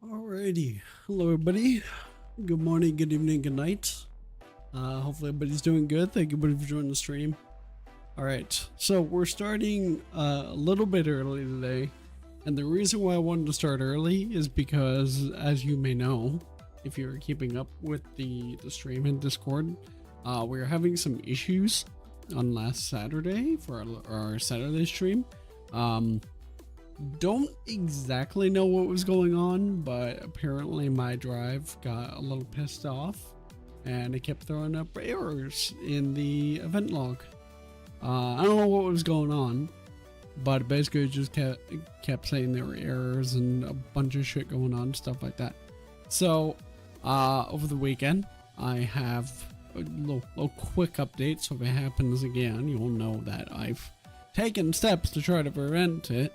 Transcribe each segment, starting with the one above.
Alrighty, hello everybody. Good morning, good evening, good night. Hopefully everybody's doing good. Thank you everybody for joining the stream. Alright, so we're starting a little bit early today. And the reason why I wanted to start early is because, as you may know, if you're keeping up with the stream in Discord, we were having some issues on last Saturday for our Saturday stream. Don't exactly know what was going on, but apparently my drive got a little pissed off and it kept throwing up errors in the event log. I don't know what was going on, but basically it just kept saying there were errors and a bunch of shit going on, stuff like that. So over the weekend I have a little quick update, so if it happens again you'll know that I've taken steps to try to prevent it.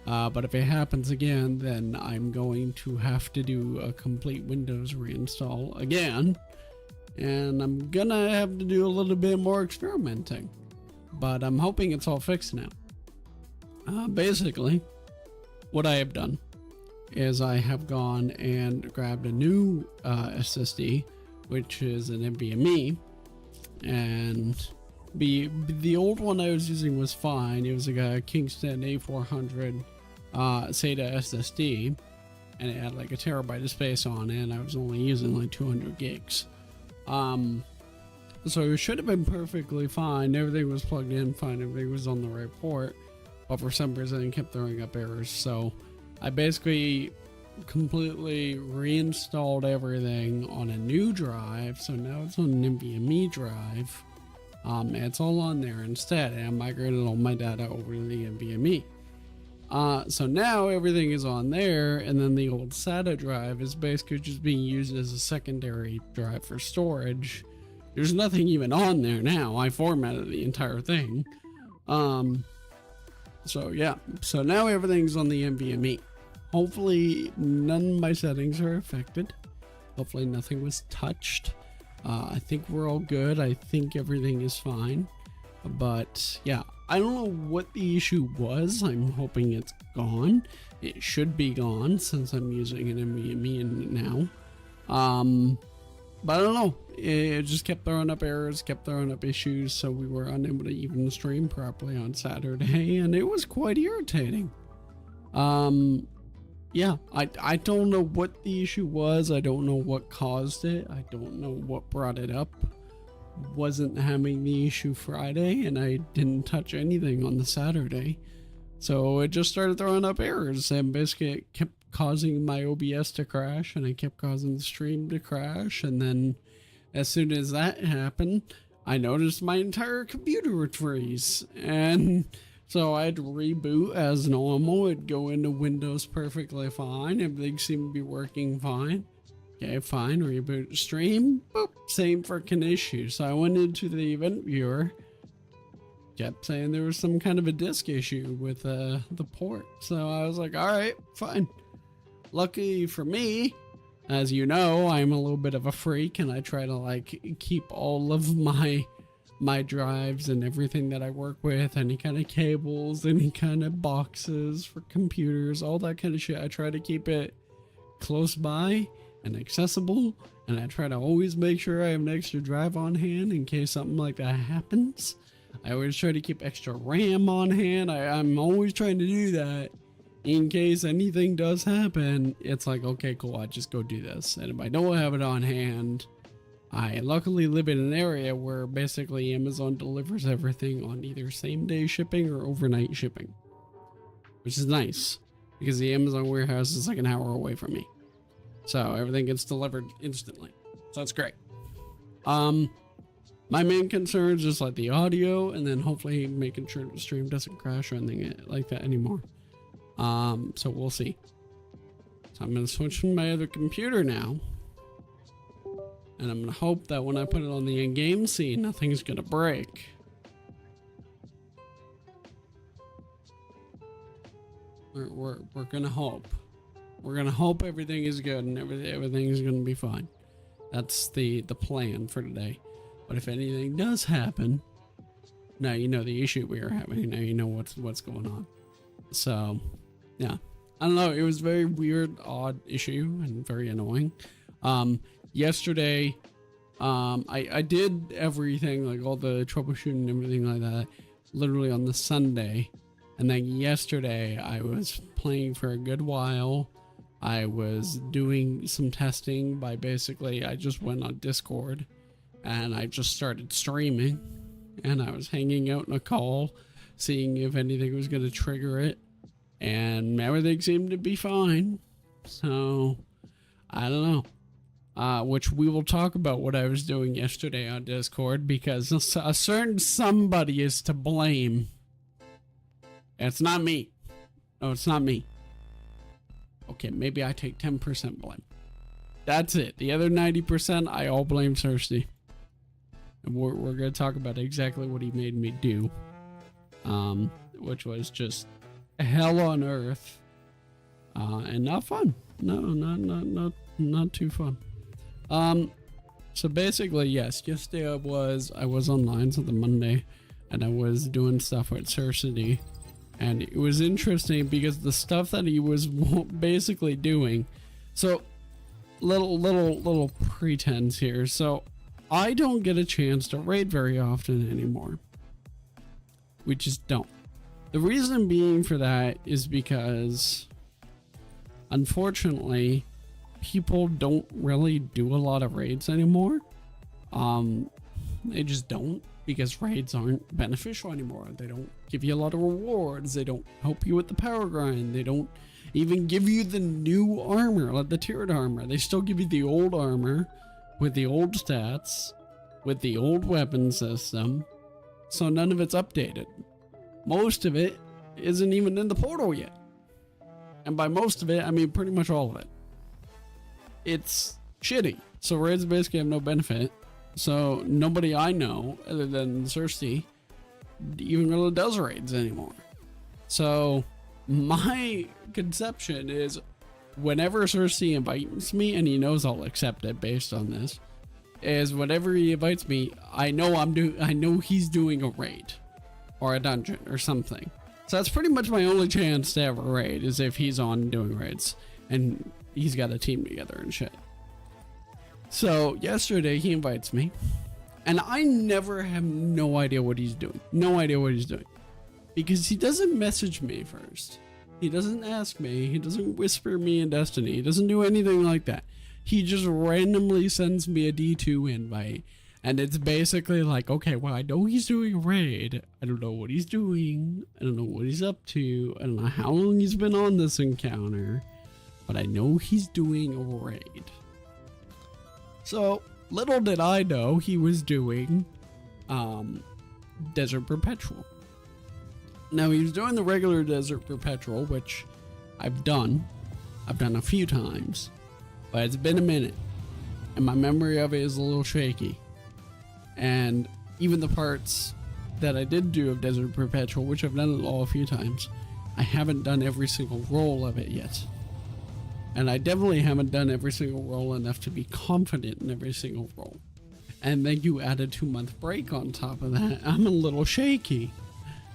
But if it happens again, then I'm going to have to do a complete Windows reinstall again, and I'm gonna have to do a little bit more experimenting, but I'm hoping it's all fixed now. Basically, what I have done is I have gone and grabbed a new SSD, which is an NVMe, and the old one I was using was fine. It was like a Kingston A400 SATA SSD, and it had like a terabyte of space on it, and I was only using like 200 gigs. So it should have been perfectly fine. Everything was plugged in fine, everything was on the right port, but for some reason it kept throwing up errors. So I basically completely reinstalled everything on a new drive, so now it's on an NVMe drive. It's all on there instead, and I migrated all my data over to the NVMe. So now everything is on there, and then the old SATA drive is basically just being used as a secondary drive for storage. There's nothing even on there now. I formatted the entire thing. So yeah, so now everything's on the NVMe. Hopefully none of my settings are affected. Hopefully nothing was touched. I think we're all good. I think everything is fine, but yeah, I don't know what the issue was. I'm hoping it's gone. It should be gone since I'm using an NVMe now. But I don't know. It just kept throwing up errors, kept throwing up issues, so we were unable to even stream properly on Saturday, and it was quite irritating. Yeah, I don't know what the issue was. I don't know what caused it. I don't know what brought it up. Wasn't having the issue Friday, and I didn't touch anything on the Saturday. So it just started throwing up errors, and basically it kept causing my OBS to crash, and it kept causing the stream to crash. And then as soon as that happened, I noticed my entire computer would freeze. And so I had to reboot as normal. It'd go into Windows perfectly fine. Everything seemed to be working fine. Okay, fine. Reboot stream. Boop. Same freaking issue. So I went into the event viewer. Kept saying there was some kind of a disk issue with the port. So I was like, all right, fine. Lucky for me, as you know, I'm a little bit of a freak, and I try to like keep all of my drives and everything that I work with, any kind of cables, any kind of boxes for computers, all that kind of shit. I try to keep it close by and accessible, and I try to always make sure I have an extra drive on hand in case something like that happens. I always try to keep extra RAM on hand. I'm always trying to do that in case anything does happen. It's like, okay, cool, I just go do this. And if I don't have it on hand, I luckily live in an area where basically Amazon delivers everything on either same day shipping or overnight shipping, which is nice because the Amazon warehouse is like an hour away from me. So everything gets delivered instantly. So that's great. My main concern is just like the audio, and then hopefully making sure the stream doesn't crash or anything like that anymore. So we'll see. So I'm going to switch to my other computer now. And I'm going to hope that when I put it on the in-game scene, nothing's going to break. We're going to hope. We're going to hope everything is good and everything is going to be fine. That's the plan for today. But if anything does happen, now you know the issue we are having. Now you know what's going on. So, yeah. I don't know. It was very weird, odd issue and very annoying. Yesterday, I did everything, like all the troubleshooting and everything like that, literally on the Sunday. And then yesterday I was playing for a good while. I was doing some testing by basically, I just went on Discord and I just started streaming, and I was hanging out in a call, seeing if anything was going to trigger it, and everything seemed to be fine. So I don't know, which we will talk about what I was doing yesterday on Discord, because a certain somebody is to blame. It's not me. No, it's not me. Okay, maybe I take 10% blame. That's it. The other 90%, I all blame Cersei. And we're going to talk about exactly what he made me do. Which was just hell on earth. And not fun. No, not too fun. So basically, yes, yesterday I was online, so the Monday, and I was doing stuff with Cersei. And it was interesting because the stuff that he was basically doing, so little pretense here. So I don't get a chance to raid very often anymore. We just don't. The reason being for that is because, unfortunately, people don't really do a lot of raids anymore. They just don't, because raids aren't beneficial anymore. They don't give you a lot of rewards. They don't help you with the power grind. They don't even give you the new armor, like the tiered armor. They still give you the old armor with the old stats, with the old weapon system. So none of it's updated. Most of it isn't even in the portal yet. And by most of it, I mean pretty much all of it. It's shitty. So raids basically have no benefit. So nobody I know, other than Cersei, even really does raids anymore. So my conception is, whenever Cersei invites me, and he knows I'll accept it based on this, is whenever he invites me, I know he's doing a raid or a dungeon or something. So that's pretty much my only chance to ever raid, is if he's on doing raids and he's got a team together and shit. So yesterday he invites me, and I never have no idea what he's doing. No idea what he's doing. Because he doesn't message me first. He doesn't ask me. He doesn't whisper me in Destiny. He doesn't do anything like that. He just randomly sends me a D2 invite. And it's basically like, okay, well, I know he's doing a raid. I don't know what he's doing. I don't know what he's up to. I don't know how long he's been on this encounter. But I know he's doing a raid. So, little did I know he was doing Desert Perpetual. Now, he was doing the regular Desert Perpetual, which I've done. I've done a few times. But it's been a minute. And my memory of it is a little shaky. And even the parts that I did do of Desert Perpetual, which I've done it all a few times, I haven't done every single role of it yet. And I definitely haven't done every single role enough to be confident in every single role. And then you add a 2-month break on top of that. I'm a little shaky.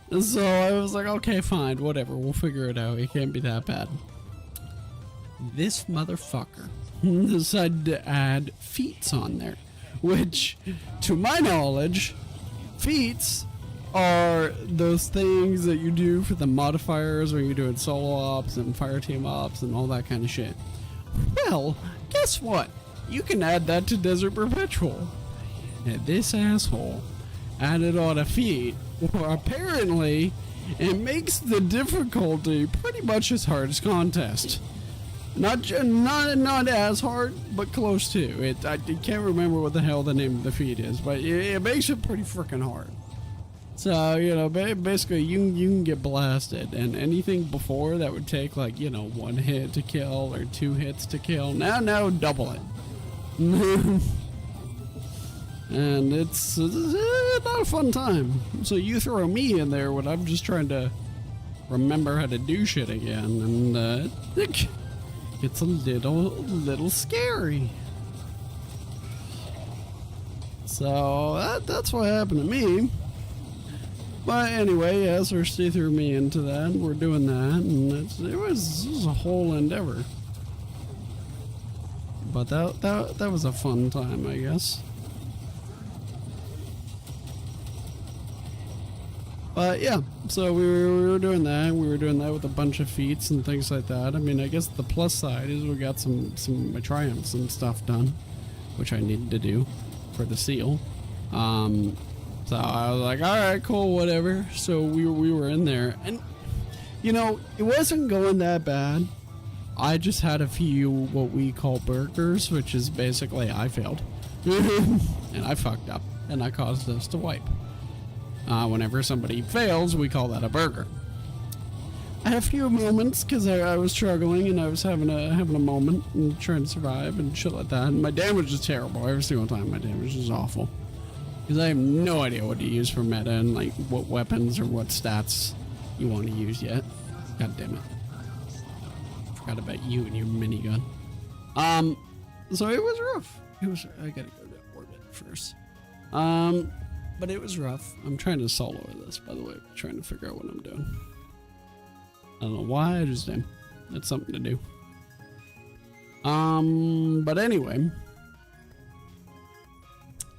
And so I was like, okay, fine, whatever. We'll figure it out. It can't be that bad. This motherfucker decided to add feats on there. Which, to my knowledge, feats are those things that you do for the modifiers when you're doing solo ops and fire team ops and all that kind of shit. Well, guess what? You can add that to Desert Perpetual. And this asshole added on a feat where apparently it makes the difficulty pretty much as hard as contest. Not as hard, but close to it. I can't remember what the hell the name of the feat is, but it makes it pretty freaking hard. So, you know, basically you can get blasted, and anything before that would take, like, you know, 1 hit to kill or 2 hits to kill, now double it. And it's not a fun time. So you throw me in there when I'm just trying to remember how to do shit again, and it's a little scary. So that's what happened to me. But anyway, yeah, Thirsty threw me into that, and we're doing that, and it was a whole endeavor. But that was a fun time, I guess. But yeah, so we were doing that. We were doing that with a bunch of feats and things like that. I mean, I guess the plus side is we got some of my triumphs and stuff done, which I needed to do for the seal. So I was like, all right, cool, whatever. So we were in there, and you know, it wasn't going that bad. I just had a few what we call burgers, which is basically I failed, and I fucked up, and I caused us to wipe. Whenever somebody fails, we call that a burger. I had a few moments because I was struggling and I was having a moment and trying to survive and shit like that. And my damage is terrible every single time. My damage is awful because I have no idea what to use for meta and like what weapons or what stats you want to use yet. God damn it! Forgot about you and your minigun. So it was rough. I gotta go to orbit first. But it was rough. I'm trying to solo this, by the way. I'm trying to figure out what I'm doing. I don't know why, I just am. That's something to do. But anyway.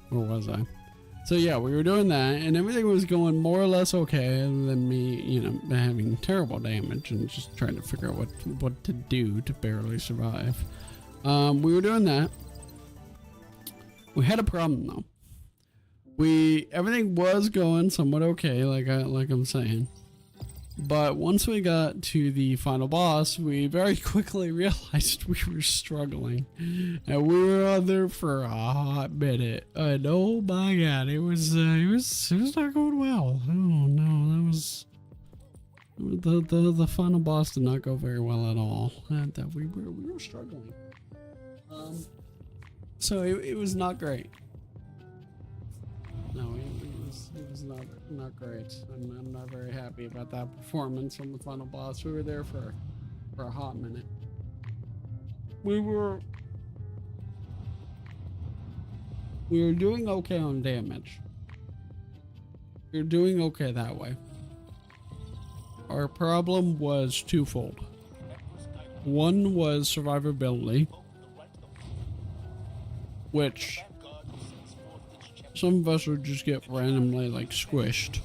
Where was I? So yeah, we were doing that, and everything was going more or less okay, other than me, you know, having terrible damage and just trying to figure out what to do to barely survive. We were doing that. We had a problem, though. Everything was going somewhat okay, like I'm saying, but once we got to the final boss, we very quickly realized we were struggling, and we were on there for a hot minute. And oh my god, it was not going well. Oh no, that was the final boss did not go very well at all. And that we were struggling. So it was not great. No, it was not great. I'm not very happy about that performance on the final boss. We were there for a hot minute. We were doing okay on damage. We were doing okay that way. Our problem was twofold. One was survivability, which some of us would just get randomly like squished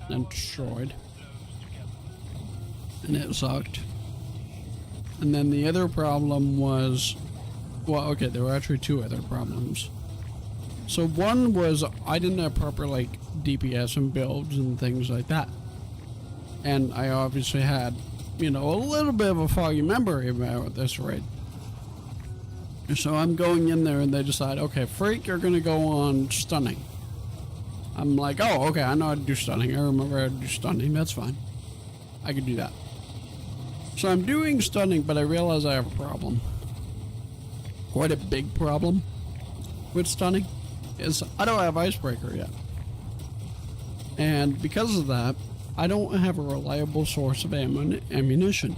and destroyed, and it sucked. And then the other problem was, well, okay, there were actually two other problems. So one was I didn't have proper like DPS and builds and things like that, and I obviously had, you know, a little bit of a foggy memory about this raid. So I'm going in there and they decide, okay, Freak, you're gonna go on stunning. I'm like, oh, okay, I know how to do stunning. I remember how to do stunning. That's fine. I can do that. So I'm doing stunning, but I realize I have a problem. Quite a big problem with stunning is I don't have Icebreaker yet. And because of that, I don't have a reliable source of ammo and ammunition.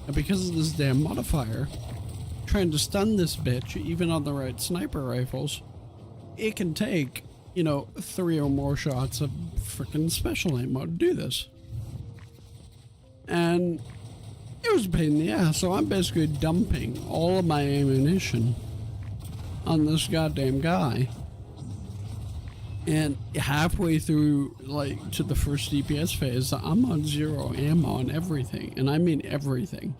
And because of this damn modifier, trying to stun this bitch, even on the right sniper rifles, it can take, you know, 3 or more shots of freaking special ammo to do this. And it was a pain in the ass, so I'm basically dumping all of my ammunition on this goddamn guy. And halfway through, like, to the first DPS phase, I'm on 0 ammo on everything, and I mean everything.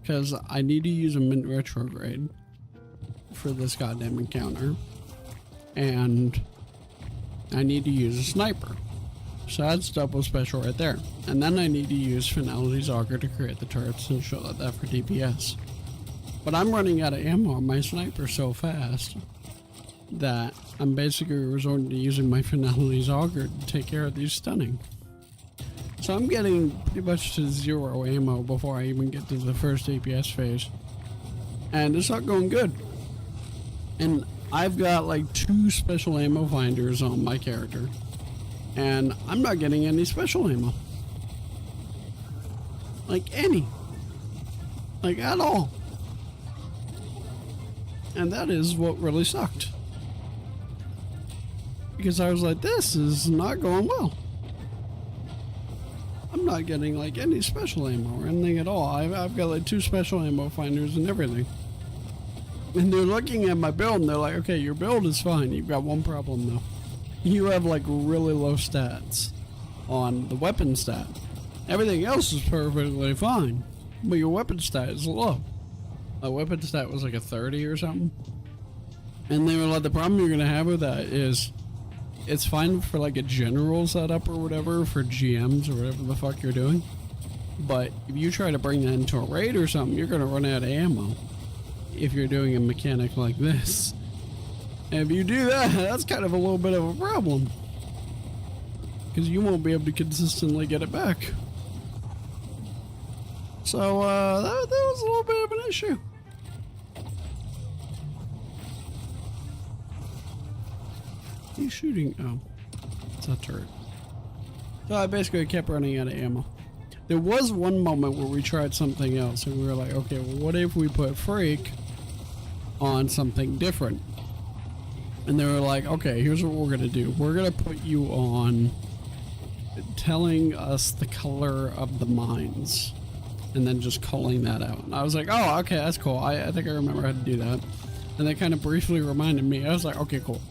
Because I need to use a mint retrograde for this goddamn encounter. And I need to use a sniper. So that's double special right there. And then I need to use Finality's Auger to create the turrets and show that for DPS. But I'm running out of ammo on my sniper so fast that I'm basically resorting to using my Finality's Auger to take care of these stunning. So I'm getting pretty much to 0 ammo before I even get to the first DPS phase. And it's not going good. And I've got like 2 special ammo finders on my character. And I'm not getting any special ammo. Like any. Like at all. And that is what really sucked. Because I was like, this is not going well. not getting like any special ammo or anything at all. I've got like 2 special ammo finders and everything. And they're looking at my build and they're like, okay, your build is fine. You've got one problem though. You have like really low stats on the weapon stat. Everything else is perfectly fine, but your weapon stat is low. My weapon stat was like a 30 or something. And they were like, the problem you're gonna have with that is it's fine for like a general setup or whatever for GMs or whatever the fuck you're doing. But if you try to bring that into a raid or something, you're gonna run out of ammo if you're doing a mechanic like this. And if you do that, that's kind of a little bit of a problem, because you won't be able to consistently get it back. So that was a little bit of an issue. He's shooting. Oh, it's a turret. So I basically kept running out of ammo. There was one moment where we tried something else and we were like, okay, well, what if we put Freak on something different? And they were like, okay, here's what we're gonna do. We're gonna put you on telling us the color of the mines and then just calling that out. And I was like, oh, okay, that's cool. I think I remember how to do that. And they kind of briefly reminded me. I was like, okay, cool.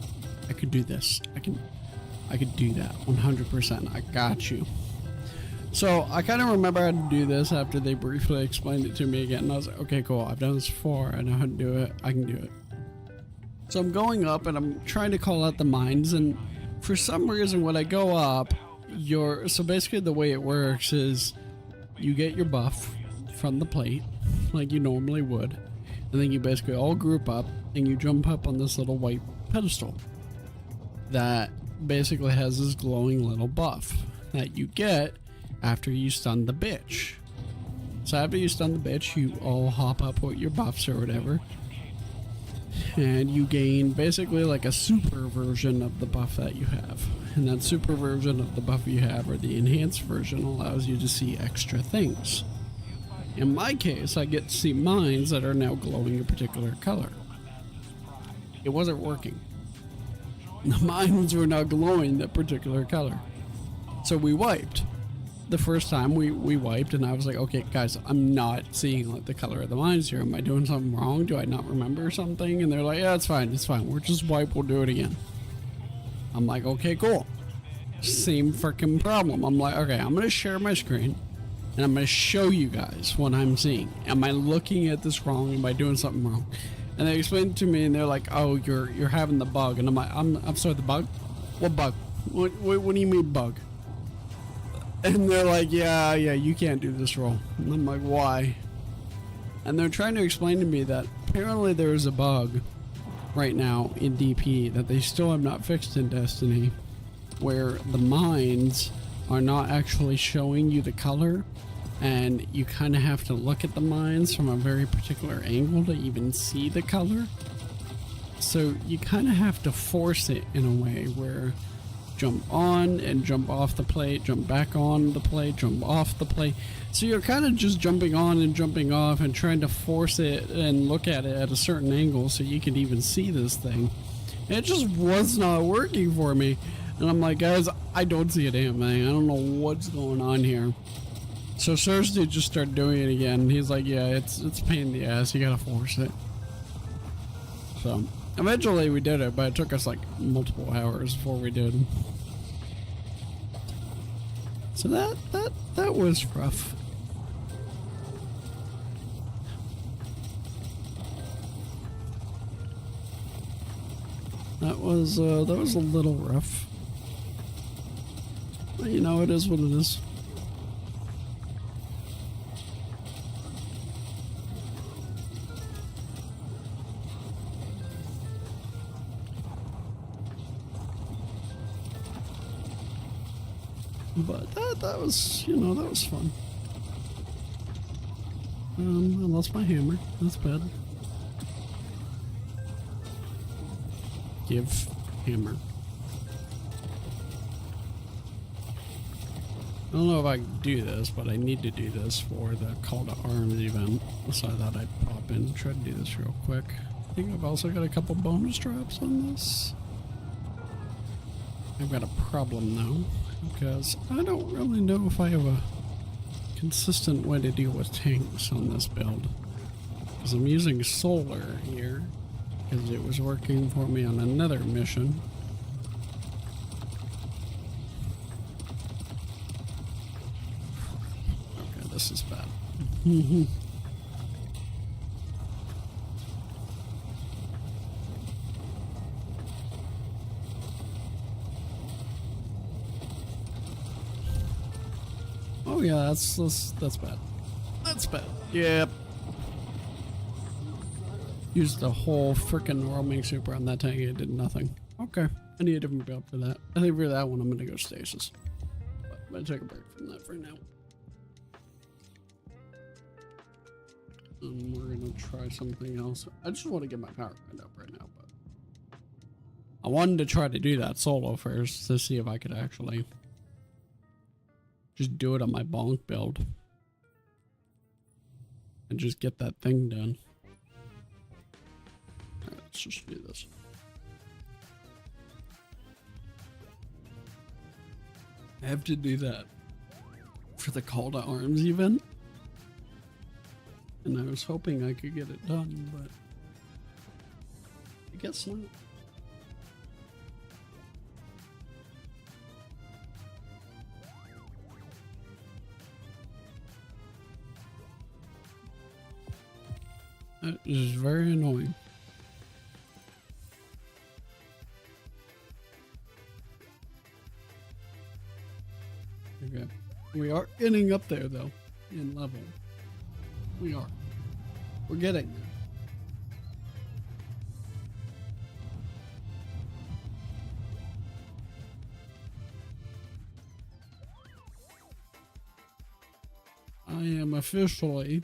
I could do this. I could do that 100%. I got you. So I kind of remember how to do this after they briefly explained it to me again. And I was like, okay, cool. I've done this before. I know how to do it. I can do it. So I'm going up and I'm trying to call out the mines. And for some reason, when I go up, so basically the way it works is you get your buff from the plate like you normally would. And then you basically all group up and you jump up on this little white pedestal that basically has this glowing little buff that you get after you stun the bitch. So after you stun the bitch, you all hop up with your buffs or whatever, and you gain basically like a super version of the buff that you have. And that super version of the buff you have, or the enhanced version, allows you to see extra things. In my case, I get to see mines that are now glowing a particular color. It wasn't working. The mines were not glowing that particular color. So we wiped. The first time we wiped, and I was like, okay, guys, I'm not seeing like the color of the mines here. Am I doing something wrong? Do I not remember something? And they're like, yeah, it's fine. It's fine. We'll just wipe. We'll do it again. I'm like, okay, cool. Same freaking problem. I'm like, okay, I'm going to share my screen, and I'm going to show you guys what I'm seeing. Am I looking at this wrong? Am I doing something wrong? And they explained it to me, and they're like, oh, you're having the bug. And I'm like, I'm sorry, the bug? What bug? What do you mean bug? And they're like, yeah, you can't do this roll. And I'm like, why? And they're trying to explain to me that apparently there is a bug right now in DP that they still have not fixed in Destiny, where the mines are not actually showing you the color, and you kind of have to look at the mines from a very particular angle to even see the color. So you kind of have to force it in a way where jump on and jump off the plate, jump back on the plate, jump off the plate. So you're kind of just jumping on and jumping off and trying to force it and look at it at a certain angle so you can even see this thing. And it just was not working for me. And I'm like, guys, I don't see a damn thing. I don't know what's going on here. So Thursday just started doing it again. He's like, yeah, it's a pain in the ass. You gotta force it. So eventually we did it, but it took us like multiple hours before we did. So that was rough. That was a little rough. But you know, it is what it is. But that was, you know, that was fun. I lost my hammer. That's bad. Give hammer. I don't know if I can do this, but I need to do this for the Call to Arms event. So I thought I'd pop in and try to do this real quick. I think I've also got a couple bonus drops on this. I've got a problem though, because I don't really know if I have a consistent way to deal with tanks on this build. Because I'm using solar here, because it was working for me on another mission. Okay, this is bad. Oh yeah, that's bad. That's bad. Yep. Used the whole frickin' roaming super on that tank. It did nothing. Okay, I need a different build for that. I think for that one I'm gonna go stasis. But I'm gonna take a break from that for now. We're gonna try something else. I just want to get my power grind up right now, but I wanted to try to do that solo first to see if I could actually just do it on my bonk build and just get that thing done. Alright, let's just do this. I have to do that for the call to arms event. And I was hoping I could get it done, but I guess not. That is very annoying. Okay. We are getting up there though, in level. We are. We're getting there. I am officially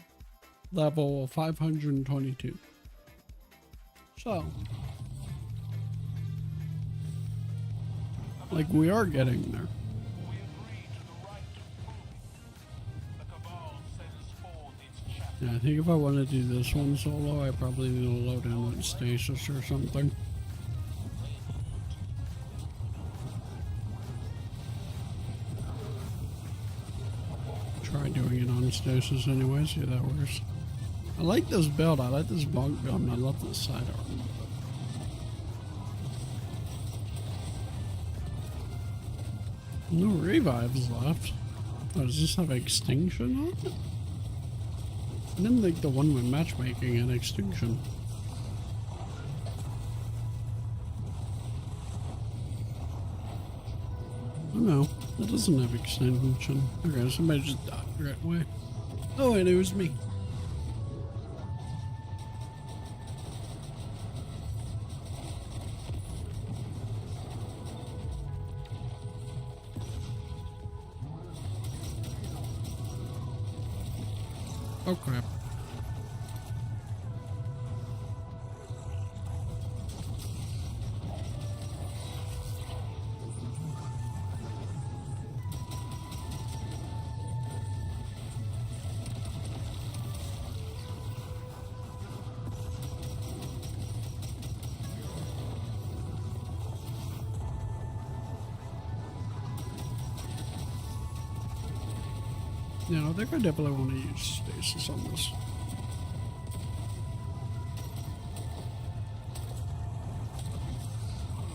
level 522. So, like, we are getting there. Yeah, I think if I want to do this one solo, I probably need to load in with stasis or something. Try doing it on stasis anyway, see if that works. I like this build, I like this bonk build, and I love this sidearm. No revives left. Oh, does this have extinction on it? I didn't think the one with matchmaking had extinction. Oh no, it doesn't have extinction. Okay, somebody just died right away. Oh, and it was me. Oh crap. Yeah, I think I definitely want to use stasis on this.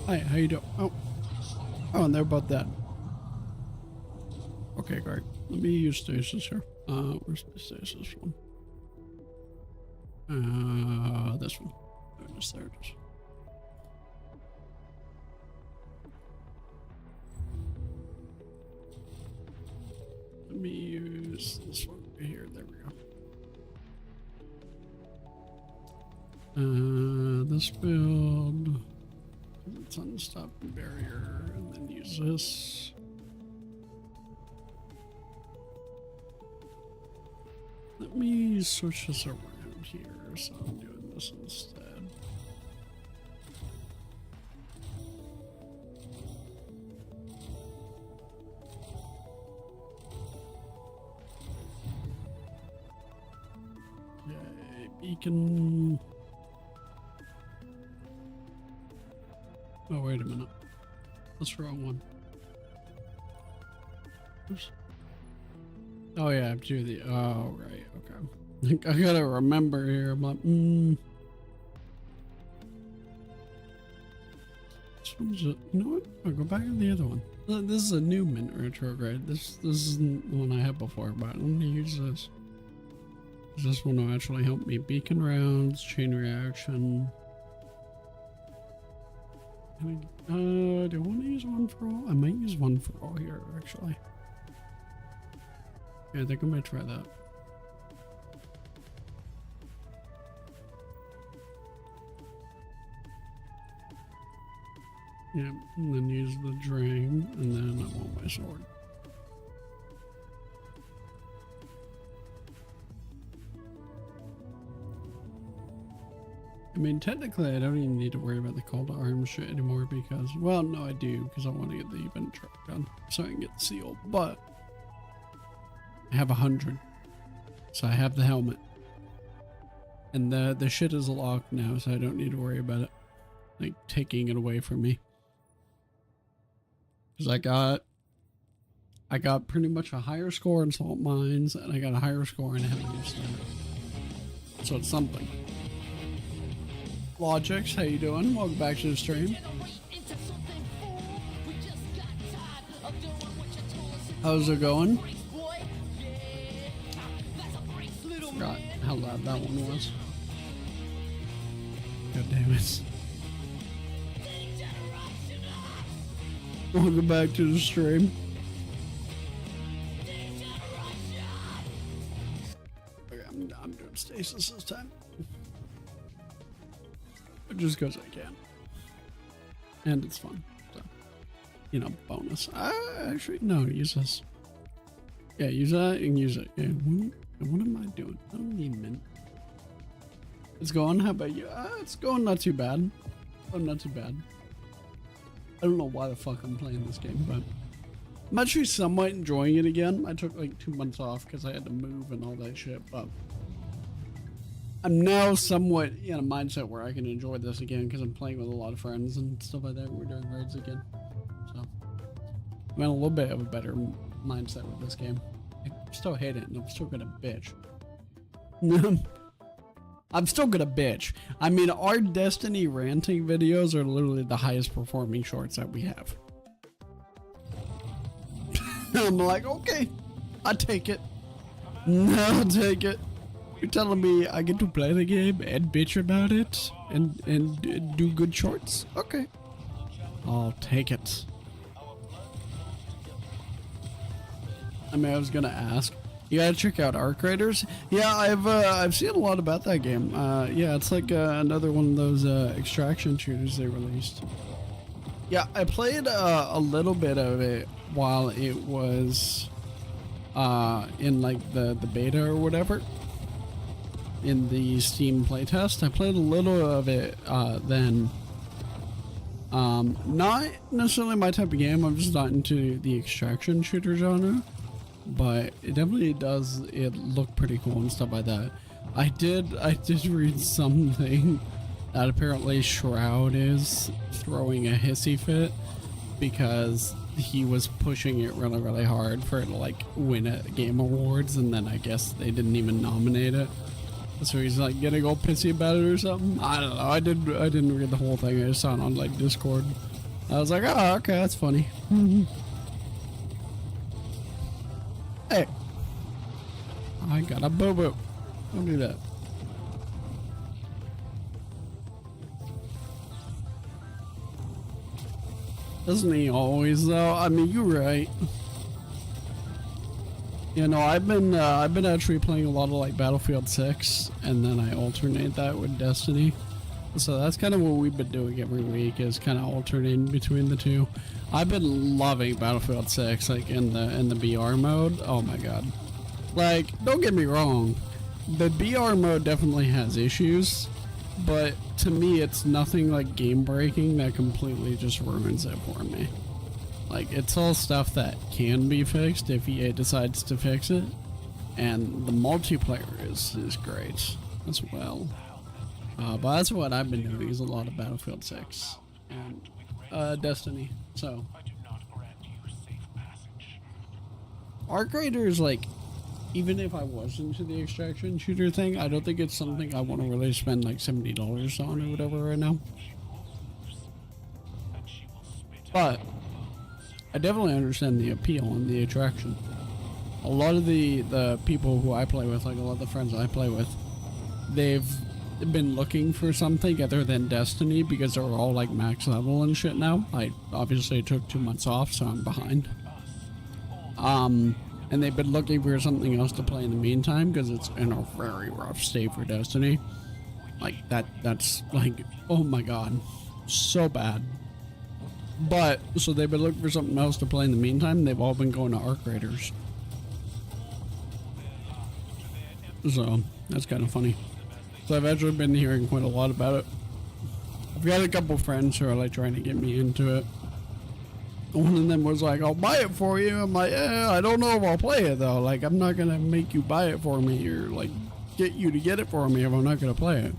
Hi, how you doing? Oh, and they're both dead. Okay, great. Let me use stasis here. Where's the stasis one? This one. There it is. Let me use this one right here. There we go. This build. It's unstopping barrier, and then use this. Let me switch this around here, so I'm doing this instead. Okay, beacon. Oh, wait a minute. That's the wrong one. Oops. Oh yeah, to the, oh right, okay. I gotta remember here, I'm like, This one's a, you know what? I'll go back to the other one. This is a new mint retrograde. This isn't the one I had before, but I'm gonna use this. This one will actually help me. Beacon rounds, chain reaction. Do I want to use one for all? I might use one for all here, actually. Yeah, I think I might try that. Yeah, and then use the drain, and then I want my sword. I mean, technically, I don't even need to worry about the call to arms shit anymore because, well, no, I do, because I want to get the event track done so I can get the seal, but I have 100, so I have the helmet, and the shit is locked now, so I don't need to worry about it, like, taking it away from me, because I got pretty much a higher score in salt mines, and I got a higher score in heavy use, so it's something. Logix, how you doing? Welcome back to the stream. How's it going? Forgot how loud that one was. God damn it. Welcome back to the stream. Okay, I'm doing stasis this time. Just because I can. And it's fun. So, you know, bonus. Actually, no, use this. Yeah, use that and use it. Yeah, what am I doing? I don't need mint. It's going. How about you? It's going not too bad. Oh, not too bad. I don't know why the fuck I'm playing this game, but I'm actually somewhat enjoying it again. I took like 2 months off because I had to move and all that shit, but I'm now somewhat in a mindset where I can enjoy this again because I'm playing with a lot of friends and stuff like that. We're doing raids again, so I'm in a little bit of a better mindset with this game. I still hate it, and I'm still gonna bitch. I'm still gonna bitch. I mean, our Destiny ranting videos are literally the highest performing shorts that we have. I'm like, okay, I'll take it. I'll take it. You're telling me I get to play the game and bitch about it and do good shorts? Okay. I'll take it. I mean, I was gonna ask. You gotta check out Arc Raiders. Yeah, I've seen a lot about that game. Yeah, it's like another one of those extraction shooters they released. Yeah, I played a little bit of it while it was in like the beta or whatever. In the Steam playtest, I played a little of it then. Not necessarily my type of game. I'm just not into the extraction shooter genre, but it definitely does look pretty cool and stuff like that. I did read something that apparently Shroud is throwing a hissy fit because he was pushing it really hard for it to like win at Game Awards, and then I guess they didn't even nominate it. So he's like getting all pissy about it or something. I don't know. I didn't read the whole thing. I just saw it on like Discord. I was like, oh, okay, that's funny. Hey, I got a boo-boo. Don't do that. Doesn't he always though? I mean, you're right. You know, I've been actually playing a lot of like Battlefield 6, and then I alternate that with Destiny. So that's kind of what we've been doing every week, is kind of alternating between the two. I've been loving Battlefield 6, like in the BR mode. Oh my god! Like, don't get me wrong, the BR mode definitely has issues, but to me, it's nothing like game breaking that completely just ruins it for me. Like, it's all stuff that can be fixed if EA decides to fix it, and the multiplayer is great as well. But that's what I've been doing, is a lot of Battlefield 6 and Destiny. So Arc Raiders, like, even if I was into the extraction shooter thing, I don't think it's something I want to really spend like $70 on or whatever right now. But I definitely understand the appeal and the attraction. A lot of the people who I play with, like a lot of the friends I play with, they've been looking for something other than Destiny because they're all like max level and shit now. I obviously took 2 months off, so I'm behind. And they've been looking for something else to play in the meantime because it's in a very rough state for Destiny. Like that's like, oh my god, so bad. But so they've been looking for something else to play in the meantime. They've all been going to Arc Raiders. So that's kind of funny. So I've actually been hearing quite a lot about it. I've got a couple friends who are like trying to get me into it. One of them was like, I'll buy it for you. I'm like, I don't know if I'll play it though. Like, I'm not gonna make you buy it for me or like get you to get it for me if I'm not gonna play it.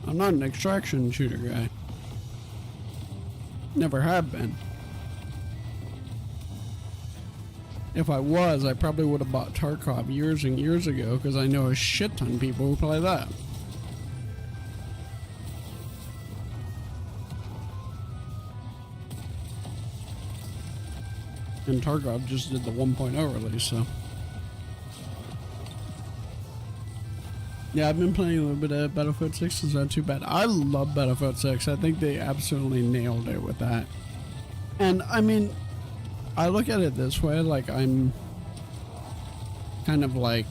I'm not an extraction shooter guy. Never have been. If I was, I probably would have bought Tarkov years and years ago because I know a shit ton of people who play that. And Tarkov just did the 1.0 release, so. Yeah, I've been playing a little bit of Battlefield 6. It's not too bad. I love Battlefield 6. I think they absolutely nailed it with that. And, I mean, I look at it this way, like, I'm kind of like,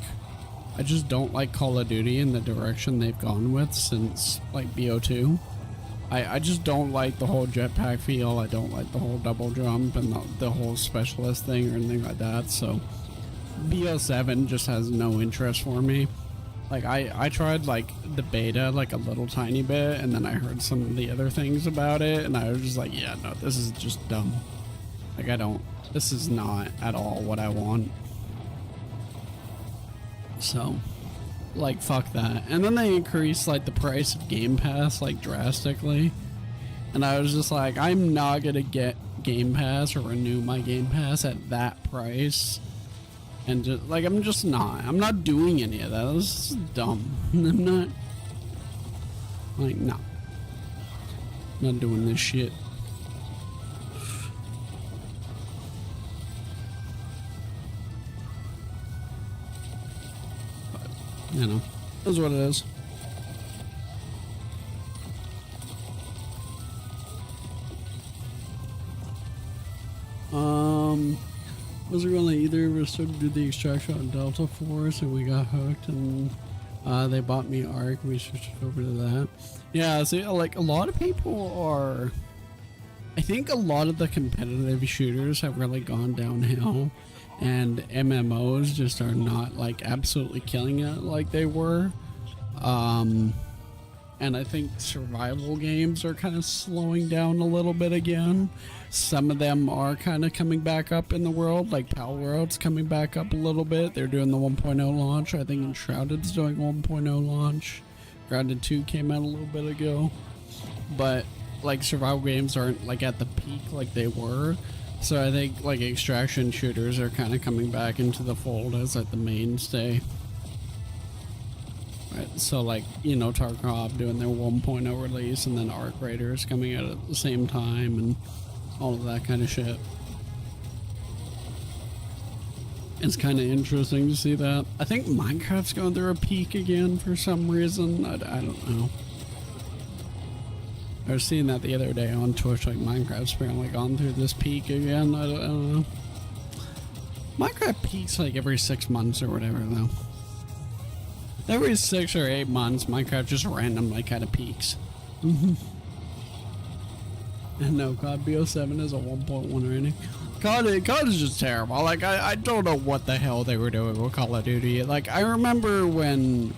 I just don't like Call of Duty in the direction they've gone with since, like, BO2. I just don't like the whole jetpack feel. I don't like the whole double jump and the whole specialist thing or anything like that. So BO7 just has no interest for me. Like I tried like the beta like a little tiny bit and then I heard some of the other things about it and I was just like, yeah, no, this is just dumb. Like this is not at all what I want. So like fuck that. And then they increased like the price of Game Pass like drastically, and I was just like, I'm not gonna get Game Pass or renew my Game Pass at that price. And just like I'm not doing any of that. This is dumb. I'm not like, no, not doing this shit. You know, that's what it is. Wasn't really either. We started to do the extraction on Delta Force and we got hooked and they bought me Arc. We switched over to that. Yeah, see, like a lot of people are, I think a lot of the competitive shooters have really gone downhill. And MMOs just are not like absolutely killing it like they were. And I think survival games are kind of slowing down a little bit again. Some of them are kind of coming back up in the world, like Pal World's coming back up a little bit. They're doing the 1.0 launch. I think Enshrouded's doing 1.0 launch. Grounded 2 came out a little bit ago. But like survival games aren't like at the peak like they were. So I think like extraction shooters are kind of coming back into the fold as like the mainstay. Right, so like, you know, Tarkov doing their 1.0 release and then Arc Raiders coming out at the same time and all of that kind of shit. It's kind of interesting to see that. I think Minecraft's going through a peak again for some reason. I don't know. I was seeing that the other day on Twitch, like Minecraft's apparently gone through this peak again. I don't know. Minecraft peaks like every 6 months or whatever though. Every 6 or 8 months, Minecraft just randomly kind of peaks. And no, COD BO7 is a 1.1 rating. COD is just terrible. Like, I don't know what the hell they were doing with Call of Duty. Like, I remember when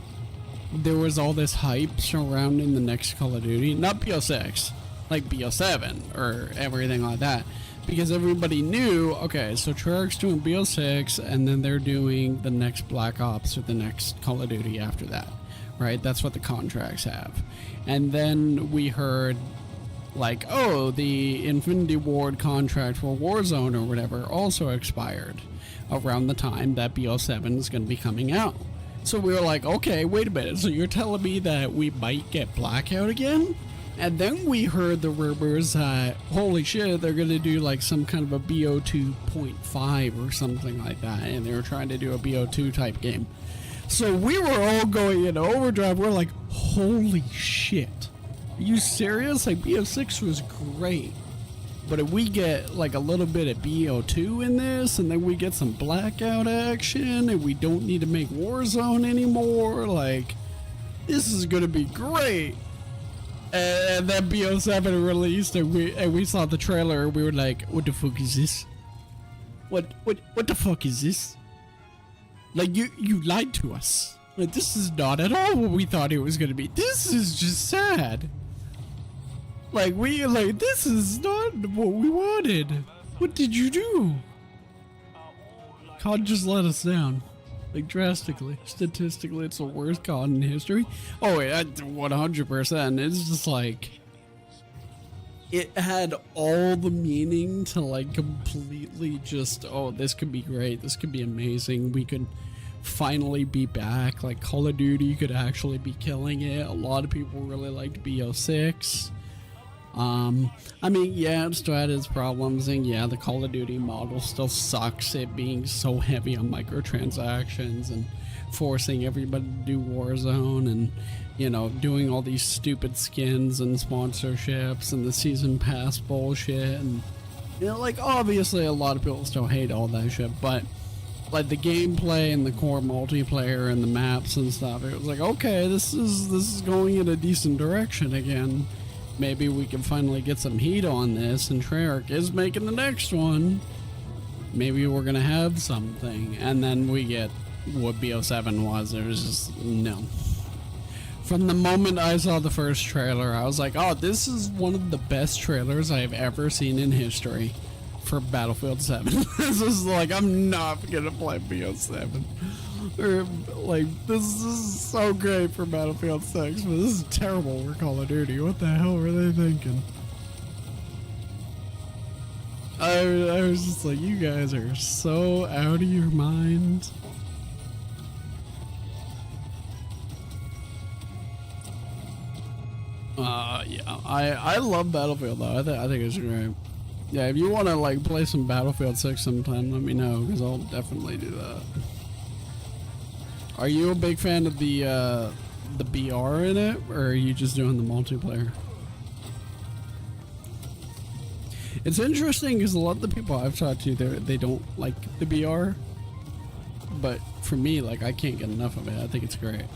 there was all this hype surrounding the next Call of Duty. Not BO6, like BO7 or everything like that. Because everybody knew, okay, so Treyarch's doing BO6 and then they're doing the next Black Ops or the next Call of Duty after that, right? That's what the contracts have. And then we heard like, oh, the Infinity Ward contract for Warzone or whatever also expired around the time that BO7 is going to be coming out. So we were like, okay, wait a minute. So you're telling me that we might get Blackout again? And then we heard the rumors that, holy shit, they're going to do like some kind of a BO 2.5 or something like that. And they were trying to do a BO 2 type game. So we were all going into overdrive. We're like, holy shit. Are you serious? Like, BO 6 was great. But if we get like a little bit of BO2 in this, and then we get some Blackout action, and we don't need to make Warzone anymore, like, this is going to be great. And then BO7 released, and we saw the trailer, and we were like, what the fuck is this? What the fuck is this? Like, you lied to us. Like, this is not at all what we thought it was gonna be. This is just sad. Like, this is not what we wanted. What did you do? COD just let us down. Like, drastically. Statistically, it's the worst COD in history. Oh, wait, 100%. It's just like, it had all the meaning to, like, completely just, oh, this could be great. This could be amazing. We could finally be back. Like, Call of Duty could actually be killing it. A lot of people really liked BO6. I mean, yeah, it still had its problems, and yeah, the Call of Duty model still sucks, it being so heavy on microtransactions and forcing everybody to do Warzone, and, you know, doing all these stupid skins and sponsorships and the season pass bullshit, and, you know, like, obviously a lot of people still hate all that shit, but like the gameplay and the core multiplayer and the maps and stuff, it was like, okay, this is going in a decent direction again. Maybe we can finally get some heat on this, and Treyarch is making the next one. Maybe we're gonna have something. And then we get what BO7 was. It was just, no. From the moment I saw the first trailer, I was like, oh, this is one of the best trailers I've ever seen in history for Battlefield 7. This is like, I'm not gonna play BO7. Or, like, this is so great for Battlefield 6, but this is terrible for Call of Duty. What the hell were they thinking? I was just like, you guys are so out of your minds. Yeah, I love Battlefield though. I think it's great. Yeah, if you want to like play some Battlefield 6 sometime, let me know, because I'll definitely do that. Are you a big fan of the BR in it, or are you just doing the multiplayer? It's interesting because a lot of the people I've talked to, they don't like the BR, but for me, like, I can't get enough of it. I think it's great.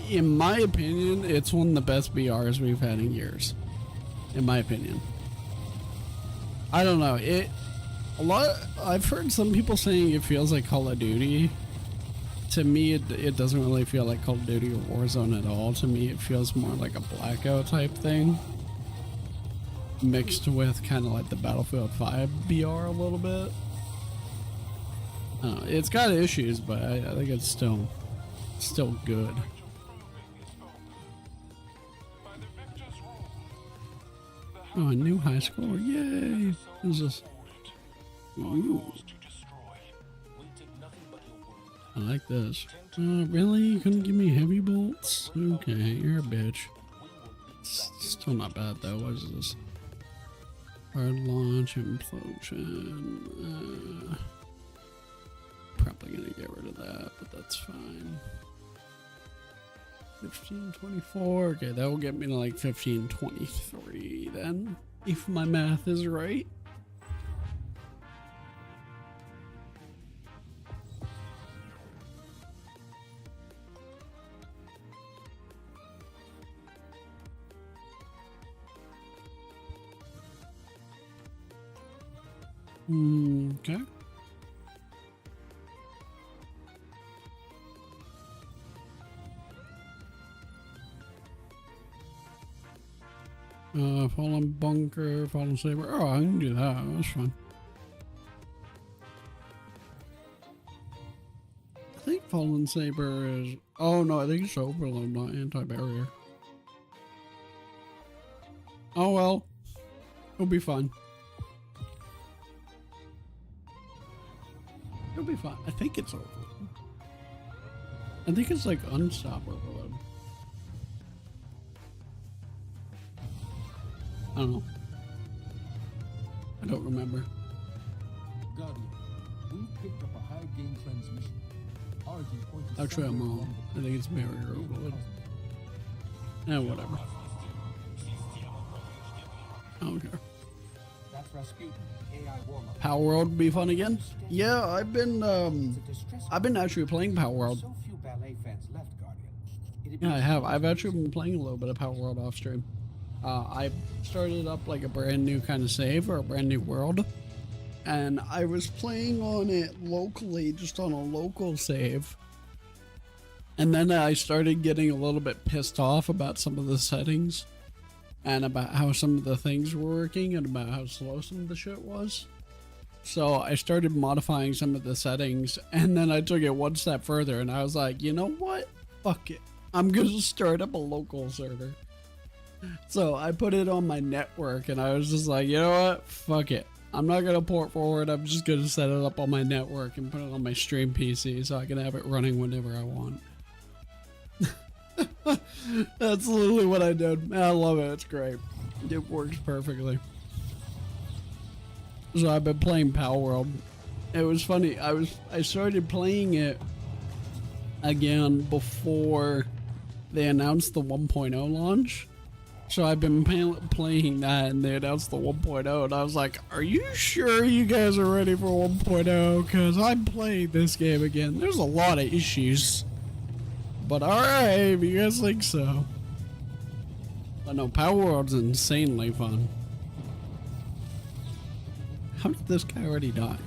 In my opinion, it's one of the best BRs we've had in years. In my opinion. I don't know. I've heard some people saying it feels like Call of Duty. To me, it doesn't really feel like Call of Duty or Warzone at all. To me, it feels more like a Blackout type thing, mixed with kind of like the Battlefield 5 BR a little bit. It's got issues, but I think it's still good. Oh, a new high score! Yay! Who's this? Ooh. I like this. Really? You couldn't give me heavy bolts? Okay, you're a bitch. Still not bad though. What is this? Hard launch implosion. Probably gonna get rid of that, but that's fine. 1524. Okay, that will get me to like 1523 then, if my math is right. Okay. Fallen bunker, fallen saber. Oh, I can do that. That's fine. I think fallen saber is. Oh no, I think it's overload, not anti-barrier. Oh well. It'll be fun. It'll be fun. I think it's over. I think it's like unstop overload. I don't know. I don't remember. Guardian, we picked up a high gain transmission. Actually, I'm wrong. I think it's barrier overload. Whatever. I don't care. Power World would be fun again? Yeah, I've been actually playing Power World. Yeah, I have. I've actually been playing a little bit of Power World off stream. I started up like a brand new kind of save or a brand new world, and I was playing on it locally, just on a local save. And then I started getting a little bit pissed off about some of the settings and about how some of the things were working and about how slow some of the shit was. So I started modifying some of the settings, and then I took it one step further and I was like, you know what? Fuck it. I'm gonna start up a local server. So I put it on my network and I was just like, you know what? Fuck it. I'm not gonna port forward. I'm just gonna set it up on my network and put it on my stream PC so I can have it running whenever I want. That's literally what I did. I love it. It's great. It works perfectly. So I've been playing Power World. It was funny. I started playing it again before they announced the 1.0 launch. So I've been playing that, and they announced the 1.0, and I was like, are you sure you guys are ready for 1.0? Because I'm playing this game again. There's a lot of issues. But alright, if you guys think so. I know Power World's insanely fun. How did this guy already die?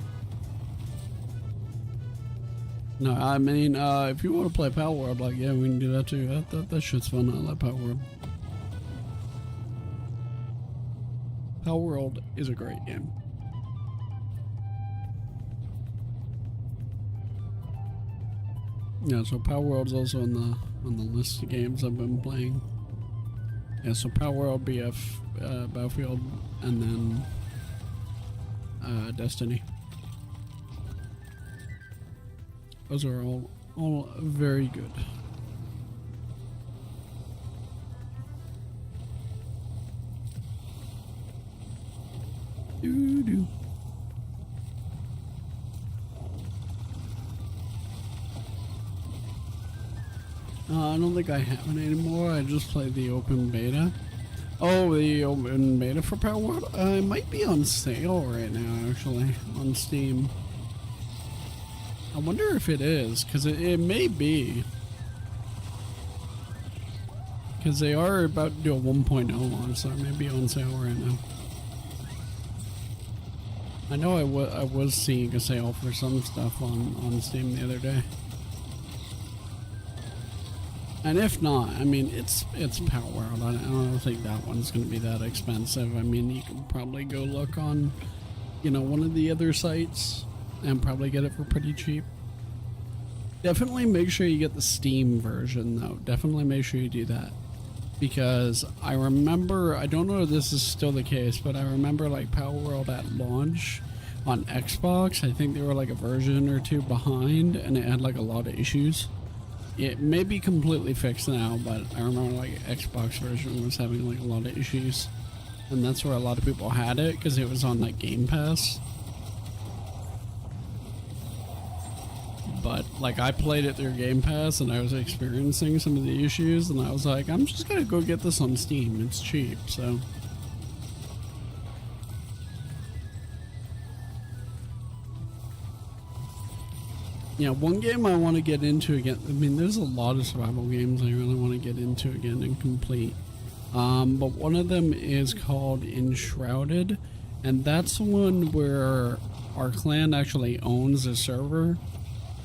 No, I mean, if you want to play Power World, like, yeah, we can do that too. That shit's fun. I like Power World. Power World is a great game. Yeah, so Power World's also on the list of games I've been playing. Yeah, so Power World, BF, Battlefield, and then Destiny. Those are all very good. Doo-doo. I don't think I have it anymore. I just played the open beta. Oh, the open beta for Power World? It might be on sale right now, actually, on Steam. I wonder if it is, because it may be. Because they are about to do a 1.0 launch, so it may be on sale right now. I know I was seeing a sale for some stuff on Steam the other day. And if not, I mean, it's Power World. I don't think that one's going to be that expensive. I mean, you can probably go look on, you know, one of the other sites and probably get it for pretty cheap. Definitely make sure you get the Steam version, though. Definitely make sure you do that. Because I remember, I don't know if this is still the case, but I remember like Power World at launch on Xbox. I think they were like a version or two behind, and it had like a lot of issues. It may be completely fixed now, but I remember like Xbox version was having like a lot of issues, and that's where a lot of people had it because it was on like Game Pass. But like I played it through Game Pass and I was experiencing some of the issues, and I was like, I'm just gonna go get this on Steam. It's cheap, so. Yeah, one game I want to get into again. I mean, there's a lot of survival games I really want to get into again and complete. But one of them is called Enshrouded, and that's one where our clan actually owns a server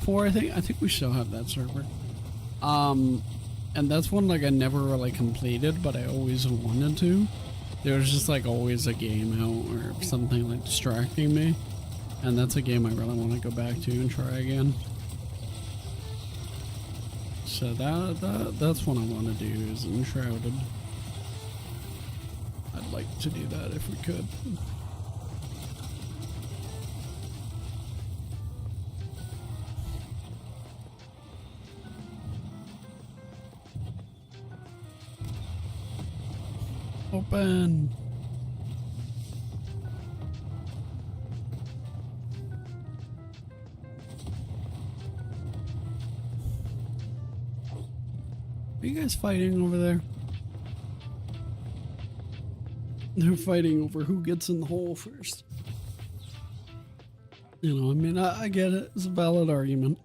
for. I think we still have that server. And that's one like I never really completed, but I always wanted to. There's just like always a game out or something like distracting me. And that's a game I really want to go back to and try again. So that's what I want to do is Enshrouded. I'd like to do that if we could. Open. Are you guys fighting over there? They're fighting over who gets in the hole first. You know, I mean, I get it. It's a valid argument.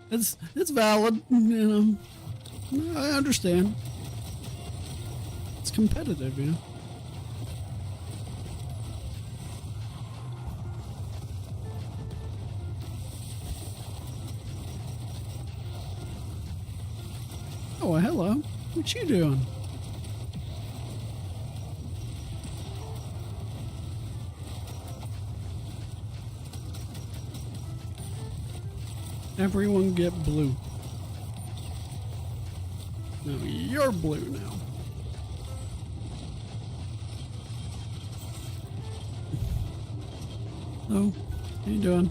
It's valid, you know. I understand. It's competitive, you know. Oh, hello. What you doing? Everyone get blue. No, you're blue now. Oh, how you doing?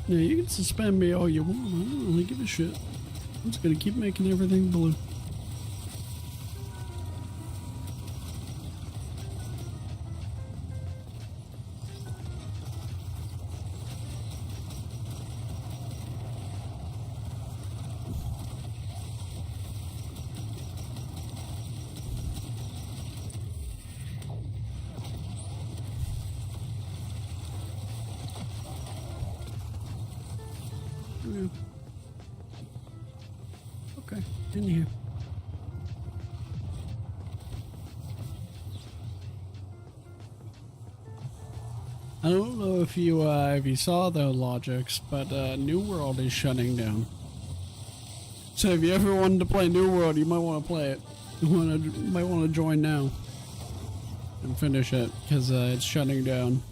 Yeah, you can suspend me all you want. I don't really give a shit. I'm just gonna keep making everything blue. Yeah. Okay, in here. I don't know if you saw the logics, but New World is shutting down. So if you ever wanted to play New World, you might want to play it. Might want to join now and finish it because it's shutting down.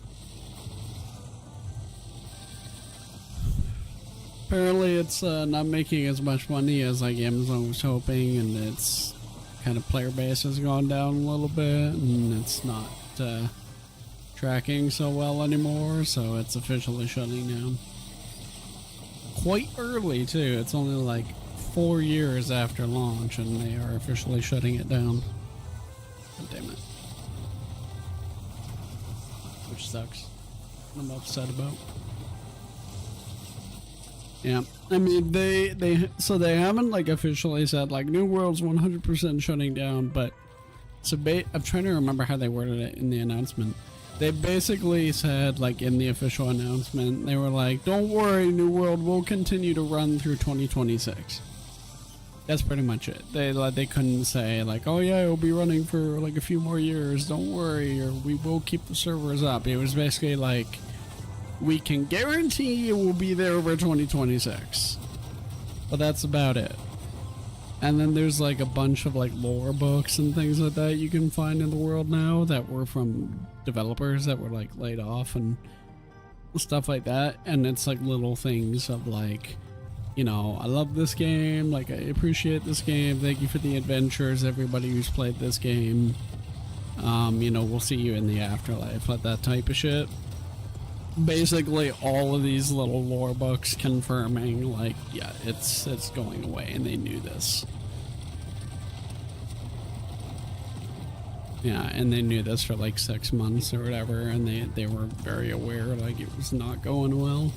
Apparently it's not making as much money as like Amazon was hoping, and its kind of player base has gone down a little bit, and it's not tracking so well anymore, so it's officially shutting down. Quite early too, it's only like 4 years after launch and they are officially shutting it down. God damn it. Which sucks. I'm upset about. Yeah, I mean they haven't like officially said like New World's 100% shutting down, but I'm trying to remember how they worded it in the announcement. They basically said like in the official announcement, they were like, "Don't worry, New World will continue to run through 2026." That's pretty much it. They couldn't say like, "Oh yeah, it'll be running for like a few more years. Don't worry, or we will keep the servers up." It was basically like, we can guarantee it will be there over 2026. But that's about it. And then there's like a bunch of like lore books and things like that you can find in the world now that were from developers that were like laid off and stuff like that. And it's like little things of like, you know, I love this game, like I appreciate this game, thank you for the adventures, everybody who's played this game. You know, we'll see you in the afterlife, like that type of shit. Basically all of these little lore books confirming like, yeah, it's going away, and they knew this. Yeah, and they knew this for like 6 months or whatever, and they were very aware like it was not going well.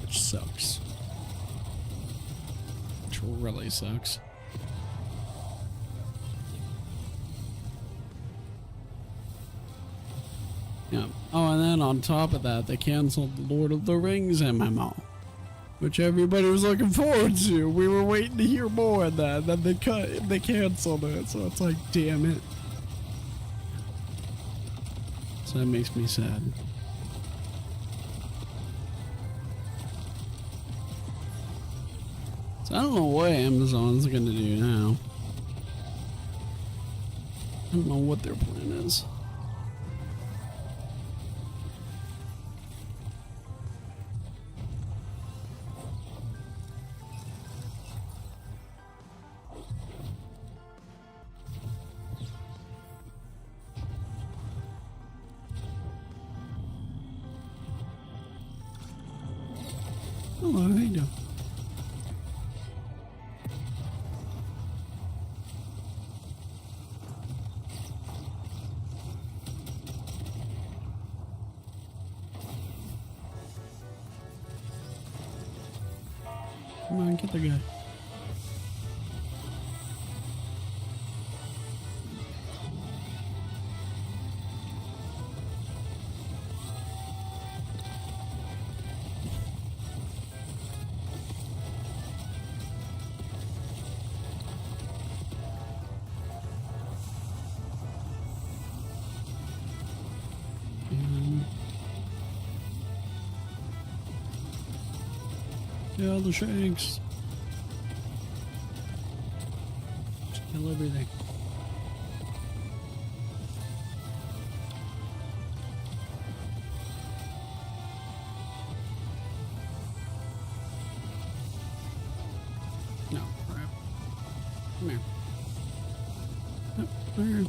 Which sucks. Which really sucks. Yeah. Oh, and then on top of that, they canceled the Lord of the Rings MMO, which everybody was looking forward to. We were waiting to hear more of that, and then they canceled it, so it's like, damn it. So that makes me sad. So I don't know what Amazon's gonna do now. I don't know what their plan is. Hello, how you doing? Come on, get the guy. Kill the shanks. Just kill everything. No, crap. Come here. Oh, there.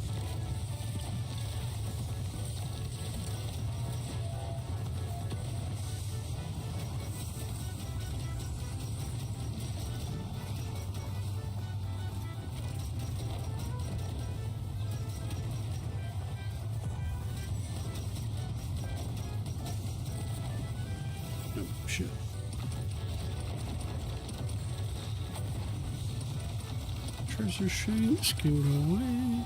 Oh, shit. Treasure shanks can go away.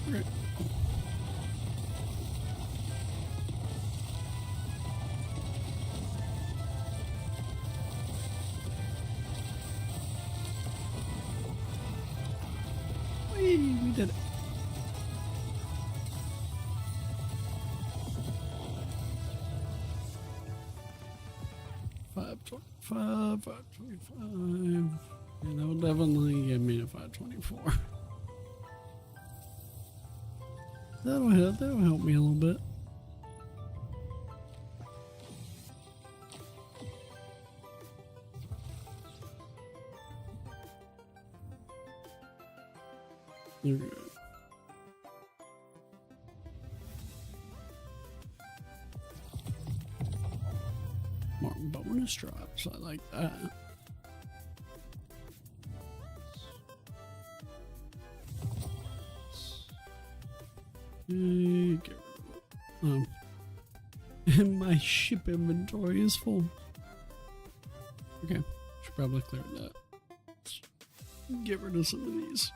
Okay. Whee, we did it. $5.25, $5.25. And that will definitely get me to $5.24. That'll help me a little bit. Okay. More bonus drops, I like that. Okay, get rid of it. And my ship inventory is full. Okay, should probably clear that. Let's get rid of some of these.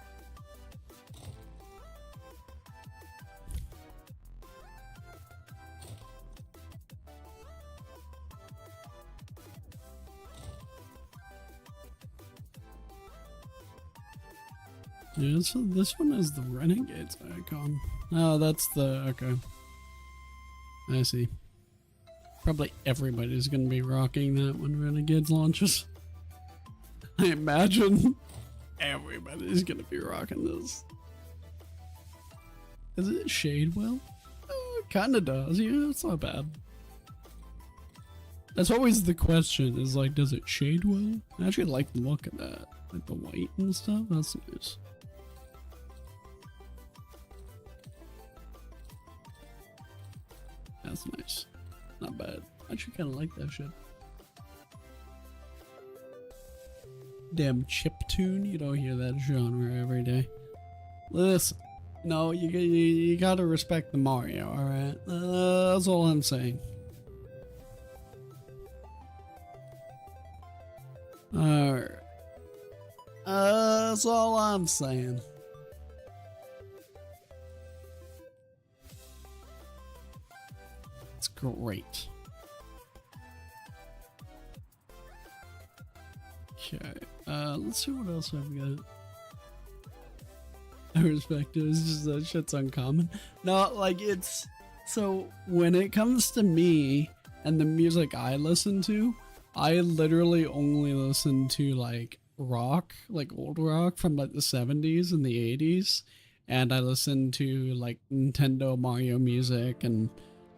Yeah, so this one is the Renegades icon. Oh, that's the, okay. I see. Probably everybody's gonna be rocking that when Renegades launches. I imagine everybody's gonna be rocking this. Does it shade well? Oh, it kinda does, yeah, it's not bad. That's always the question, is like, does it shade well? I actually like the look of that. Like the white and stuff, that's nice. That's nice. Not bad. I actually kind of like that shit. Damn chiptune. You don't hear that genre every day. Listen. No, you gotta respect the Mario, alright? That's all I'm saying. Alright. That's all I'm saying. Great. Okay, let's see what else I've got. I respect it. It's just that shit's uncommon. No, like it's so when it comes to me and the music I listen to, I literally only listen to like rock, like old rock from like the 70s and the 80s, and I listen to like Nintendo Mario music and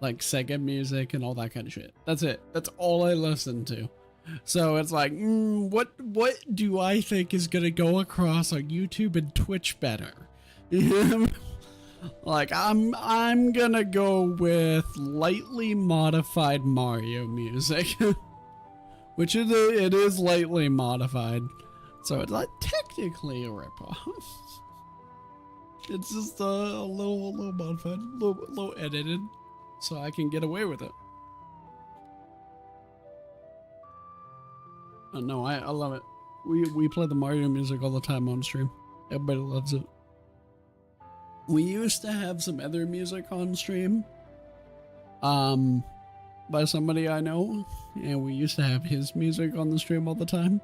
like Sega music and all that kind of shit. That's it. That's all I listen to. So it's like, what do I think is gonna go across on YouTube and Twitch better? Like I'm gonna go with lightly modified Mario music, which it is lightly modified, so it's like technically a ripoff. It's just a little modified, little edited, so I can get away with it. Oh no, I love it. We play the Mario music all the time on stream. Everybody loves it. We used to have some other music on stream, by somebody I know, and we used to have his music on the stream all the time,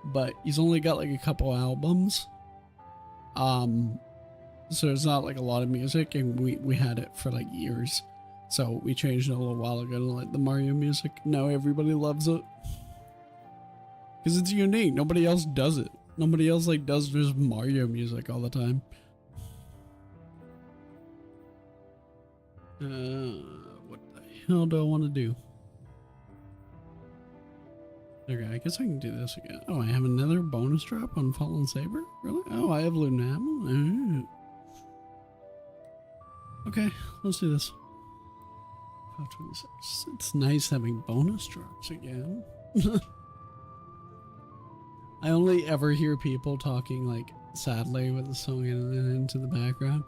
but he's only got like a couple albums, so it's not like a lot of music, and we had it for like years, so we changed it a little while ago to like the Mario music. Now everybody loves it, because it's unique. Nobody else does it. Nobody else like does just Mario music all the time. What the hell do I want to do? Okay, I guess I can do this again. Oh, I have another bonus drop on Fallen Saber? Really? Oh, I have Loot Ammo? Okay, let's do this. 526. It's nice having bonus drops again. I only ever hear people talking like sadly with the song into the background.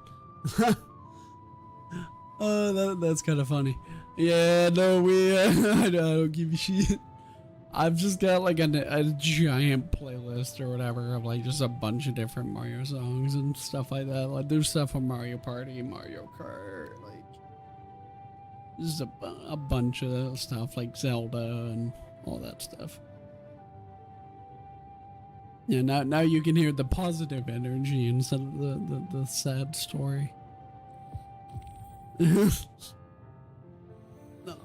Oh, that's kind of funny. Yeah, no, I don't give a shit. I've just got like a giant playlist or whatever of like just a bunch of different Mario songs and stuff like that. Like there's stuff from Mario Party, Mario Kart, like just a bunch of stuff like Zelda and all that stuff. Yeah, now you can hear the positive energy instead of the sad story. No,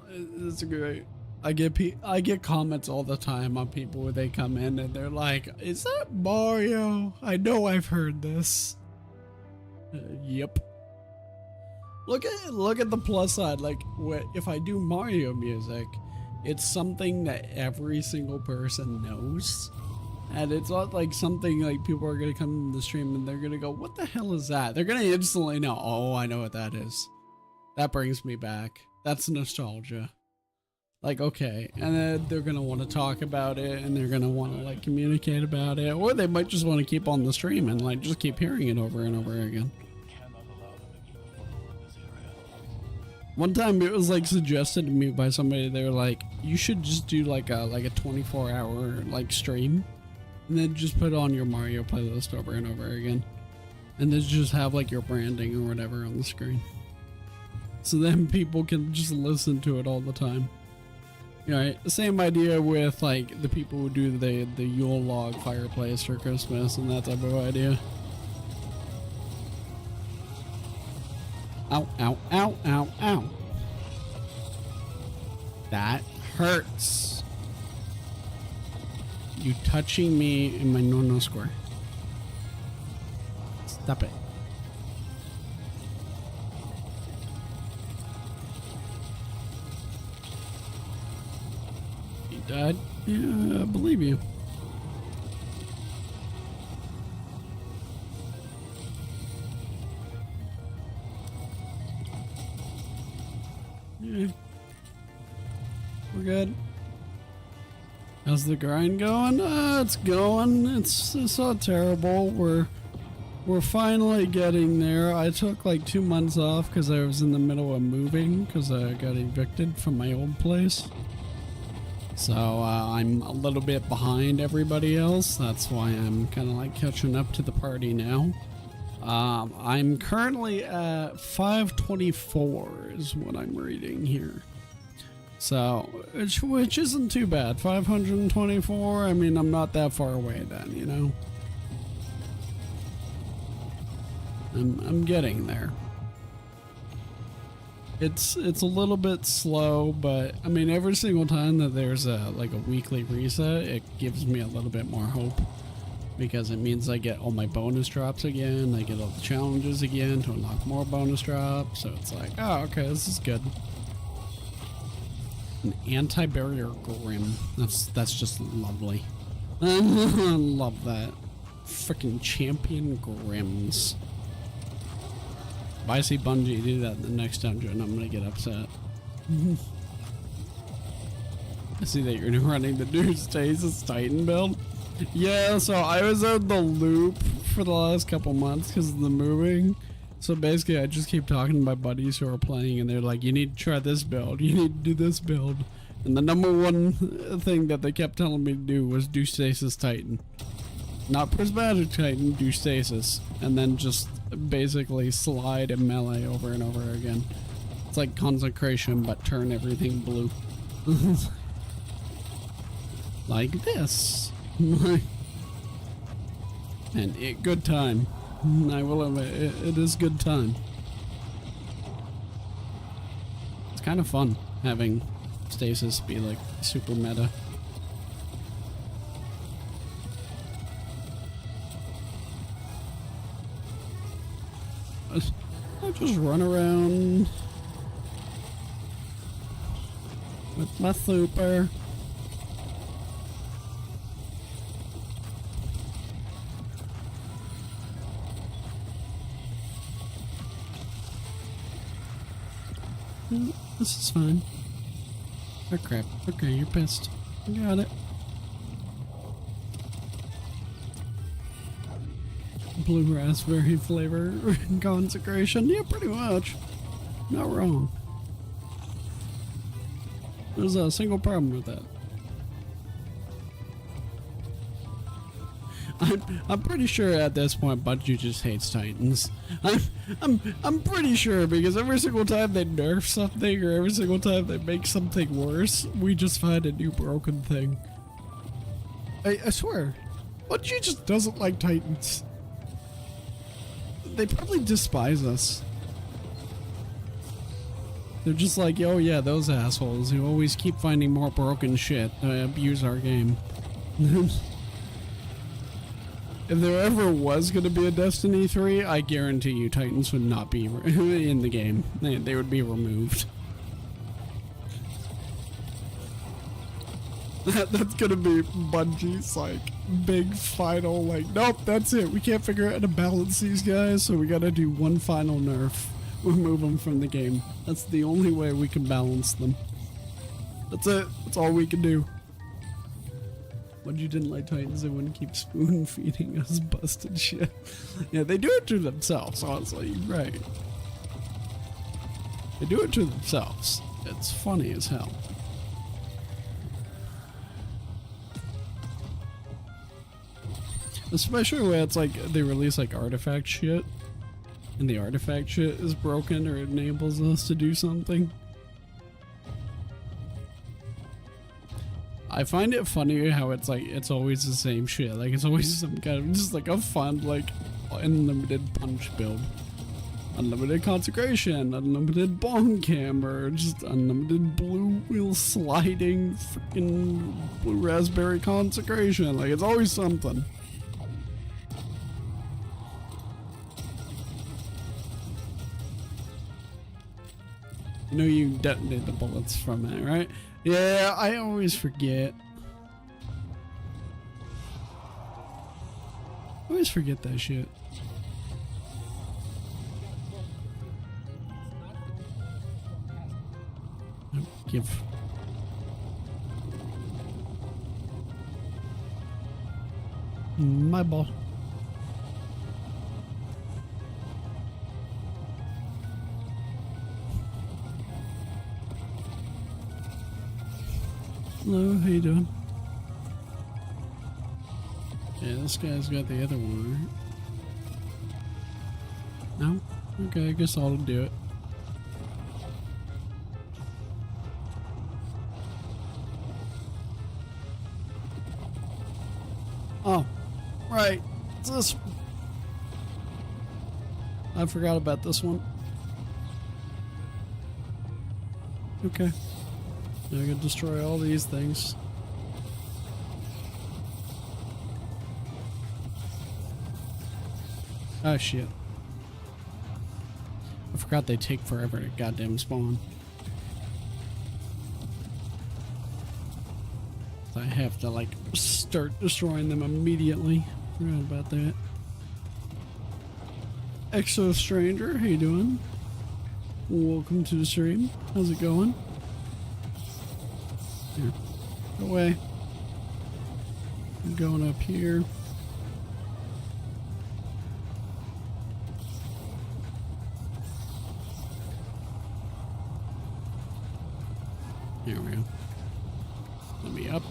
it's great. I get comments all the time on people where they come in and they're like, "Is that Mario? I know I've heard this." Yep. Look at the plus side. Like, if I do Mario music, it's something that every single person knows. And it's not like something like people are going to come to the stream and they're going to go, "What the hell is that?" They're going to instantly know, "Oh, I know what that is. That brings me back. That's nostalgia." Like, okay. And then they're going to want to talk about it and they're going to want to like communicate about it. Or they might just want to keep on the stream and like just keep hearing it over and over again. One time it was like suggested to me by somebody. They were like, "You should just do like a 24-hour like stream. And then just put on your Mario playlist over and over again. And then just have like your branding or whatever on the screen. So then people can just listen to it all the time." Right, same idea with like the people who do the Yule log fireplace for Christmas and that type of idea. Ow, ow, ow, ow, ow. That hurts. You touching me in my no square. Stop it. You died? Yeah, I believe you. Yeah. We're good. How's the grind going? It's going. It's not terrible. We're finally getting there. I took like 2 months off because I was in the middle of moving because I got evicted from my old place. So I'm a little bit behind everybody else. That's why I'm kind of like catching up to the party now. I'm currently at 524 is what I'm reading here. So, which isn't too bad. 524, I mean, I'm not that far away then, you know? I'm getting there. It's a little bit slow, but I mean, every single time that there's a weekly reset, it gives me a little bit more hope. Because it means I get all my bonus drops again, I get all the challenges again to unlock more bonus drops, so it's like, oh, okay, this is good. An anti-barrier grim. That's just lovely. I love that. Freaking champion grims. If I see Bungie do that in the next dungeon, I'm gonna get upset. I see that you're running the new Stasis Titan build. Yeah, so I was in the loop for the last couple months because of the moving. So basically, I just keep talking to my buddies who are playing, and they're like, you need to try this build, you need to do this build. And the number one thing that they kept telling me to do was do Stasis Titan. Not Prismatic Titan, do Stasis. And then just basically slide and melee over and over again. It's like Consecration, but turn everything blue. Like this. And good time. I will admit, it is good time. It's kind of fun having Stasis be like super meta. I just run around with my super. This is fine. Oh crap. Okay, you're pissed. I got it. Blue raspberry flavor consecration. Yeah, pretty much. Not wrong. There's a single problem with that. I'm pretty sure at this point Bungie just hates Titans. I'm pretty sure, because every single time they nerf something or every single time they make something worse, we just find a new broken thing. I swear, Bungie just doesn't like Titans. They probably despise us. They're just like, oh yeah, those assholes who always keep finding more broken shit to abuse our game. If there ever was going to be a Destiny 3, I guarantee you Titans would not be in the game. They would be removed. That's going to be Bungie's, like, big final, like, nope, that's it. We can't figure out how to balance these guys, so we got to do one final nerf. Remove them from the game. That's the only way we can balance them. That's it. That's all we can do. Bungie didn't like Titans, they wouldn't keep spoon feeding us busted shit. Yeah, they do it to themselves, honestly, you're right. They do it to themselves. It's funny as hell. Especially when it's like they release like artifact shit, and the artifact shit is broken or it enables us to do something. I find it funny how it's like, it's always the same shit. Like, it's always some kind of, just like a fun, like, unlimited punch build. Unlimited consecration, unlimited bomb camber, just unlimited blue wheel sliding, freaking blue raspberry consecration. Like, it's always something. You know you detonate the bullets from it, right? Yeah, I always forget. I always forget that shit. Give. My ball. Hello, how you doing? Yeah, this guy's got the other one, right? No? Okay, I guess I'll do it. Oh, right. It's this one. I forgot about this one. Okay. Now I can destroy all these things. Oh shit. I forgot they take forever to goddamn spawn. I have to like start destroying them immediately. Forgot about that. Exo Stranger, how you doing? Welcome to the stream. How's it going? Here, go away. I'm going up here. Here we go. Let me up.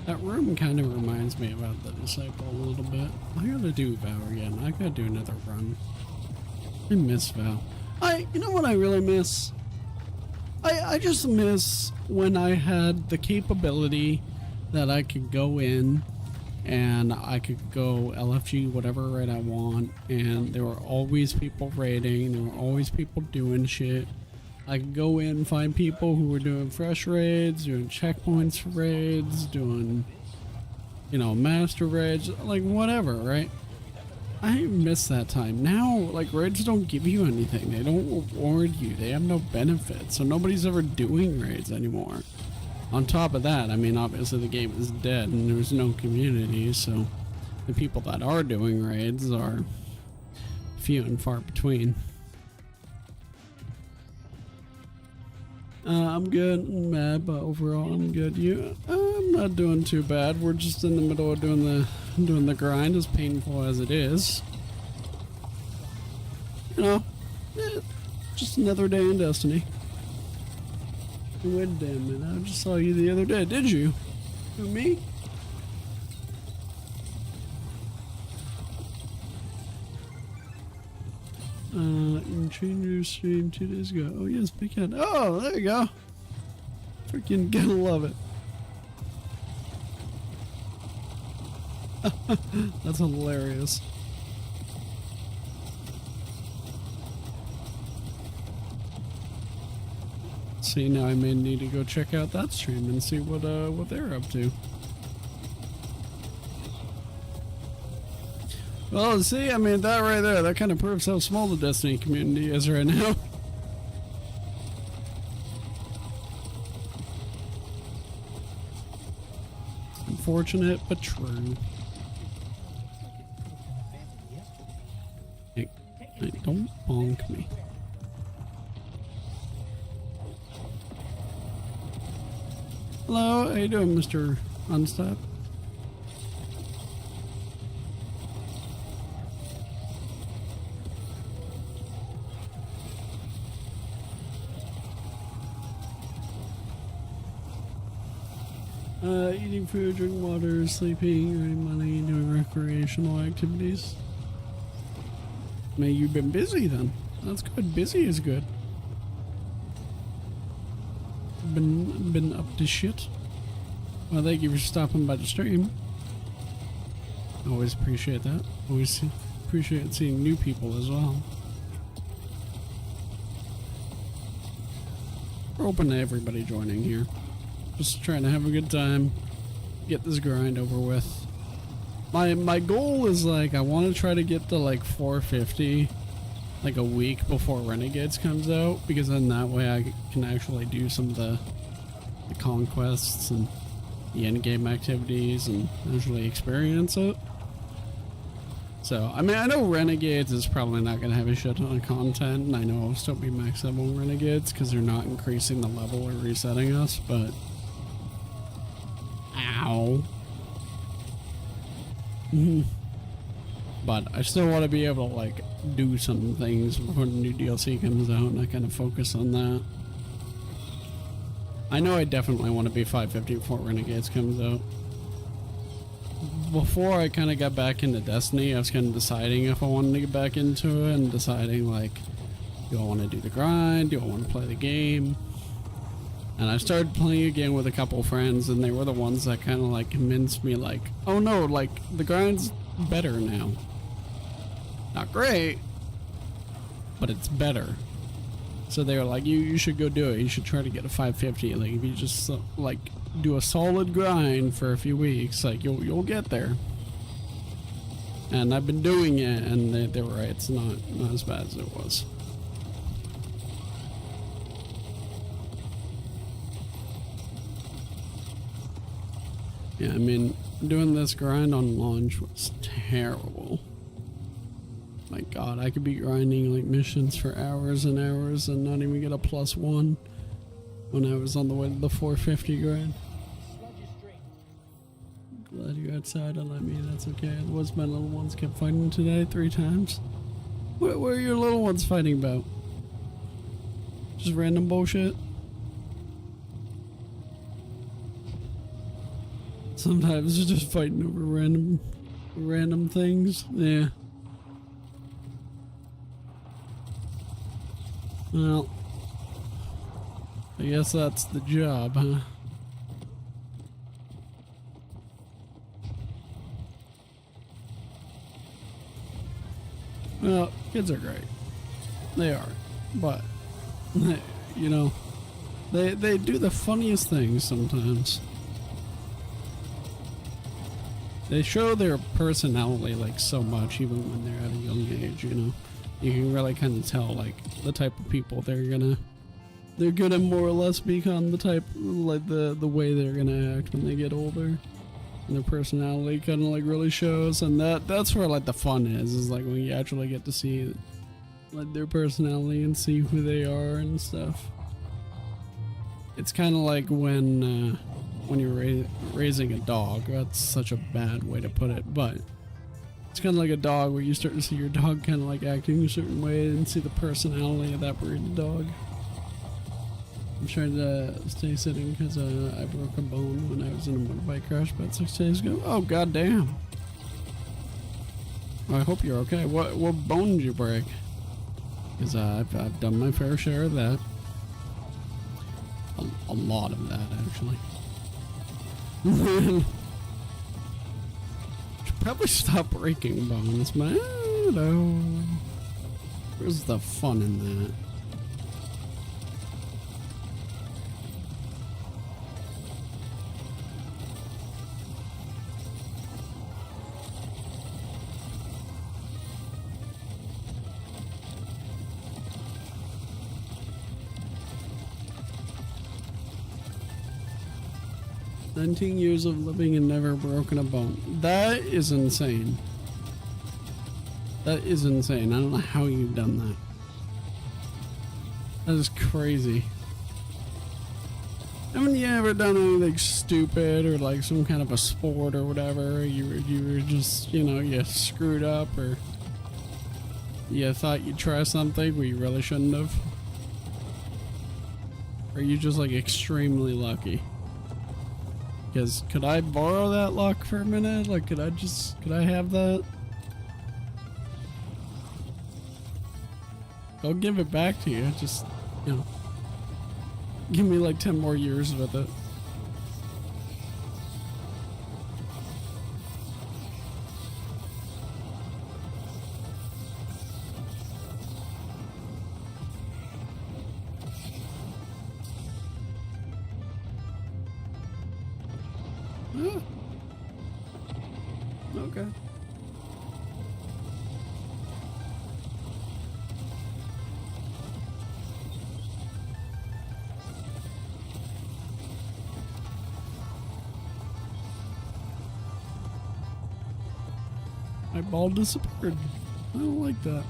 That room kind of reminds me about the Disciple a little bit. I gotta do Vow again. I gotta do another run. I miss Vow. You know what I really miss? I just miss when I had the capability that I could go in and I could go LFG whatever raid I want, and there were always people raiding, there were always people doing shit. I could go in and find people who were doing fresh raids, doing checkpoints for raids, doing, you know, master raids, like whatever, right? I miss that time. Now, like, raids don't give you anything. They don't reward you. They have no benefits. So nobody's ever doing raids anymore. On top of that, I mean, obviously the game is dead and there's no community, so the people that are doing raids are few and far between. I'm good. I'm mad, but overall I'm good. I'm not doing too bad. We're just in the middle of doing the grind, as painful as it is. You know, just another day in Destiny. Wait, damn it! I just saw you the other day. Did you? Who, me? You changed your stream 2 days ago. Oh yes, big head. Oh, there you go. Freaking gotta love it. That's hilarious. See, now I may need to go check out that stream and see what they're up to. Well, see, I mean, that right there, that kind of proves how small the Destiny community is right now. Unfortunate, but true. Hey, don't bonk me. Hello, how you doing, Mr. Unstop? Eating food, drinking water, sleeping, earning money, doing recreational activities. Man, you've been busy then. That's good. Busy is good. Been up to shit. Well, thank you for stopping by the stream. Always appreciate that. Always appreciate seeing new people as well. We're open to everybody joining here. Just trying to have a good time. Get this grind over with. My goal is, like, I want to try to get to like 450 like a week before Renegades comes out, because then that way I can actually do some of the conquests and the end game activities and actually experience it. So, I mean, I know Renegades is probably not going to have a shit ton of content, and I know I'll still be maxed up on Renegades because they're not increasing the level or resetting us, but... Ow. But I still want to be able to, like, do some things before the new DLC comes out, and I kind of focus on that. I know I definitely want to be 550 before Renegades comes out. Before I kind of got back into Destiny, I was kind of deciding if I wanted to get back into it, and deciding, like, do I want to do the grind? Do I want to play the game? And I started playing again with a couple friends, and they were the ones that kind of, like, convinced me, like, oh no, like, the grind's better now. Not great, but it's better. So they were like, you should go do it. You should try to get a 550. Like, if you just, like, do a solid grind for a few weeks, like, you'll get there. And I've been doing it, and they were right. It's not as bad as it was. Yeah, I mean, doing this grind on launch was terrible. My god, I could be grinding like missions for hours and hours and not even get a +1 when I was on the way to the 450 grind. Glad you're outside and let me, that's okay. Otherwise my little ones kept fighting today 3 times. What are your little ones fighting about? Just random bullshit? Sometimes it's just fighting over random things. Yeah. Well, I guess that's the job, huh? Well, kids are great. They are. But, you know, they do the funniest things sometimes. They show their personality like so much even when they're at a young age, you know. You can really kind of tell like the type of people they're gonna more or less become, the type, like the way they're gonna act when they get older. And their personality kind of like really shows, and that's where like the fun is like when you actually get to see like their personality and see who they are and stuff. It's kind of like when you're raising a dog. That's such a bad way to put it, but it's kind of like a dog where you start to see your dog kind of like acting a certain way and see the personality of that breed of dog. I'm trying to stay sitting because I broke a bone when I was in a motorbike crash about 6 days ago. Oh, goddamn. I hope you're okay. What bone did you break? Because I've done my fair share of that. A lot of that, actually. Should probably stop breaking bones, man. No. Where's the fun in that? "19 years of living and never broken a bone." That is insane. That is insane. I don't know how you've done that. That is crazy. Haven't you ever done anything stupid or like some kind of a sport or whatever? You were just, you know, you screwed up or you thought you'd try something where you really shouldn't have? Or are you just like extremely lucky? Because could I borrow that luck for a minute? Like, could I have that? I'll give it back to you. Just, you know, give me like 10 more years with it. Ah. Okay. My ball disappeared. I don't like that.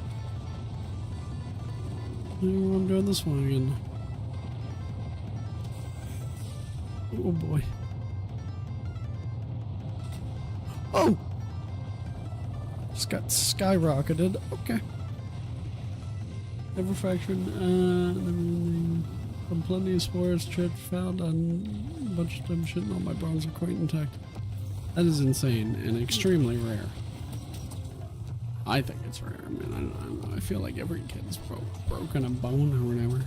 Maybe I'm doing this one again. Oh boy. Oh! Just got skyrocketed. Okay. Never fractured. From plenty of spores, tread found on a bunch of dumb shit, and all my bones are quite intact. That is insane and extremely rare. I think it's rare. I mean, I don't know. I feel like every kid's broken a bone or whatever.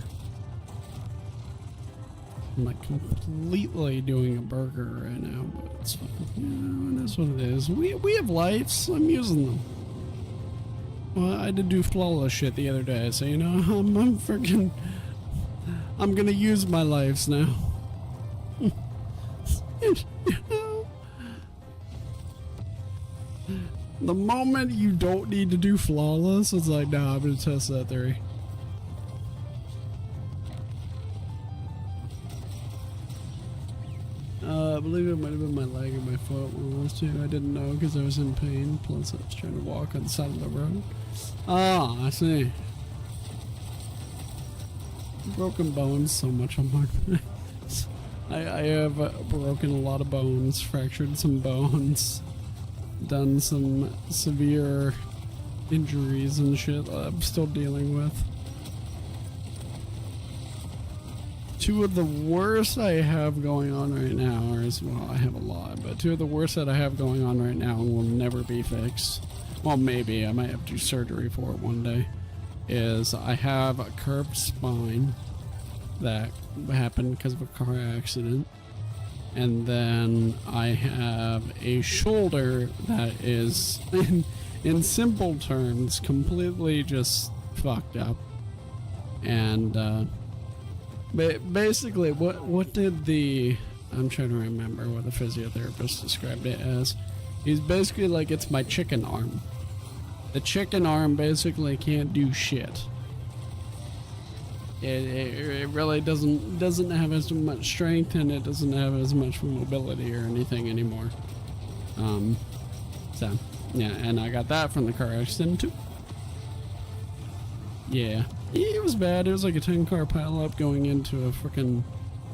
I'm like completely doing a burger right now, but it's fine. Yeah, that's what it is. We have lives. I'm using them. Well, I did do flawless shit the other day, so you know, I'm freaking. I'm gonna use my lives now. The moment you don't need to do flawless, it's like, nah, I'm gonna test that theory. I believe it might have been my leg or my phone. foot when I was 2. I didn't know because I was in pain. Plus, I was trying to walk on the side of the road. Ah, I see. Broken bones so much on my face. I have broken a lot of bones, fractured some bones, done some severe injuries and shit I'm still dealing with. 2 of the worst I have going on right now, or as well, I have a lot, but 2 of the worst that I have going on right now will never be fixed. Well, maybe I might have to do surgery for it one day. Is I have a curved spine that happened because of a car accident, and then I have a shoulder that is, in simple terms, completely just fucked up. And basically, what did the, I'm trying to remember what the physiotherapist described it as. He's basically like, it's my chicken arm. The chicken arm basically can't do shit. It really doesn't have as much strength, and it doesn't have as much mobility or anything anymore. So yeah, and I got that from the car accident too. Yeah, it was bad. It was like a 10-car pileup going into a freaking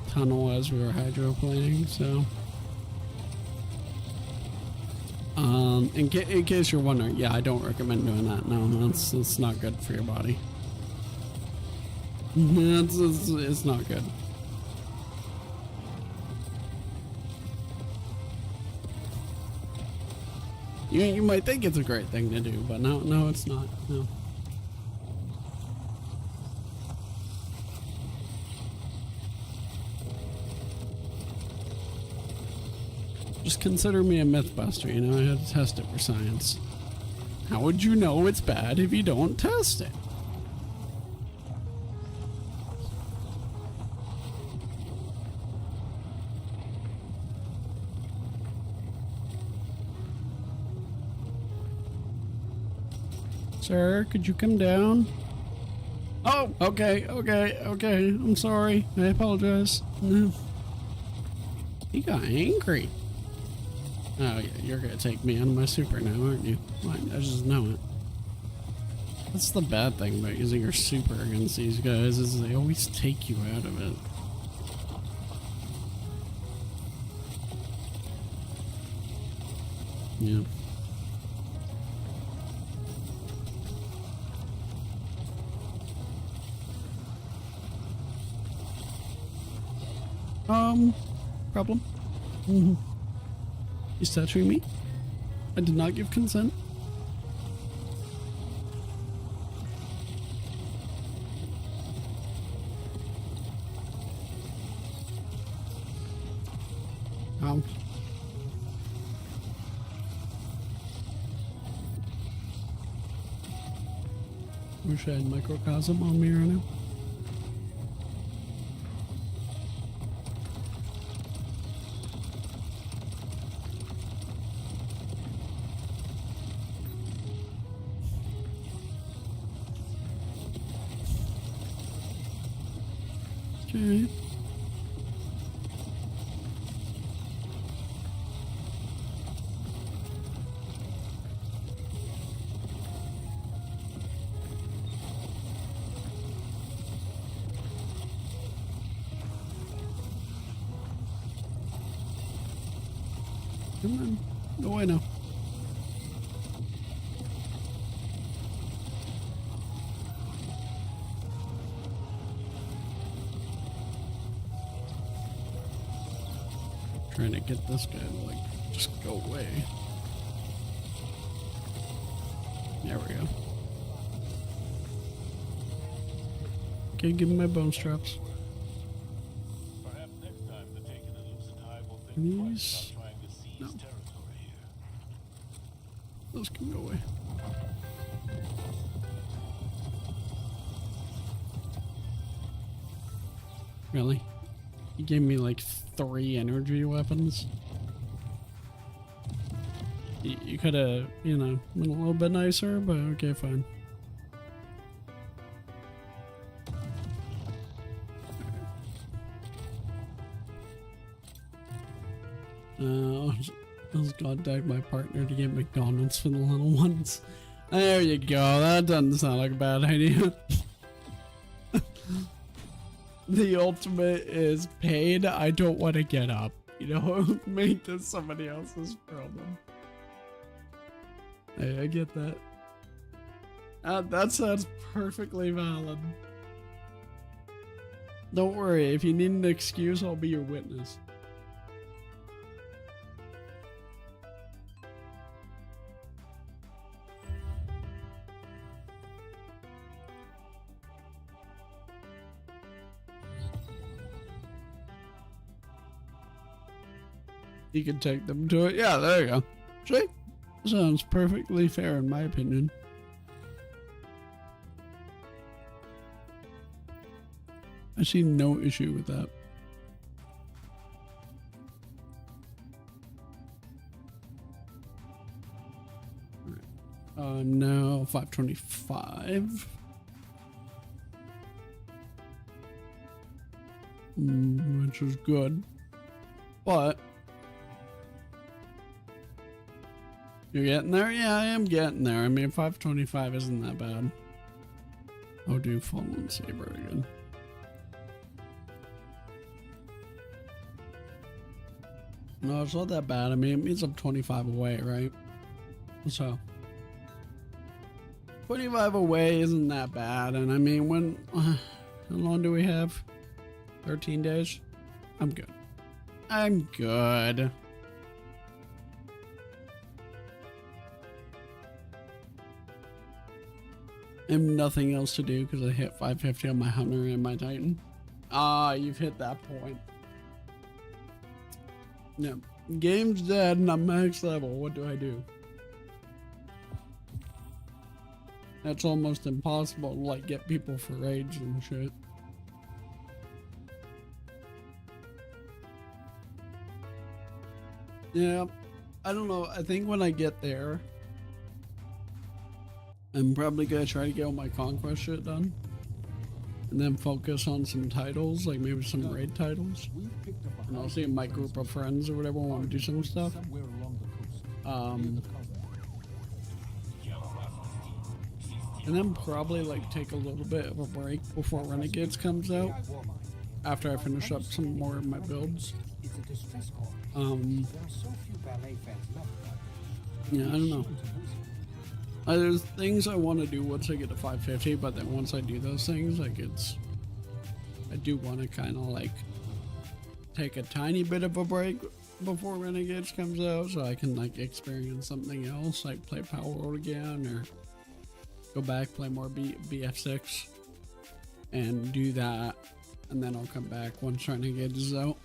tunnel as we were hydroplaning. So, in case you're wondering, yeah, I don't recommend doing that. No, that's not good for your body. It's not good. You might think it's a great thing to do, but no, it's not. No. Just consider me a mythbuster, you know, I had to test it for science. How would you know it's bad if you don't test it? Sir, could you come down? Oh, okay. I'm sorry. I apologize. No. He got angry. Oh yeah, you're gonna take me out of my super now, aren't you? I just know it. That's the bad thing about using your super against these guys, is they always take you out of it. Yeah. Problem? He's touching me? I did not give consent. Wish I had microcosm on me right now. Okay. Come on. Go away now. Trying to get this guy to like just go away. There we go. Okay, give me my bone straps. Perhaps next time the Taken and Lucid Hive will think twice about trying to seize territory here. Those can go away. Really? He gave me like 3 energy weapons. You could have, you know, been a little bit nicer, but okay, fine. Let's contact my partner to get McDonald's for the little ones. There you go. That doesn't sound like a bad idea. The ultimate is paid. I don't want to get up. You know, make this somebody else's problem. Hey, I get that. That sounds perfectly valid. Don't worry, if you need an excuse, I'll be your witness. You can take them to it. Yeah, there you go. See? Sounds perfectly fair in my opinion. I see no issue with that. Now 525. Which is good. But you're getting there? Yeah, I am getting there. I mean, 525 isn't that bad. I'll do Fallen Saber again. No, it's not that bad. I mean, it means I'm 25 away, right? So 25 away isn't that bad. And I mean, when how long do we have? 13 days? I'm good. I'm good. I have nothing else to do because I hit 550 on my Hunter and my Titan. Ah, you've hit that point. No, game's dead and I'm max level. What do I do? That's almost impossible to like get people for raids and shit. Yeah, I don't know. I think when I get there, I'm probably gonna try to get all my conquest shit done. And then focus on some titles, like maybe some raid titles. And I'll see my group of friends or whatever want to do some stuff. And then probably like take a little bit of a break before Renegades comes out. After I finish up some more of my builds. Yeah, I don't know. There's things I want to do once I get to 550, but then once I do those things, like I do want to kind of like take a tiny bit of a break before Renegades comes out, so I can like experience something else, like play Power World again, or go back, play more BF6, and do that, and then I'll come back once Renegades is out.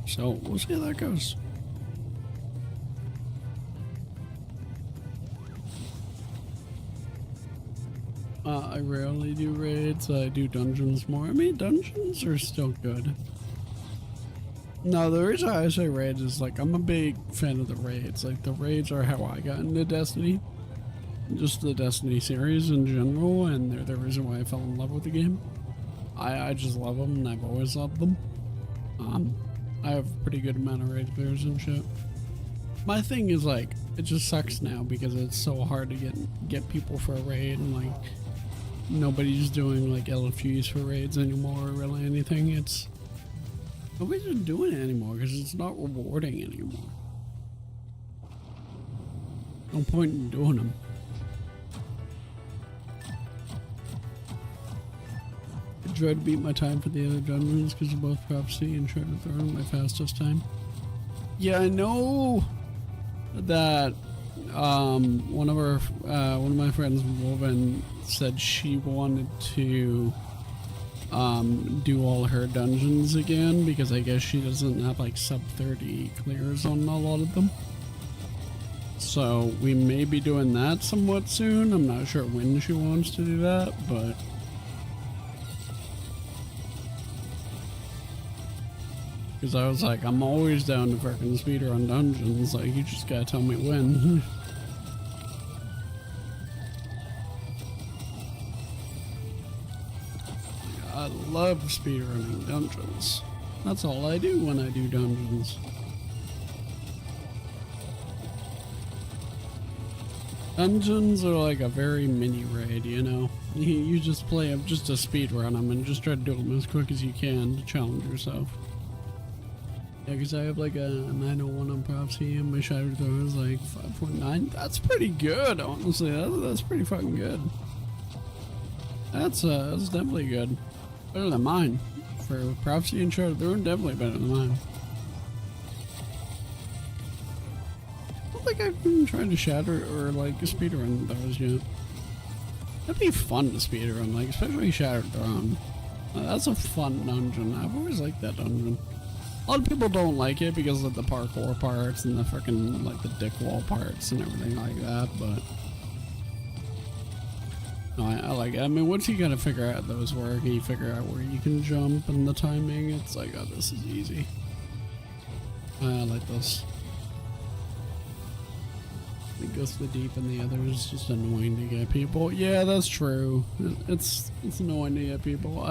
So we'll see how that goes. I rarely do raids. I do dungeons more. I mean, dungeons are still good. No, the reason I say raids is like I'm a big fan of the raids. Like the raids are how I got into Destiny. Just the Destiny series in general, and they're the reason why I fell in love with the game. I just love them, and I've always loved them. I have a pretty good amount of raid players and shit. My thing is like, it just sucks now because it's so hard to get people for a raid, and like nobody's doing like LFUs for raids anymore or really anything. Nobody's just doing it anymore because it's not rewarding anymore. No point in doing them. I tried to beat my time for the other dungeons because of both Prophecy and Shred of Throne, my fastest time. Yeah, I know that one of my friends, Woven, said she wanted to do all her dungeons again because I guess she doesn't have like sub 30 clears on a lot of them. So we may be doing that somewhat soon. I'm not sure when she wants to do that, but because I was like, I'm always down to freaking speedrun dungeons, like you just gotta tell me when. I love speedrunning dungeons. That's all I do when I do dungeons. Dungeons are like a very mini raid, you know? You just play them just to speedrun them and just try to do them as quick as you can to challenge yourself. Yeah, because I have like a 901 on prophecy and my shattered throw is like 5.9. That's pretty good, honestly. That's pretty fucking good. That's definitely good. Better than mine. For prophecy and shattered throw, definitely better than mine. I don't think I've been trying to shatter or like speedrun those yet. That'd be fun to speedrun, like especially Shattered Throne. That's a fun dungeon. I've always liked that dungeon. A lot of people don't like it because of the parkour parts and the freaking like the dick wall parts and everything like that, but no, I like it. I mean, once you gotta figure out those work and you figure out where you can jump and the timing, it's like, oh, this is easy. I like this. It goes to the deep and the other is just annoying to get people. Yeah, that's true. It's annoying to get people.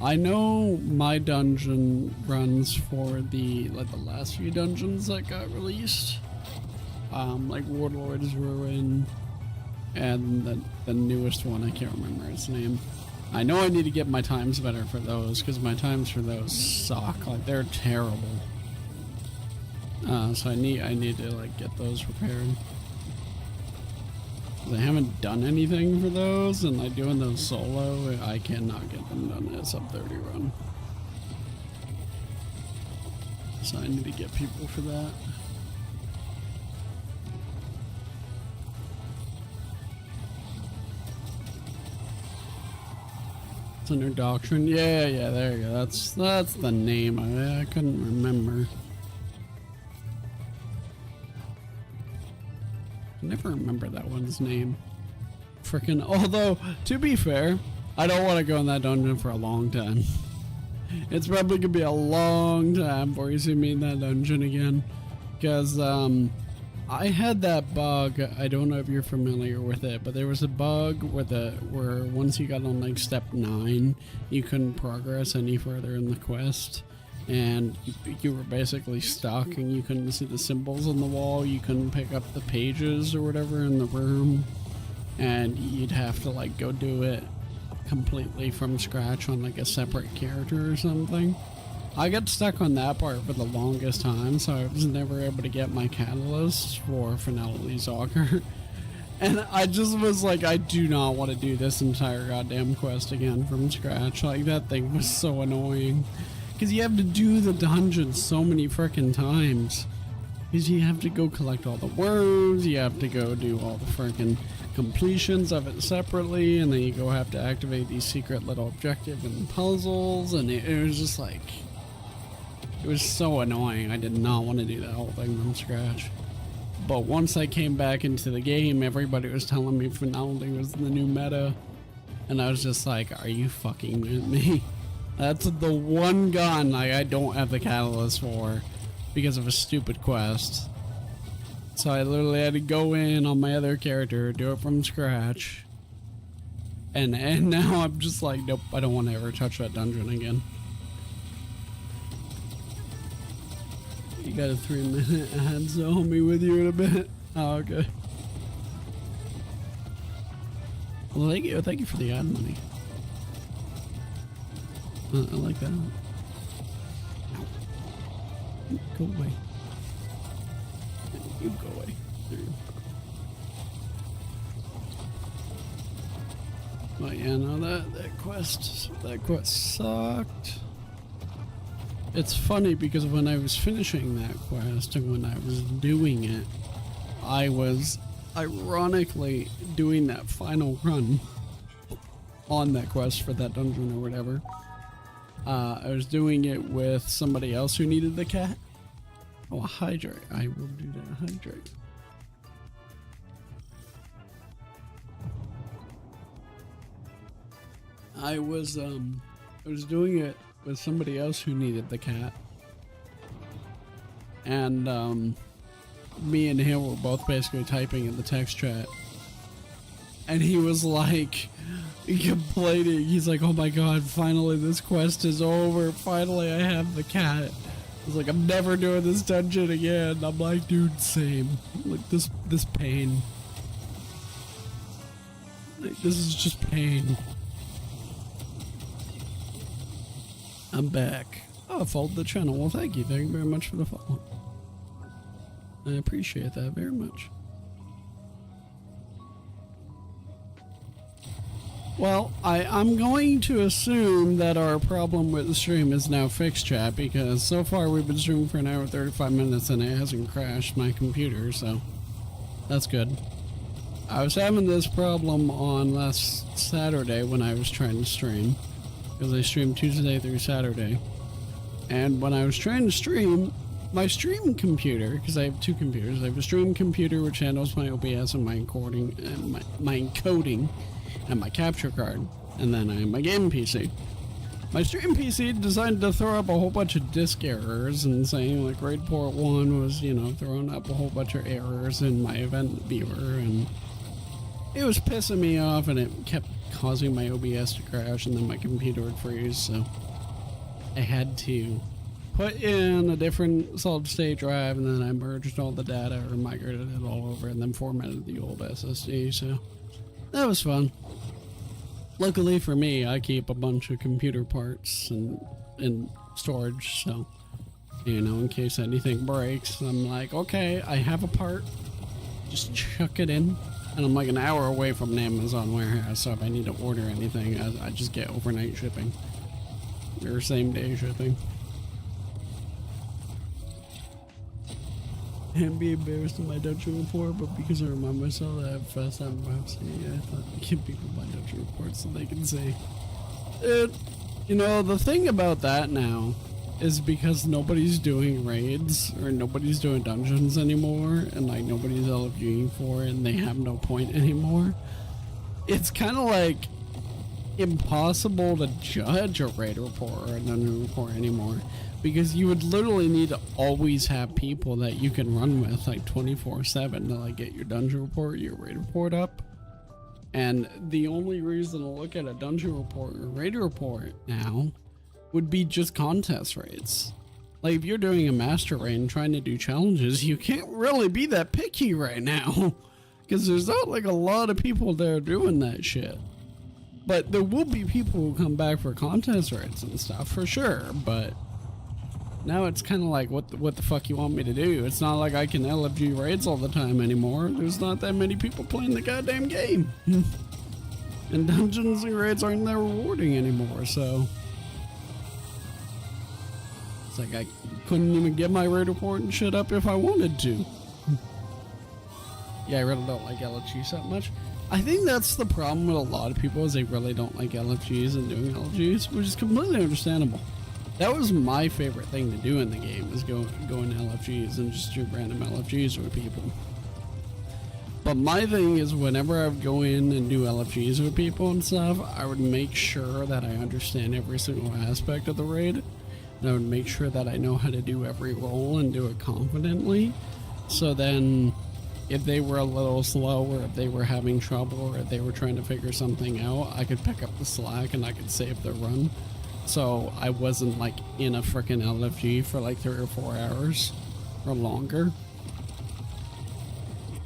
I know my dungeon runs for the last few dungeons that got released. Like Warlord's Ruin and the newest one, I can't remember its name. I know I need to get my times better for those because my times for those suck. Like they're terrible. So I need to like get those repaired. I haven't done anything for those, and like doing those solo, I cannot get them done at sub 30 run. So I need to get people for that. It's under Doctrine. Yeah, there you go. That's the name. I couldn't remember. I never remember that one's name. Frickin', although, to be fair, I don't want to go in that dungeon for a long time. It's probably gonna be a long time before you see me in that dungeon again. Because, I had that bug, I don't know if you're familiar with it, but there was a bug where once you got on like step 9, you couldn't progress any further in the quest. And you were basically stuck and you couldn't see the symbols on the wall, you couldn't pick up the pages or whatever in the room, and you'd have to like go do it completely from scratch on like a separate character or something. I got stuck on that part for the longest time, so I was never able to get my catalyst for Finale Soccer. And I just was like, I do not want to do this entire goddamn quest again from scratch. Like, that thing was so annoying. Because you have to do the dungeon so many frickin' times. Because you have to go collect all the words, you have to go do all the frickin' completions of it separately, and then you go have to activate these secret little objective and puzzles, and it was just like... It was so annoying. I did not want to do that whole thing from scratch. But once I came back into the game, everybody was telling me Finale was the new meta. And I was just like, are you fucking with me? That's the one gun I don't have the catalyst for because of a stupid quest. So I literally had to go in on my other character, do it from scratch. And now I'm just like, nope, I don't want to ever touch that dungeon again. You got a 3-minute ad, so I'll be with you in a bit. Oh, okay. Well, thank you for the ad money. I like that. Go away. You go away. There you go. But yeah, no, that quest sucked. It's funny because when I was finishing that quest and when I was doing it, I was ironically doing that final run on that quest for that dungeon or whatever. I was doing it with somebody else who needed the cat. Oh, a hydrate. I will do that. Hydrate. I was doing it with somebody else who needed the cat. And me and him were both basically typing in the text chat. and he was like complaining. He's like, oh my god, finally this quest is over. Finally I have the cat. He's like, I'm never doing this dungeon again. I'm like, dude, same. Like, this pain. Like, this is just pain. I'm back. Oh, I followed the channel. Well, thank you. Thank you very much for the follow. I appreciate that very much. Well, I'm going to assume that our problem with the stream is now fixed, chat, because so far we've been streaming for an hour and 35 minutes and it hasn't crashed my computer, so that's good. I was having this problem on last Saturday when I was trying to stream, because I streamed Tuesday through Saturday. And when I was trying to stream, my stream computer, because I have two computers, I have a stream computer which handles my OBS and my encoding and my encoding and my capture card, and then I have my game PC. My stream PC decided to throw up a whole bunch of disk errors and saying like RAID port 1 was, you know, throwing up a whole bunch of errors in my event viewer, and it was pissing me off, and it kept causing my OBS to crash, and then my computer would freeze, so I had to put in a different solid state drive, and then I merged all the data or migrated it all over and then formatted the old SSD, so that was fun. Luckily for me, I keep a bunch of computer parts in storage, so, you know, in case anything breaks, I'm like, okay, I have a part, just chuck it in. And I'm like an hour away from an Amazon warehouse, so if I need to order anything, I just get overnight shipping. Or same day shipping. Can't be embarrassed in my dungeon report, but because I remind myself that I have fast time maps, I thought I'd give people my dungeon reports so they can see. You know, the thing about that now is because nobody's doing raids or nobody's doing dungeons anymore, and like nobody's LFGing for it, and they have no point anymore. It's kind of like impossible to judge a raid report or a dungeon report anymore, because you would literally need to always have people that you can run with like 24/7 to like get your dungeon report, your raid report up. And the only reason to look at a dungeon report or raid report now would be just contest raids. Like if you're doing a master raid and trying to do challenges, you can't really be that picky right now, because there's not like a lot of people there doing that shit. But there will be people who come back for contest raids and stuff for sure, but now it's kind of like, what the fuck you want me to do? It's not like I can LFG raids all the time anymore. There's not that many people playing the goddamn game. And dungeons and raids aren't that rewarding anymore, so it's like I couldn't even get my raid report and shit up if I wanted to. Yeah, I really don't like LFGs that much. I think that's the problem with a lot of people, is they really don't like LFGs and doing LFGs, which is completely understandable. That was my favorite thing to do in the game, is go into LFGs and just do random LFGs with people. But my thing is, whenever I would go in and do LFGs with people and stuff, I would make sure that I understand every single aspect of the raid. And I would make sure that I know how to do every role and do it confidently. So then, if they were a little slow, or if they were having trouble, or if they were trying to figure something out, I could pick up the slack and I could save their run. So I wasn't like in a freaking LFG for like 3 or 4 hours or longer.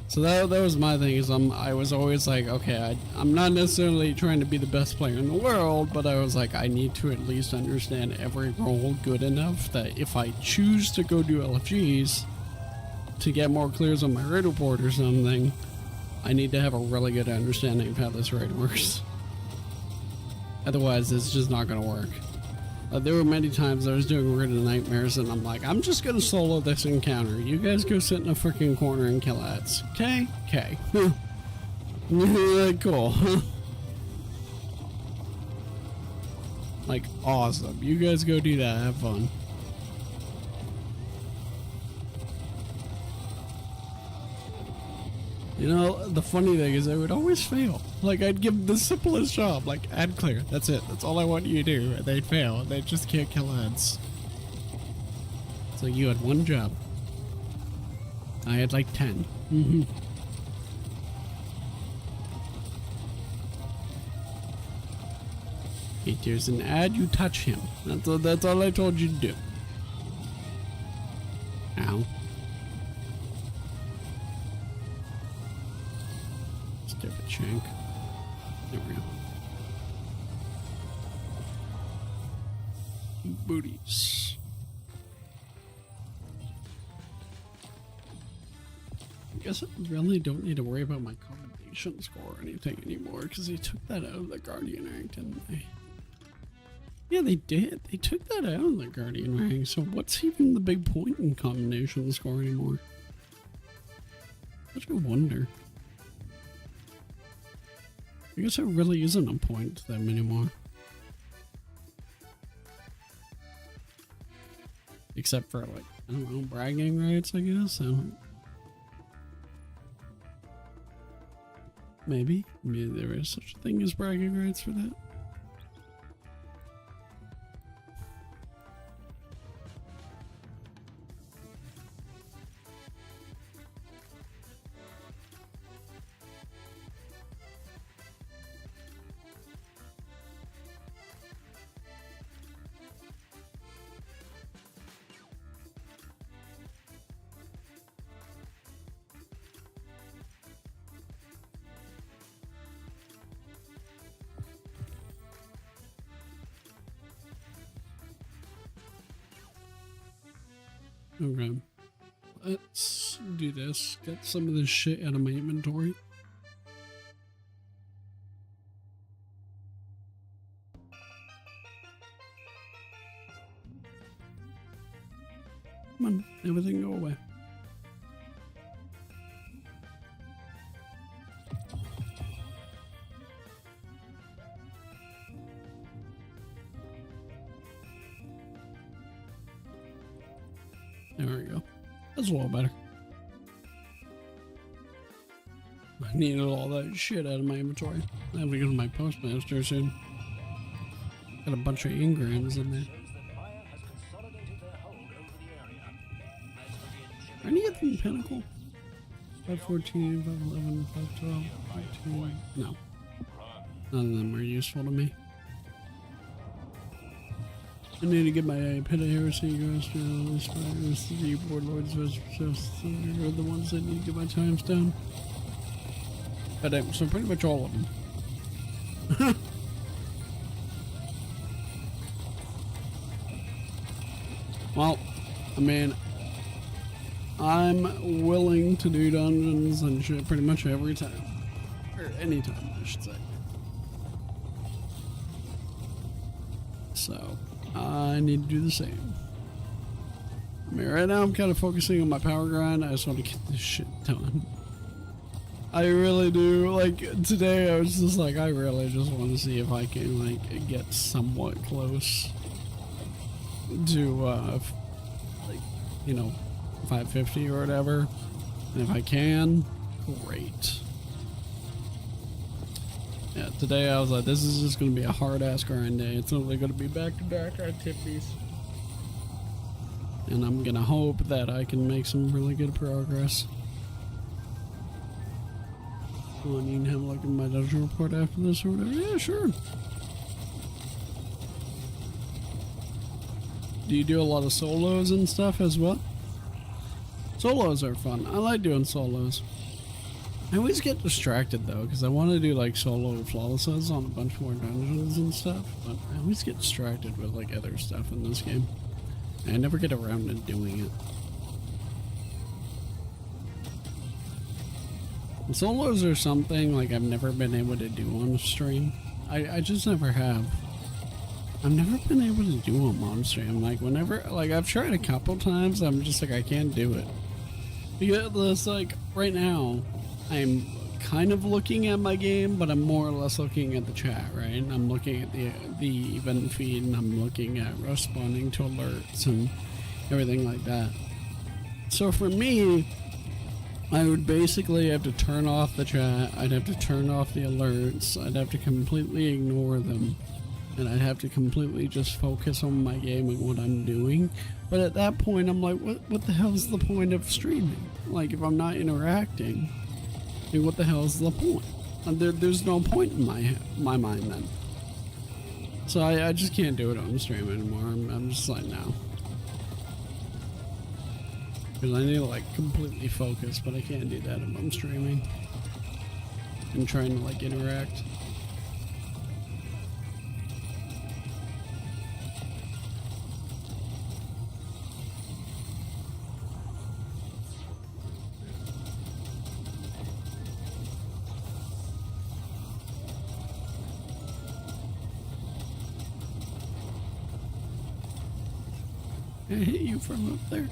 So that was my thing, is I was always like, okay, I'm not necessarily trying to be the best player in the world, but I was like, I need to at least understand every role good enough that if I choose to go do LFGs to get more clears on my raid report or something, I need to have a really good understanding of how this raid works. Otherwise, it's just not going to work. There were many times I was doing Raid of Nightmares and I'm like, I'm just going to solo this encounter. You guys go sit in a freaking corner and kill ads. Okay? Okay. Cool. Like, awesome. You guys go do that. Have fun. You know, the funny thing is I would always fail. Like, I'd give the simplest job, like ad clear. That's it. That's all I want you to do. And they'd fail. They just can't kill ads. So you had one job. I had like 10. If there's an ad, you touch him. That's all I told you to do. Ow. Stupid shank. There we go. Booties. I guess I really don't need to worry about my commendation score or anything anymore because they took that out of the Guardian rank, didn't they? Yeah, they did. They took that out of the Guardian rank, so what's even the big point in commendation score anymore? Such a wonder. I guess it really isn't a point to them anymore. Except for, like, I don't know, bragging rights, I guess? I don't... Maybe there is such a thing as bragging rights for that. Okay, let's do this. Get some of this shit out of my inventory. Come on, everything go away. There we go. That's a little better. I needed all that shit out of my inventory. I have to go to my postmaster soon. Got a bunch of engrams in there. Are any of them pinnacle? 514, 511, 512, 512. No. None of them are useful to me. I need to get my Pit of Heresy, Ghost, Spiders, the Warlords, are the ones that need to get my times down. But so pretty much all of them. Well, I mean, I'm willing to do dungeons and shit pretty much every time. Or any time, I should say. So... I need to do the same. I mean, right now I'm kind of focusing on my power grind. I just want to get this shit done. I really do. Like, today I was just like, I really just want to see if I can, like, get somewhat close to, like, you know, 550 or whatever. And if I can, great. Yeah, today I was like, this is just going to be a hard-ass grind day. It's only going to be back-to-back activities. And I'm going to hope that I can make some really good progress. Oh, I need to have a look at my dungeon report after this or whatever. Yeah, sure. Do you do a lot of solos and stuff as well? Solos are fun. I like doing solos. I always get distracted though, because I want to do like solo flawlesses on a bunch more dungeons and stuff, but I always get distracted with like other stuff in this game. And I never get around to doing it. And solos are something like I've never been able to do on stream. I just never have. I've never been able to do them on stream. Like whenever, like I've tried a couple times, I'm just like I can't do it. Because like right now, I'm kind of looking at my game, but I'm more or less looking at the chat, right? I'm looking at the event feed, and I'm looking at responding to alerts and everything like that. So for me, I would basically have to turn off the chat, I'd have to turn off the alerts, I'd have to completely ignore them, and I'd have to completely just focus on my game and what I'm doing. But at that point, I'm like, what the hell's the point of streaming? Like, if I'm not interacting, what the hell is the point? There's no point in my mind then. So I just can't do it on stream anymore. I'm just like, no. Because I need to like completely focus, but I can't do that if I'm streaming and trying to like interact. I hit you from up there.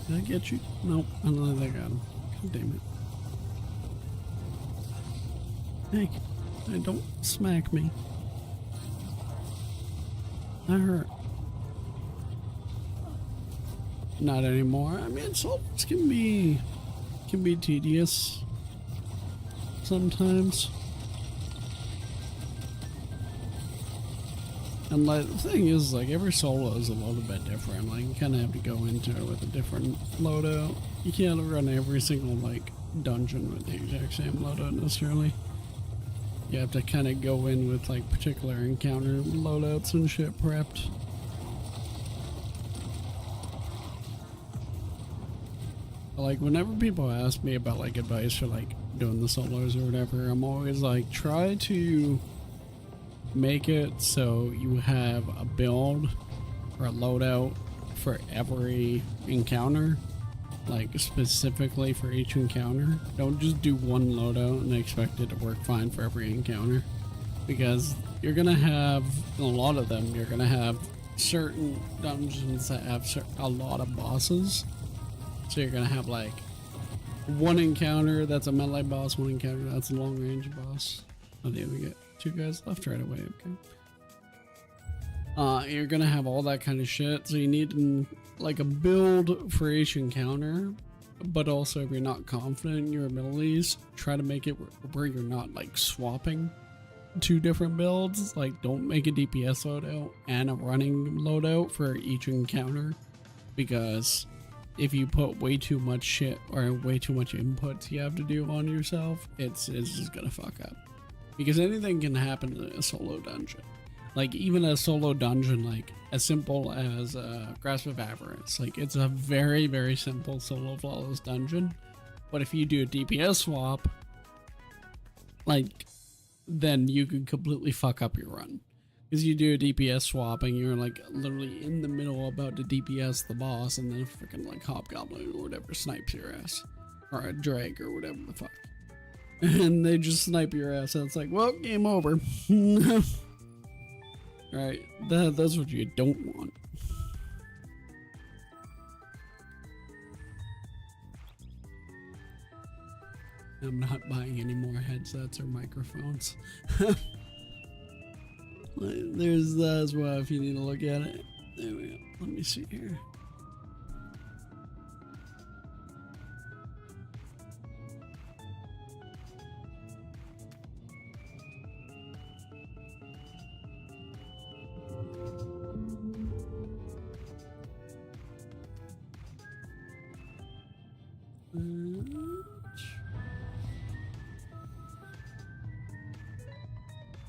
Did I get you? Nope, I don't think I got him. God damn it. Hey, hey, don't smack me. That hurt. Not anymore. I mean, solos can be tedious sometimes. And like the thing is, like every solo is a little bit different. Like you kind of have to go into it with a different loadout. You can't run every single like dungeon with the exact same loadout necessarily. You have to kind of go in with like particular encounter loadouts and shit prepped. Like whenever people ask me about like advice for like doing the solos or whatever, I'm always like, try to make it so you have a build or a loadout for every encounter, like specifically for each encounter. Don't just do one loadout and expect it to work fine for every encounter, because you're gonna have, in a lot of them, you're gonna have certain dungeons that have a lot of bosses. So you're gonna have like one encounter that's a melee boss, one encounter that's a long range boss. Oh, there we get 2 guys left right away. Okay. You're gonna have all that kind of shit, so you need like a build for each encounter, but also if you're not confident in your abilities, try to make it where you're not like swapping 2 different builds. Like don't make a DPS loadout and a running loadout for each encounter, because if you put way too much shit or way too much inputs you have to do on yourself, it's just gonna fuck up. Because anything can happen in a solo dungeon. Like even a solo dungeon, like as simple as Grasp of Avarice. Like it's a very, very simple solo flawless dungeon. But if you do a DPS swap, like then you can completely fuck up your run. Because you do a DPS swap and you're like literally in the middle about to DPS the boss, and then a freaking like hobgoblin or whatever snipes your ass. Or a drag or whatever the fuck. And they just snipe your ass, and it's like, well, game over. Right, that's what you don't want. I'm not buying any more headsets or microphones. There's that as well if you need to look at it. There we go. Let me see here.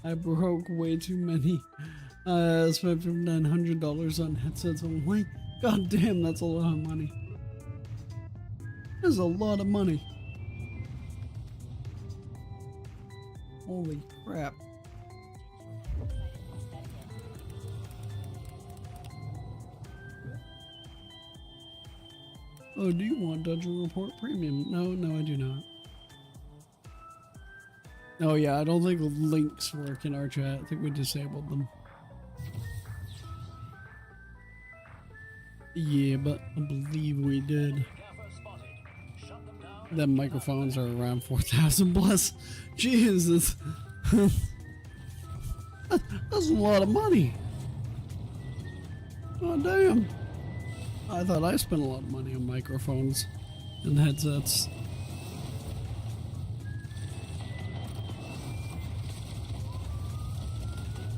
I broke way too many. I spent $900 on headsets. I'm like, god damn, that's a lot of money. That's a lot of money. Holy crap. Oh, do you want Dungeon Report Premium? No, I do not. Oh yeah, I don't think links work in our chat. I think we disabled them. Yeah, but I believe we did. The microphones are around 4,000 plus. Jesus. That's a lot of money. Oh damn. I thought I spent a lot of money on microphones and headsets.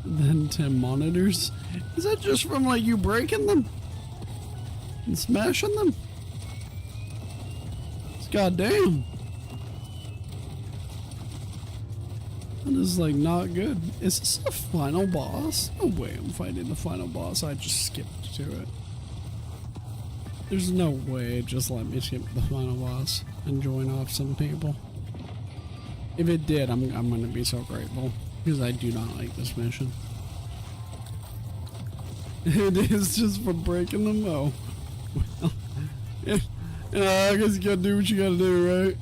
Then 10 monitors? Is that just from like you breaking them? And smashing them? It's goddamn. That is like not good. Is this the final boss? No way I'm fighting the final boss. I just skipped to it. There's no way just let me skip the final boss and join off some people. If it did, I'm gonna be so grateful because I do not like this mission. It is just for breaking them. Oh, well, yeah, I guess you gotta do what you gotta do, right?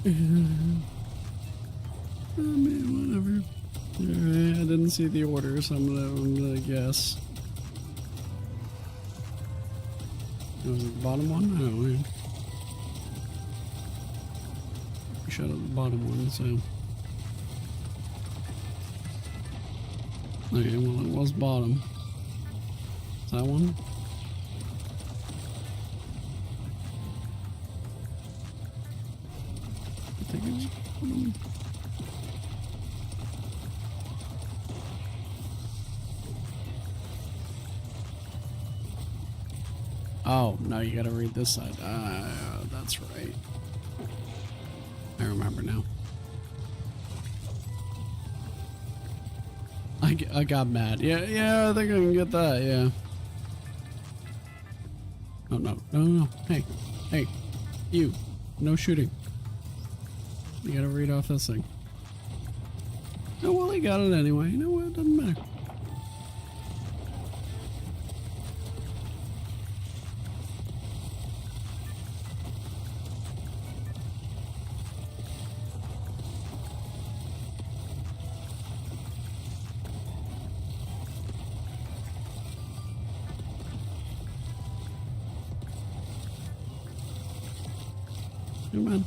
Oh man, whatever. Alright, I didn't see the order, so I'm gonna guess. Was it the bottom one? Oh, man. Shut up the bottom one, so. Okay, well, it was bottom. Is that one? I think it was bottom. Oh, no, you gotta read this side. That's right. I remember now. I got mad. Yeah, I think I can get that, yeah. Oh, no. Hey, you. No shooting. You gotta read off this thing. Oh, well, I got it anyway. You know what? It doesn't matter. Come on.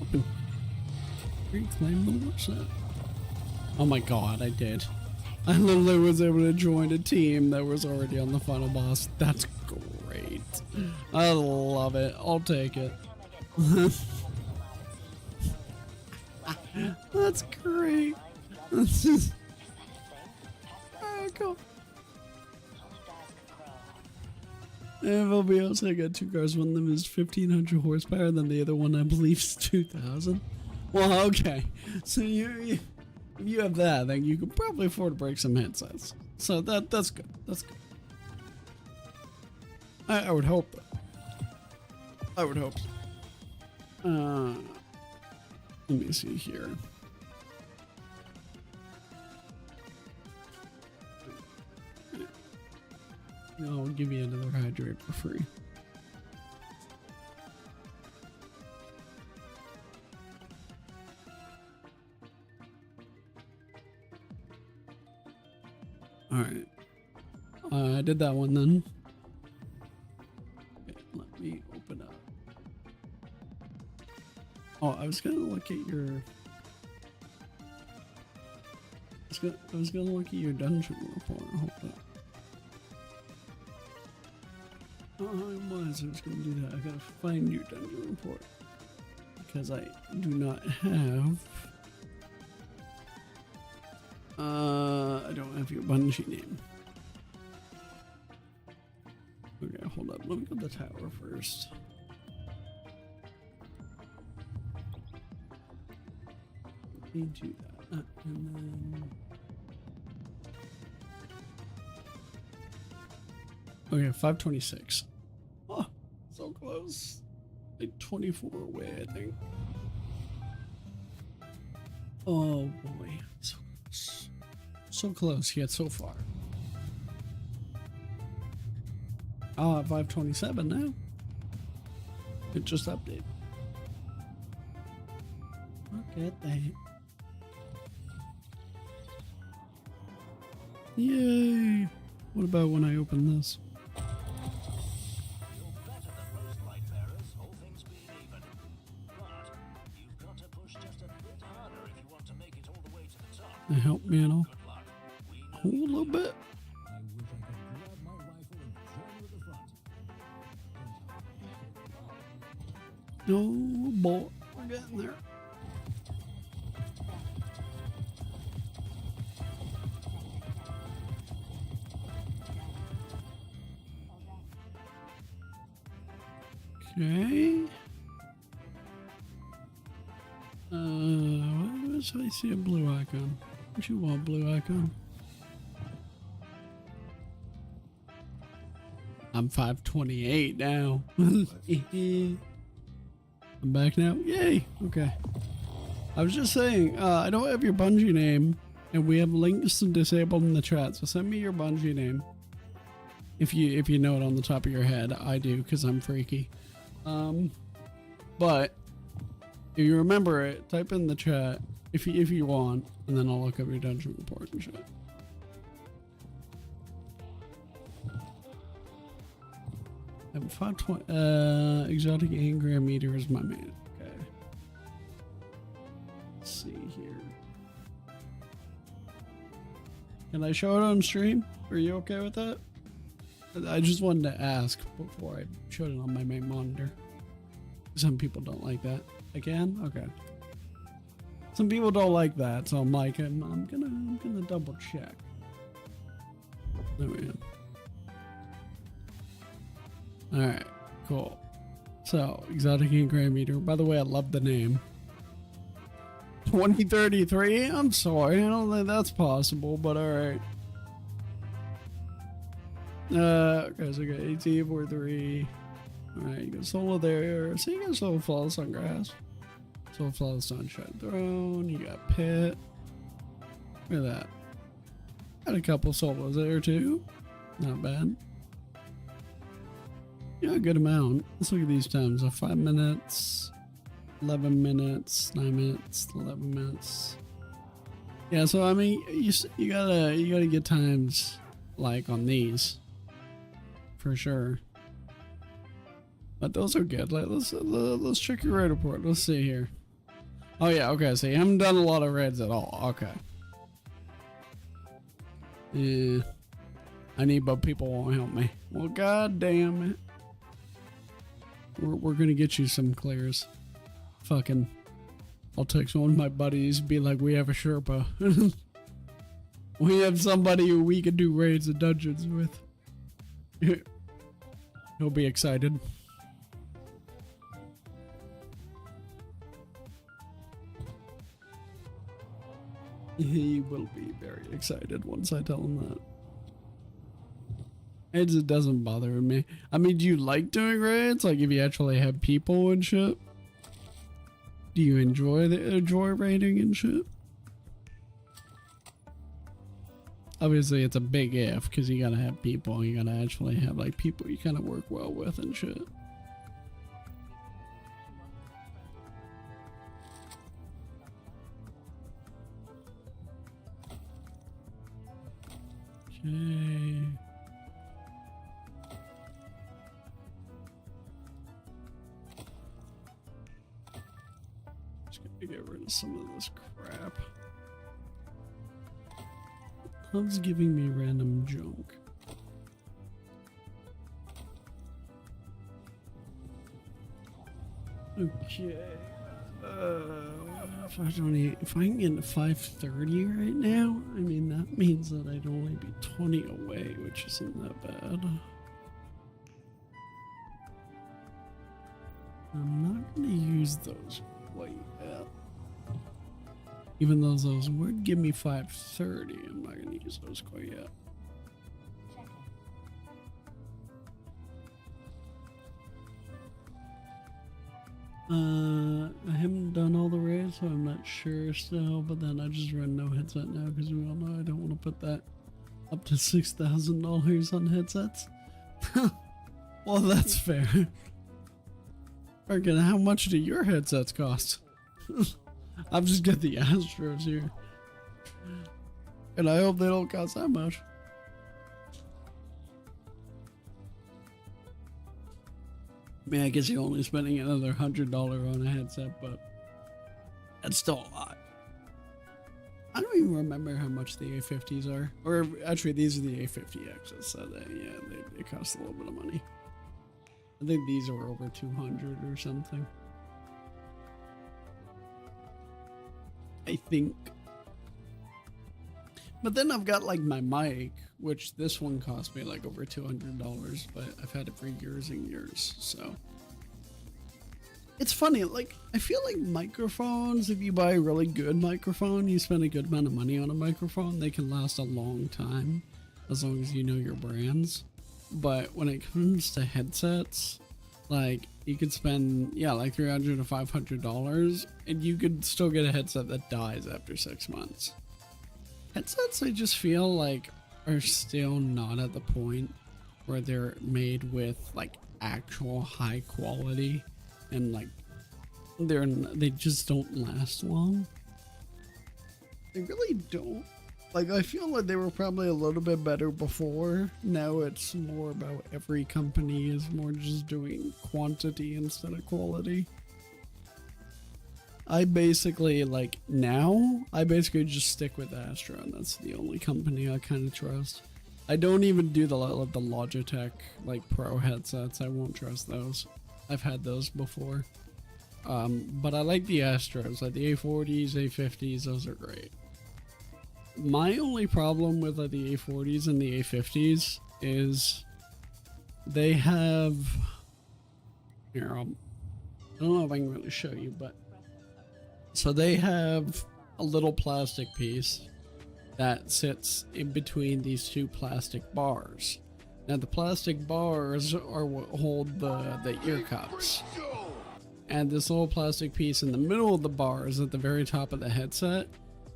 Open. Reclaim the war set. Oh my god, I did. I literally was able to join a team that was already on the final boss. That's great. I love it. I'll take it. That's great. That's just... Cool. If I'll be honest, I got two cars. One of them is 1,500 horsepower, then the other one I believe is 2,000. Well, okay. So if you have that, then you could probably afford to break some headsets. So that's good. That's good. I would hope that. I would hope. Let me see here. I'll give you another hydrate for free. Alright. I did that one then. Okay, let me open up. Oh, I was gonna look at your... I was gonna look at your dungeon report. Hold up. Oh, I was gonna do that. I gotta find your dungeon report because I do not have. I don't have your Bungie name. Okay, hold up. Let me go to the tower first. Let me do that, and then. Okay, 526. Oh, so close. Like 24 away, I think. Oh boy, so close. So close, yet so far. Oh, at 527 now. It just updated. Look at that. Yay! What about when I open this? Help me at all? A little bit. I wish I could grab my rifle and join with the front. Oh boy, we're getting there. Okay. What was I see a blue icon? What you want, blue icon? I'm 528 now. I'm back now. Yay. Okay. I was just saying, I don't have your Bungie name, and we have links disabled in the chat. So send me your Bungie name, if you know it on the top of your head. I do, because I'm freaky. But if you remember it, type in the chat if you want, and then I'll look up your dungeon report and shit. I'm 520. Exotic engram meter is my main. Okay. Let's see here. Can I show it on stream? Are you okay with that? I just wanted to ask before I showed it on my main monitor. Some people don't like that. I can? Okay. Some people don't like that, so I'm like, I'm gonna double check. There we go. Alright, cool. So, exotic engram meter. By the way, I love the name. 2033? I'm sorry, I don't think that's possible, but alright. Okay, so we got 1843. Alright, you got solo there. So you got solo flawless on grass. Solo flawless sunshine throne. You got pit. Look at that. Got a couple solos there too. Not bad. Yeah, a good amount. Let's look at these times. 5 minutes, 11 minutes, 9 minutes, 11 minutes. Yeah, so I mean, you gotta get times like on these for sure. But those are good. Like, let's check your raid report. Let's see here. Oh yeah, okay. So you haven't done a lot of raids at all. Okay. Yeah, I need, but people won't help me. Well, god damn it. We're gonna get you some clears. Fucking, I'll text one of my buddies, be like, we have a Sherpa. We have somebody who we can do raids and dungeons with. He'll be excited. He will be very excited once I tell him that. It doesn't bother me. I mean, do you like doing raids? Like, if you actually have people and shit? Do you enjoy raiding and shit? Obviously, it's a big if, because you gotta have people. You gotta actually have, like, people you kind of work well with and shit. Okay. Just gonna get rid of some of this crap. Hub's giving me random junk. Okay. If I can get to 530 right now, I mean, that means that I'd only be 20 away, which isn't that bad. I'm not going to use those quite yet. Even though those would give me 530, I'm not going to use those quite yet. I haven't done all the raids, so I'm not sure still, but then I just run no headset now because we all know I don't want to put that up to $6,000 on headsets. Well, that's fair. Freaking, how much do your headsets cost? I've just got the Astros here. And I hope they don't cost that much. I mean, I guess you're only spending another $100 on a headset, but that's still a lot. I don't even remember how much the A50s are. Or actually, these are the A50Xs, so they cost a little bit of money. I think these are over 200 or something. I think. But then I've got like my mic, which this one cost me like over $200, but I've had it for years and years, so It's funny, like, I feel like microphones, if you buy a really good microphone, you spend a good amount of money on a microphone, they can last a long time, as long as you know your brands. But when it comes to headsets, like, you could spend, yeah, like $300 to $500, and you could still get a headset that dies after 6 months. Headsets, I just feel like, are still not at the point where they're made with, like, actual high quality. And like they just don't last long. They really don't. Like, I feel like they were probably a little bit better before. Now it's more about every company is more just doing quantity instead of quality. I basically, like, now I basically just stick with Astro, and that's the only company I kind of trust. I don't even do the Logitech like pro headsets. I won't trust those. I've had those before. But I like the Astros, like the A40s, A50s, those are great. My only problem with like the A40s and the A50s is they have, here, I don't know if I can really show you, but so they have a little plastic piece that sits in between these two plastic bars. Now the plastic bars are what hold the ear cups. And this little plastic piece in the middle of the bars at the very top of the headset,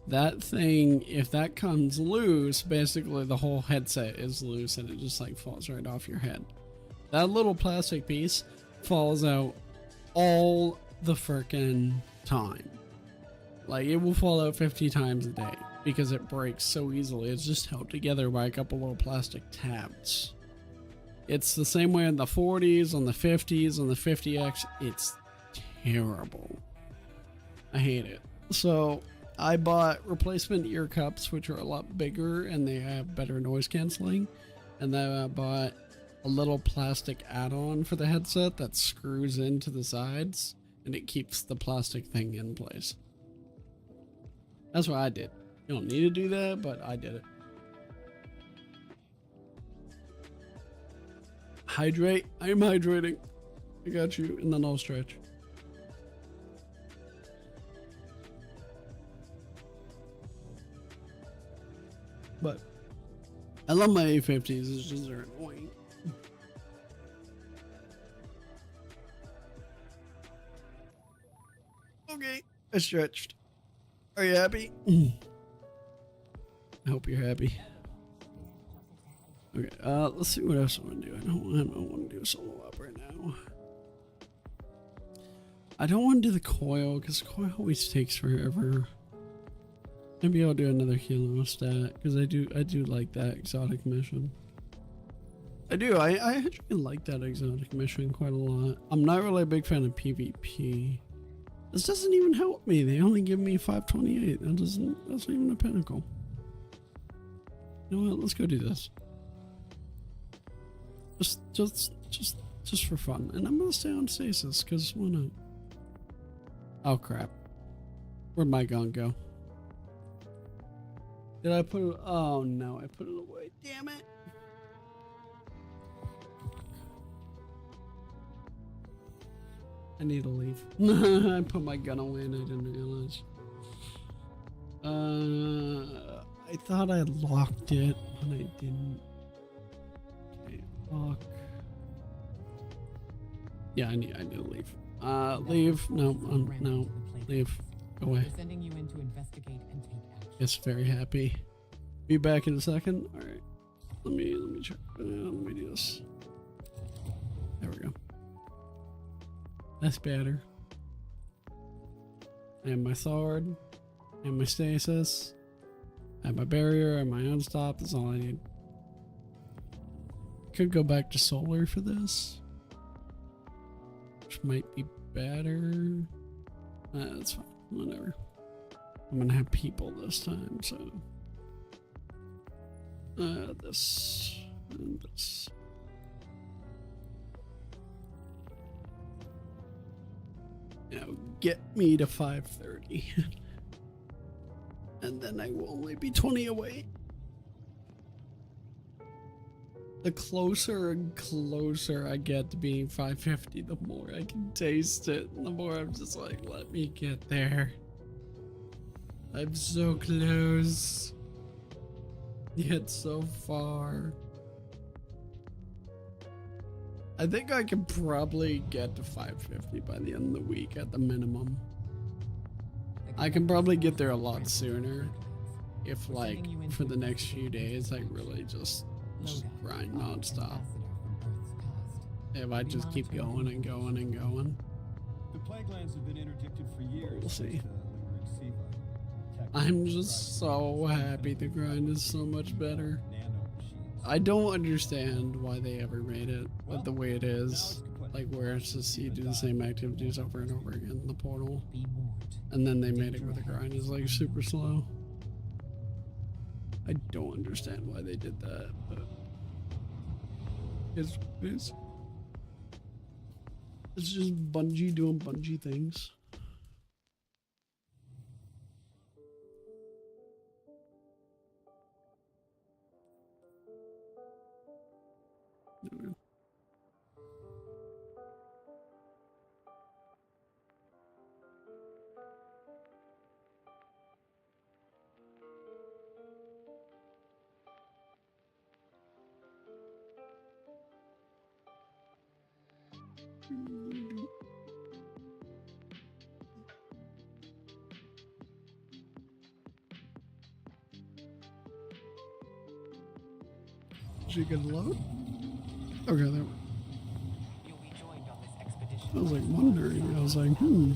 that thing, if that comes loose, basically the whole headset is loose and it just like falls right off your head. That little plastic piece falls out all the frickin' time. Like, it will fall out 50 times a day because it breaks so easily. It's just held together by a couple little plastic tabs. It's the same way on the 40s, on the 50s, on the 50X. It's terrible. I hate it. So I bought replacement ear cups, which are a lot bigger and they have better noise canceling. And then I bought a little plastic add-on for the headset that screws into the sides and it keeps the plastic thing in place. That's what I did. You don't need to do that, but I did it. Hydrate. I am hydrating. I got you, and then I'll stretch. But I love my A50s. It's just they're annoying. Okay, I stretched. Are you happy? I hope you're happy. Okay, let's see what else I want to do. I don't want to do a solo up right now. I don't want to do the coil because coil always takes forever. Maybe I'll do another helostat because I do like that exotic mission. I do. I actually like that exotic mission quite a lot. I'm not really a big fan of PvP. This doesn't even help me. They only give me 528. That's not even a pinnacle. You know what? Let's go do this. Just for fun. And I'm gonna stay on stasis because why not? Oh crap. Where'd my gun go? Did I put it? Oh no, I put it away. Damn it. I need to leave. I put my gun away and I didn't realize. I thought I locked it, but I didn't. Okay, lock. Yeah, I need to leave. Leave. No, no, leave. Go away. Sending you in to investigate and take action. Yes, very happy. Be back in a second. All right. Let me check. Let me do this. There we go. That's better. I have my sword. I have my stasis. I have my barrier and my unstop. That's all I need. Could go back to solar for this, which might be better. That's fine. Whatever. I'm gonna have people this time, so this and this. Now get me to 530. And then I will only be 20 away. The closer and closer I get to being 550, the more I can taste it. And the more I'm just like, let me get there. I'm so close. Yet so far. I think I can probably get to 550 by the end of the week at the minimum. I can probably get there a lot sooner if, like, for the next few days I really just grind non-stop. If I just keep going and going and going. The plague lands have been interdicted for years. We'll see. since the lingering fever. I'm just so happy the grind is so much better. Nano machines. I don't understand why they ever made it the way it is. Like where it's just you do the same activities over and over again in the portal. Be warned. And then they made it where the grind is like super slow. I don't understand why they did that, but it's just Bungie doing Bungie things. Did you get a load? Okay, there. You'll be joined on this expedition. I was like wondering. I was like, They're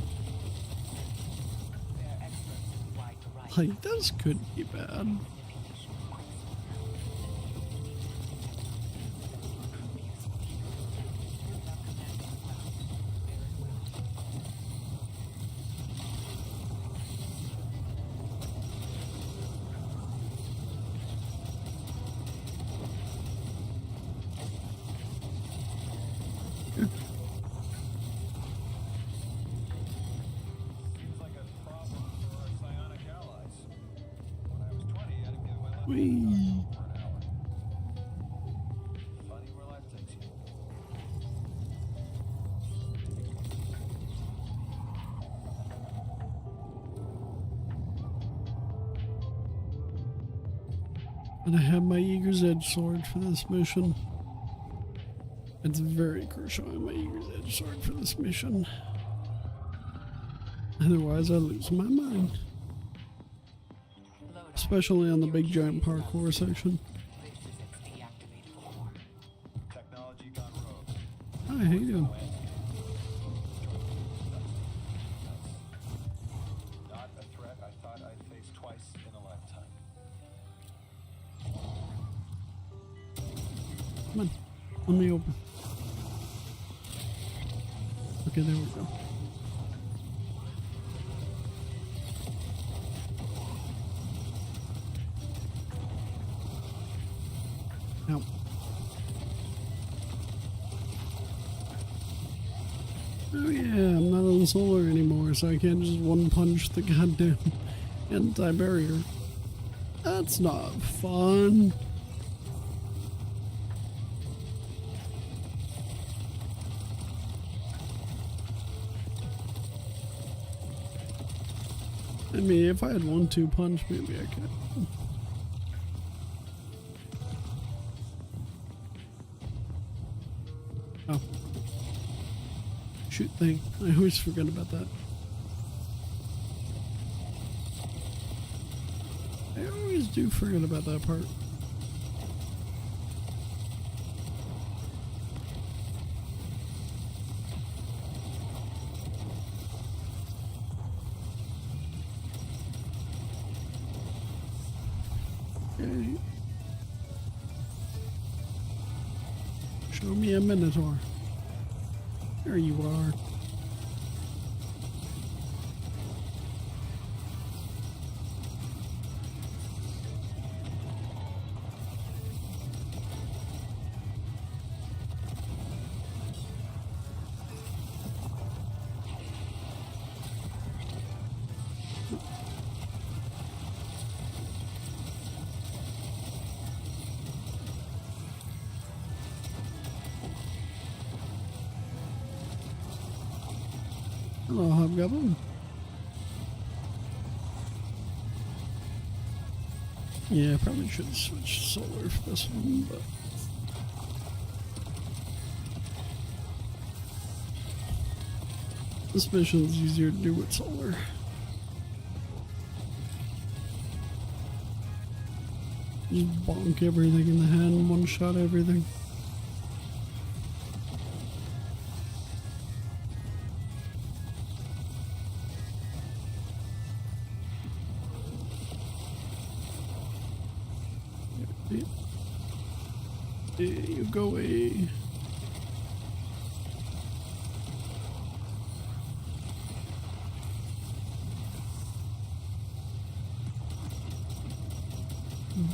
experts in right to right. like this could be bad. Seems like a problem for our psionic allies. When I was 20, I had to give my left Whee. for an hour. Funny where life takes you. And I have my Eager's Edge sword for this mission. It's very crucial I have my Eager's Edge sword for this mission. Otherwise I lose my mind. Especially on the big giant parkour section. Technology gone rogue. Hi, how you doing? Not a threat I thought I'd face twice in a lifetime. Come on, let me open. Okay, there we go. Now. Oh yeah, I'm not on solar anymore, so I can't just one punch the goddamn anti-barrier. That's not fun. I mean, if I had 1-2 punch, maybe I could. Oh. Shoot thing. I always forget about that. I always do forget about that part. Okay. Show me a Minotaur. There you are. Hello, Hobgoblin. Yeah, I probably should have switched solar for this one, but this mission's easier to do with solar. Just bonk everything in the head and one-shot everything. There you go away.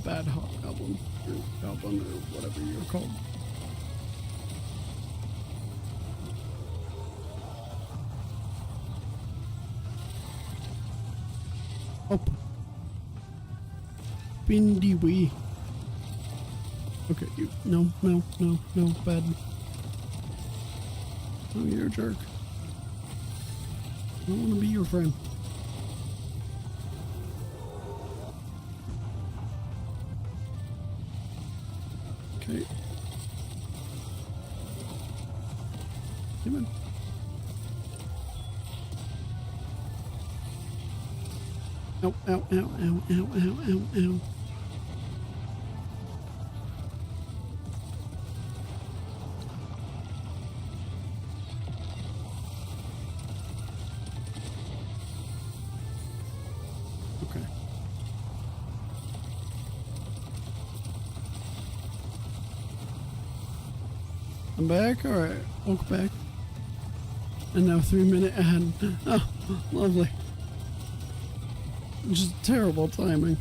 Bad hobgoblin, or goblin, or whatever you're called. Up. Windy wee. Okay, you. No, bad. Oh, you're a jerk. I don't want to be your friend. Okay. Come on. Ow, ow, ow, ow, ow, ow, ow, ow. Okay. I'm back? Alright, welcome back. And now 3-minute ad. Oh, lovely. Just terrible timing.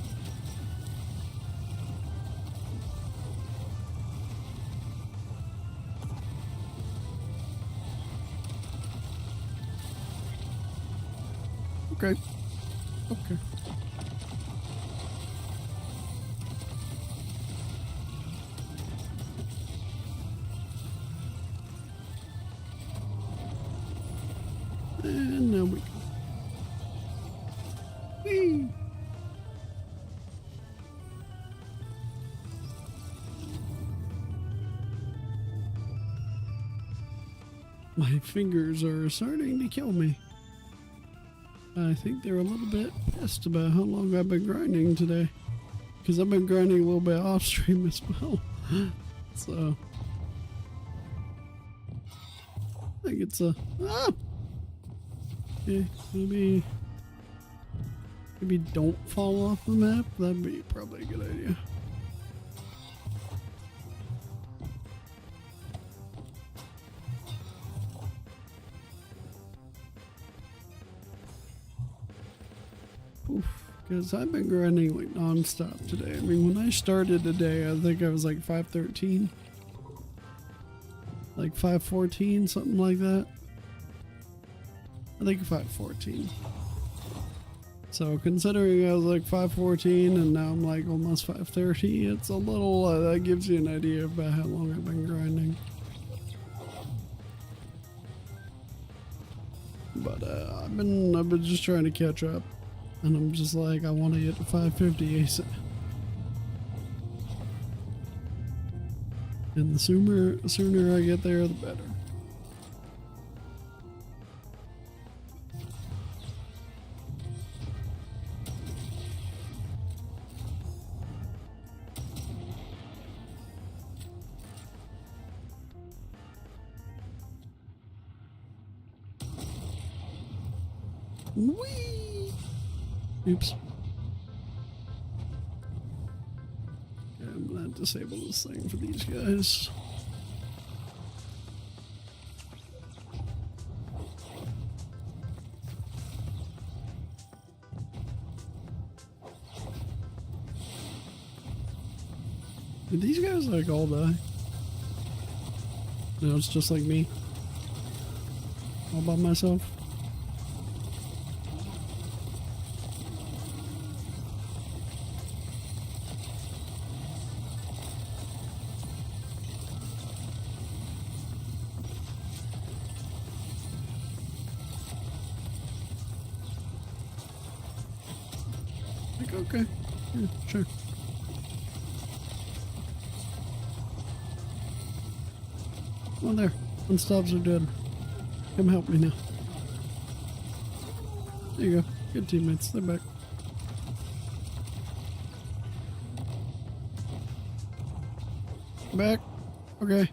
Okay. Okay. And now we go. Whee! My fingers are starting to kill me. I think they're a little bit pissed about how long I've been grinding today. Because I've been grinding a little bit off stream as well. So I think it's a okay, maybe don't fall off the map. That'd be probably a good idea. Because I've been grinding like non-stop today. I mean, when I started today, I think I was like 513. Like 514, something like that. I think 514. So considering I was like 514 and now I'm like almost 530, it's a little, that gives you an idea about how long I've been grinding. But I've been just trying to catch up. And I'm just like, I want to get to 550 ASAP. And the sooner I get there, the better. Whee! Oops. Okay, I'm gonna disable this thing for these guys. Did these guys like all die? No, it's just like me. All by myself. Like, okay. Yeah, sure. Oh, there. Unstabs are dead. Come help me now. There you go. Good teammates. They're back. Back. Okay.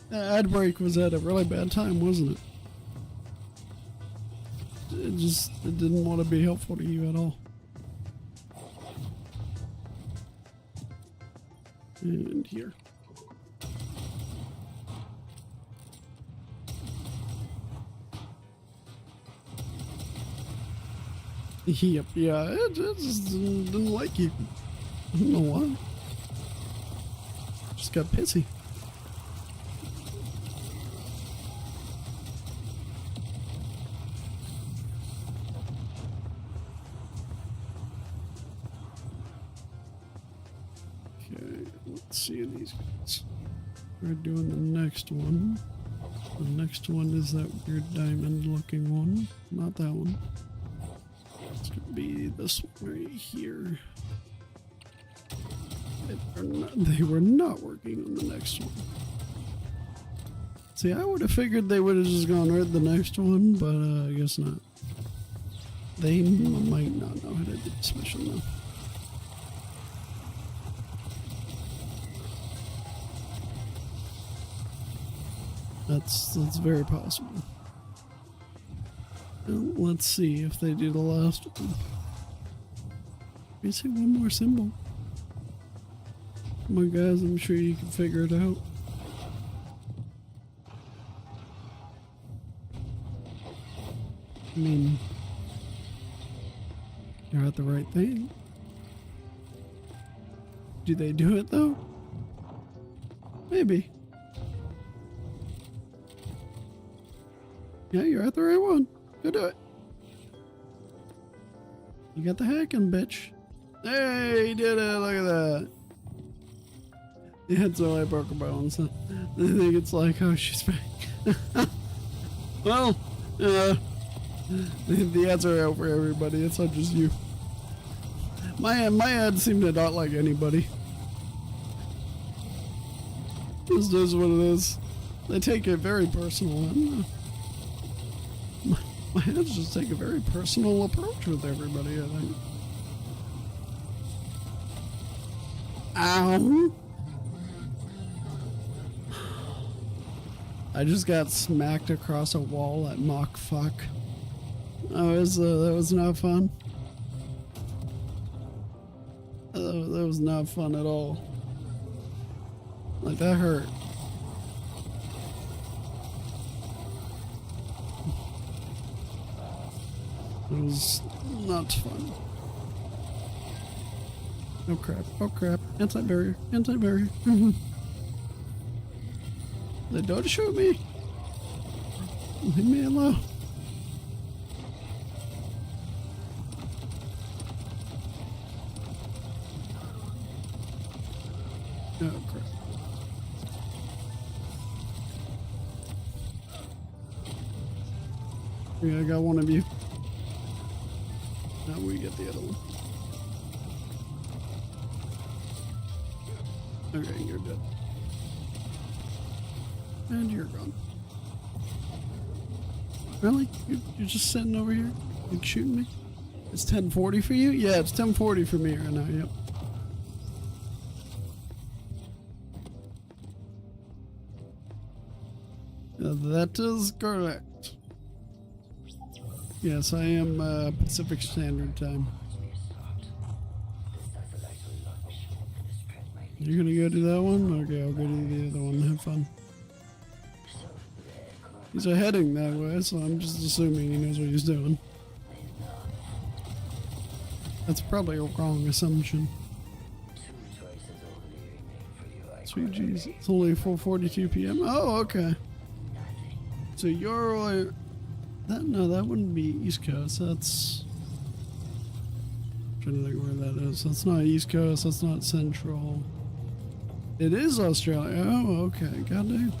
That ad break was at a really bad time, wasn't it? It didn't want to be helpful to you at all. And here. Yep, yeah, it just didn't like you. I don't know why. Just got pissy. Okay, let's see these guys. We're doing the next one. The next one is that weird diamond looking one. Not that one. It's gonna be this one right here. They were not working on the next one. See, I would have figured they would have just gone right to the next one, but I guess not. They might not know how to do this mission though. That's very possible. Well, let's see if they do the last one. Let me see one more symbol. Come on, guys, I'm sure you can figure it out. I mean, you're at the right thing. Do they do it though? Maybe. Yeah, you're at the right one. Go do it. You got the hacking, bitch. Hey, you did it. Look at that. Yeah, so I broke her bones. I think it's like, oh, she's back. Well, the ads are out for everybody. It's not just you. My ads seem to not like anybody. This is what it is. They take it very personal. I don't know. My ads just take a very personal approach with everybody, I think. Ow! I just got smacked across a wall at Mach Fuck. That was not fun. That was not fun at all. Like, that hurt. It was not fun. Oh crap, oh crap. Anti-barrier, anti-barrier. They don't shoot me. Leave me alone. Oh crap. Yeah, I got one of you. Now we get the other one. Okay, you're dead. And you're gone. Really? You're just sitting over here? Like shooting me? It's 10:40 for you? Yeah, it's 10:40 for me right now, yep. That is correct. Yes, I am Pacific Standard Time. You're gonna go do that one? Okay, I'll go do the other one. Have fun. He's heading that way, so I'm just assuming he knows what he's doing. That's probably a wrong assumption. Sweet Jesus. It's only 4:42 p.m. Oh, okay. So you're that wouldn't be East Coast. That's I'm trying to think where that is. That's not East Coast. That's not Central. It is Australia. Oh, okay. Goddamn.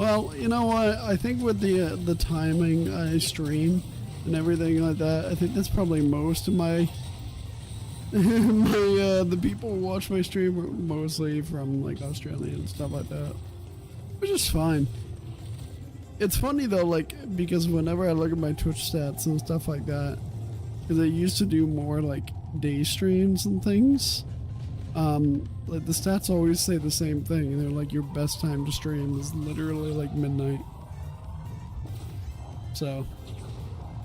Well, you know what? I think with the timing I stream and everything like that, I think that's probably most of my the people who watch my stream are mostly from like Australia and stuff like that, which is fine. It's funny though, like, because whenever I look at my Twitch stats and stuff like that, because I used to do more like day streams and things, like the stats always say the same thing. They're like, your best time to stream is literally like midnight. So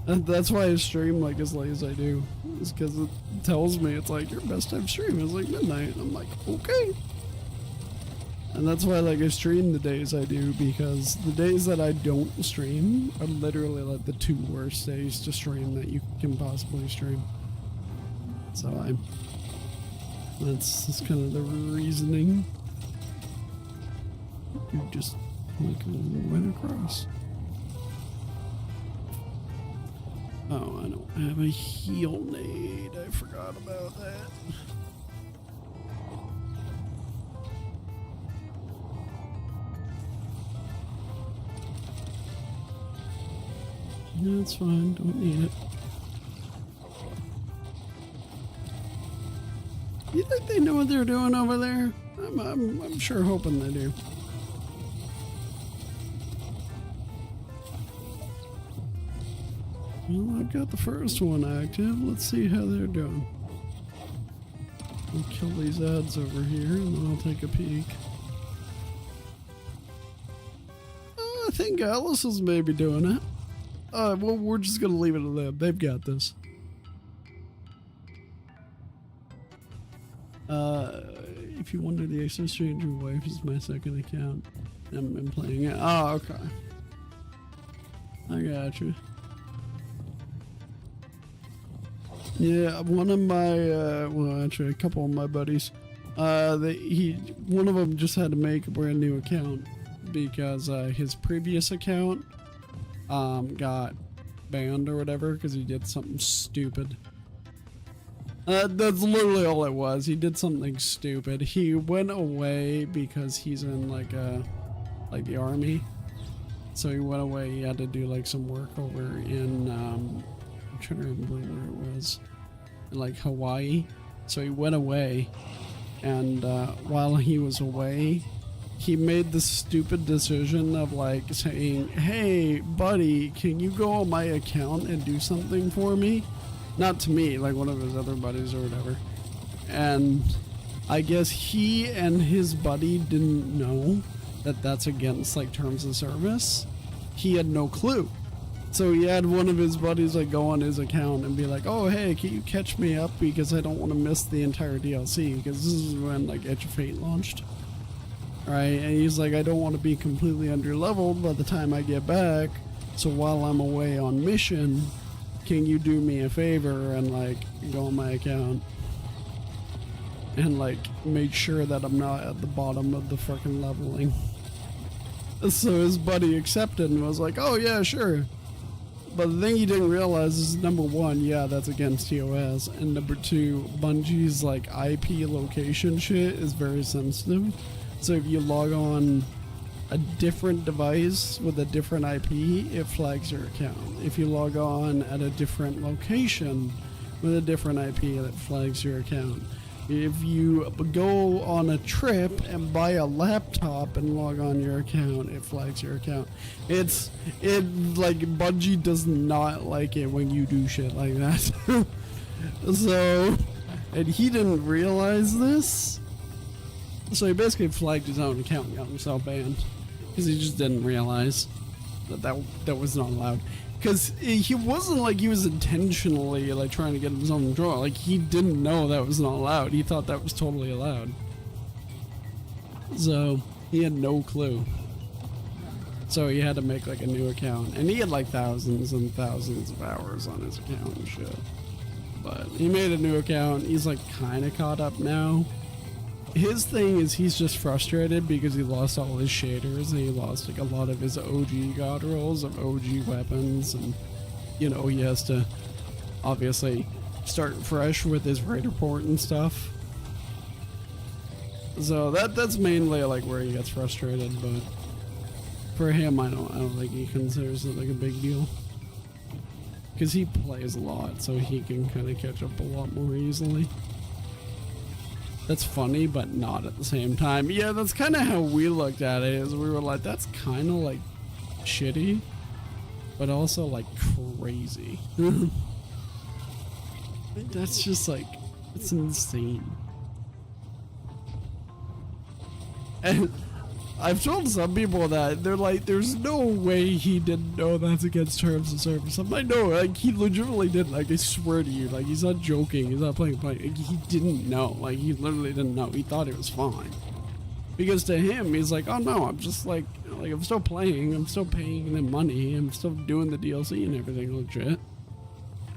that's why I stream like as late as I do, is because it tells me it's like your best time to stream is like midnight, and I'm like, okay. And that's why like I stream the days I do, because the days that I don't stream are literally like the 2 worst days to stream that you can possibly stream. So that's kind of the reasoning. You just like went across. Oh, I don't have a heal nade. I forgot about that. No, it's fine. Don't need it. You think they know what they're doing over there? I'm sure hoping they do. Well, I've got the first one active. Let's see how they're doing. I'll kill these ads over here and then I'll take a peek. I think Alice is maybe doing it. Well, we're just gonna leave it to them. They've got this. If you wonder, the Ace Stranger Wife is my second account. I haven't been playing it. Oh, okay. I got you. Yeah, one of my, well, actually, a couple of my buddies, one of them just had to make a brand new account because his previous account got banned or whatever because he did something stupid. That's literally all it was. He did something stupid. He went away because he's in like the army. So he went away. He had to do like some work over in I'm trying to remember where it was, in like Hawaii. So he went away, and while he was away, he made the stupid decision of like saying, "Hey, buddy, can you go on my account and do something for me?" Not to me, like one of his other buddies or whatever. And I guess he and his buddy didn't know that that's against like terms of service. He had no clue. So he had one of his buddies like go on his account and be like, "Oh, hey, can you catch me up because I don't want to miss the entire DLC, because this is when like Edge of Fate launched." Right? And he's like, "I don't want to be completely under-leveled by the time I get back, so while I'm away on mission, can you do me a favor and like go on my account and like make sure that I'm not at the bottom of the fucking leveling?" So his buddy accepted and was like, "Oh yeah, sure." But the thing he didn't realize is, number one, yeah, that's against TOS, and number two, Bungie's like IP location shit is very sensitive. So if you log on a different device with a different IP, it flags your account. If you log on at a different location with a different IP, it flags your account. If you go on a trip and buy a laptop and log on your account, it flags your account. It like Bungie does not like it when you do shit like that. So, and he didn't realize this. So he basically flagged his own account and got himself banned because he just didn't realize that was not allowed. Because he wasn't like he was intentionally like trying to get himself in trouble. Like he didn't know that was not allowed. He thought that was totally allowed. So he had no clue. So he had to make like a new account, and he had like thousands and thousands of hours on his account and shit. But he made a new account. He's like kind of caught up now. His thing is he's just frustrated because he lost all his shaders and he lost like a lot of his OG god rolls of OG weapons, and you know he has to obviously start fresh with his raid report and stuff. So that's mainly like where he gets frustrated. But for him, I don't think he considers it like a big deal. Because he plays a lot, so he can kind of catch up a lot more easily. That's funny, but not at the same time. Yeah, that's kind of how we looked at it, is we were like, that's kind of like shitty, but also like crazy. That's just like, it's insane. And I've told some people that they're like, there's no way he didn't know that's against terms of service. I'm like, no, like he legitimately didn't. Like, I swear to you, like he's not joking. He's not playing. Like, he didn't know. Like, he literally didn't know. He thought it was fine. Because to him, he's like, oh no, I'm just like I'm still playing. I'm still paying them money. I'm still doing the DLC and everything legit.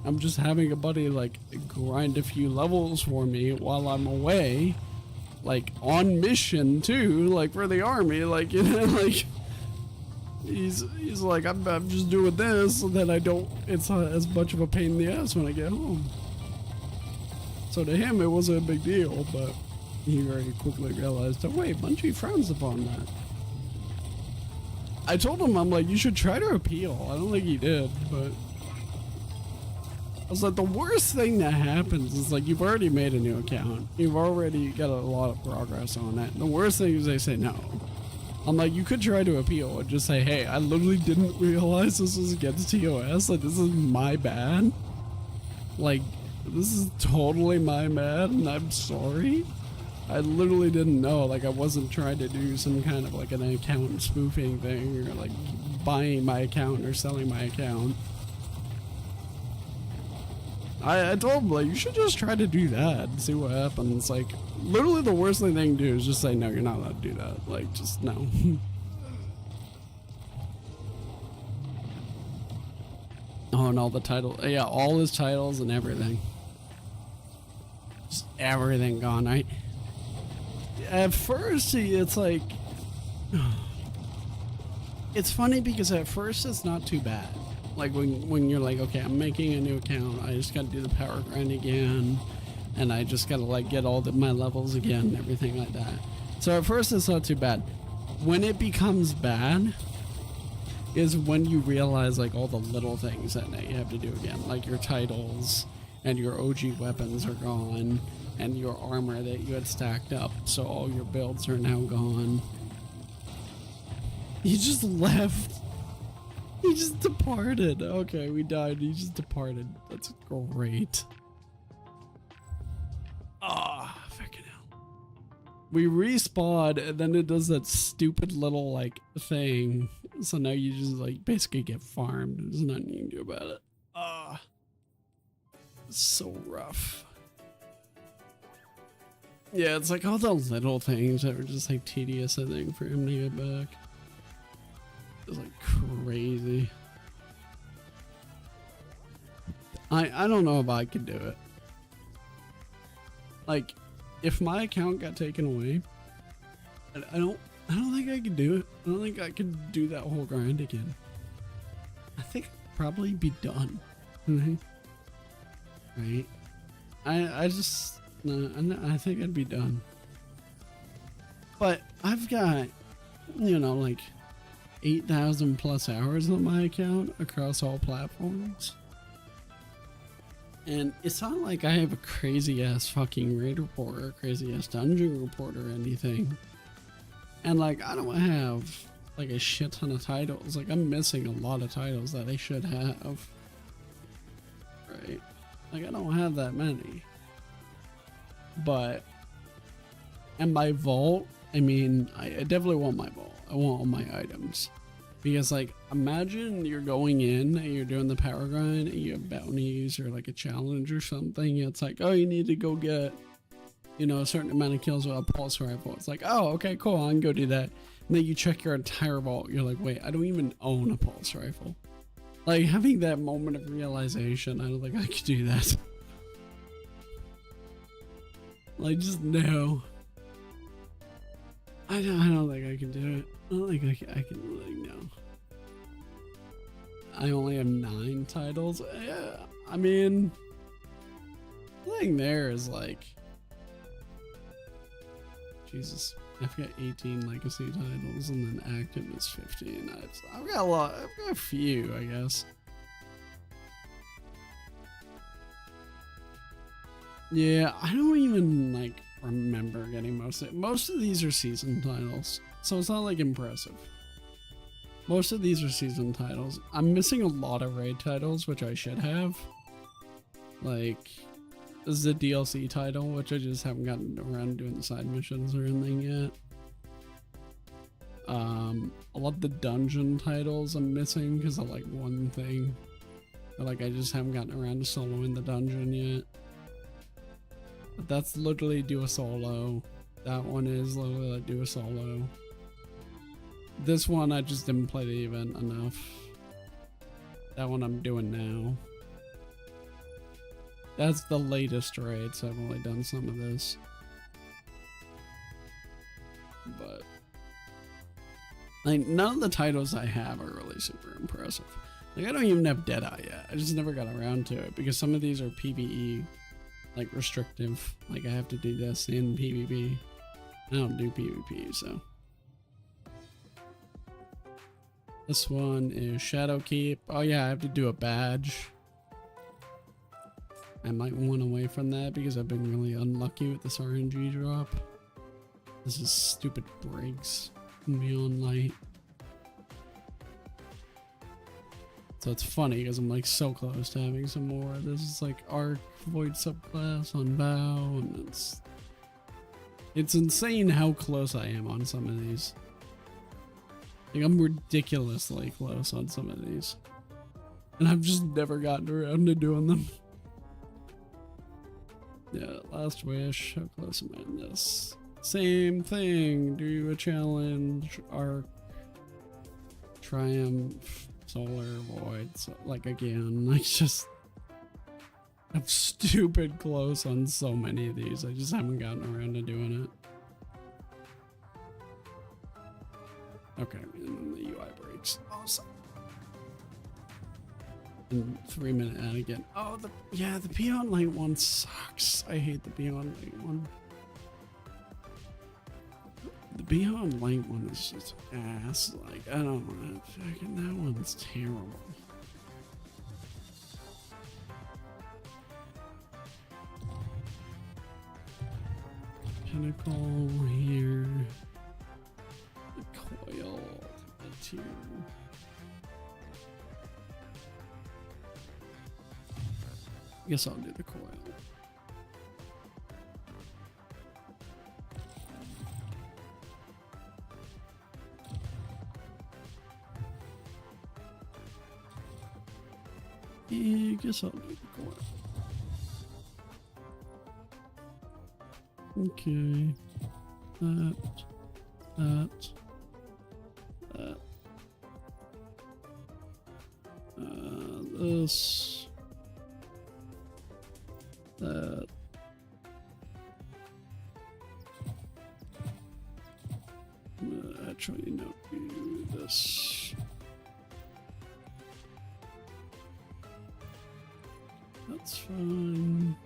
I'm just having a buddy like grind a few levels for me while I'm away. Like on mission too, like for the army, like, you know, like he's like, I'm just doing this so that I don't, it's not as much of a pain in the ass when I get home. So to him it wasn't a big deal, but he very quickly realized that, wait, Bungie frowns upon that. I told him, I'm like, you should try to appeal. I don't think he did, but I was like, the worst thing that happens is like, you've already made a new account. You've already got a lot of progress on it. The worst thing is they say no. I'm like, you could try to appeal and just say, hey, I literally didn't realize this was against TOS. Like, this is my bad. Like, this is totally my bad and I'm sorry. I literally didn't know. Like, I wasn't trying to do some kind of like an account spoofing thing or like buying my account or selling my account. I told him, like, you should just try to do that and see what happens. Like, literally the worst thing they can do is just say, no, you're not allowed to do that. Like, just no. Oh, and all the titles. Yeah, all his titles and everything. Just everything gone, right? At first, it's like... It's funny because at first it's not too bad. Like when you're like, okay, I'm making a new account, I just gotta do the power grind again, and I just gotta like get all my levels again and everything like that. So at first it's not too bad. When it becomes bad is when you realize like all the little things that you have to do again, like your titles and your OG weapons are gone and your armor that you had stacked up, so all your builds are now gone. He just left. He just departed. Okay, we died. He just departed. That's great. Ah, oh, fucking hell. We respawned, and then it does that stupid little, like, thing. So now you just, like, basically get farmed. There's nothing you can do about it. Ah. It's so rough. Yeah, it's like all the little things that were just, like, tedious, I think, for him to get back. It's like crazy. I don't know if I could do it. Like, if my account got taken away, I don't think I could do it. I don't think I could do that whole grind again. I think I'd probably be done. Right? I just I think I'd be done. But I've got, you know, like 8,000 plus hours on my account across all platforms. And it's not like I have a crazy ass fucking raid report or a crazy ass dungeon report or anything. And like, I don't have like a shit ton of titles. Like, I'm missing a lot of titles that I should have. Right? Like, I don't have that many. But, and my vault, I mean, I definitely want my vault. I want all my items. Because, like, imagine you're going in and you're doing the power grind and you have bounties or like a challenge or something. It's like, oh, you need to go get, you know, a certain amount of kills with a pulse rifle. It's like, oh, okay, cool, I can go do that. And then you check your entire vault. You're like, wait, I don't even own a pulse rifle. Like, having that moment of realization, I don't think I could do that. Like, just no. I don't think I can do it. I don't think I can, like, no. I only have 9 titles. Yeah, I mean, the thing there is like, Jesus I've got 18 legacy titles, and then active is 15. I've got a lot. I've got a few, I guess. Yeah, I don't even like remember getting most of these are season titles, so it's not like impressive. Most of these are season titles. I'm missing a lot of raid titles, which I should have. Like, this is a DLC title, which I just haven't gotten around doing the side missions or anything yet. A lot of the dungeon titles I'm missing because of like one thing. But like I just haven't gotten around to soloing the dungeon yet. But that's literally do a solo. That one is literally like do a solo. This one I just didn't play the event enough. That one I'm doing now. That's the latest raid, so I've only done some of this. But like none of the titles I have are really super impressive. Like I don't even have Deadeye yet. I just never got around to it because some of these are PvE like restrictive. Like I have to do this in PvP. I don't do PvP, so. This one is Shadowkeep. Oh yeah, I have to do a badge. I might want away from that because I've been really unlucky with this RNG drop. This is stupid Briggs in Beyond Light. So it's funny because I'm like so close to having some more. This is like Arc Void subclass on Vow, and it's insane how close I am on some of these. Like I'm ridiculously close on some of these. And I've just never gotten around to doing them. Yeah, Last Wish. How close am I in this? Same thing. Do a challenge. Arc. Triumph. Solar. Void. So, like again. Like just. I'm stupid close on so many of these. I just haven't gotten around to doing it. Okay, and then the UI breaks. Awesome. And 3-minute ad again. Oh, the Beyond Light one sucks. I hate the Beyond Light one. The Beyond Light one is just ass. Like, I don't know. Fucking that one's terrible. Pinnacle here. Coil, tier. I guess I'll do the coil. Yeah, I guess I'll do the coil. Okay. That. This, that, actually no, do this, that's fine.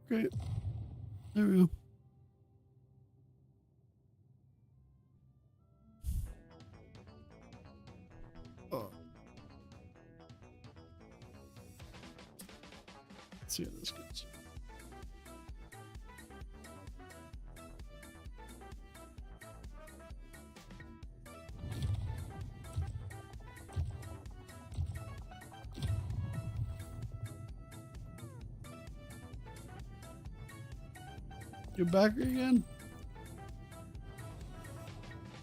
Great. There we go. Oh. Let's see how this goes. You're back again?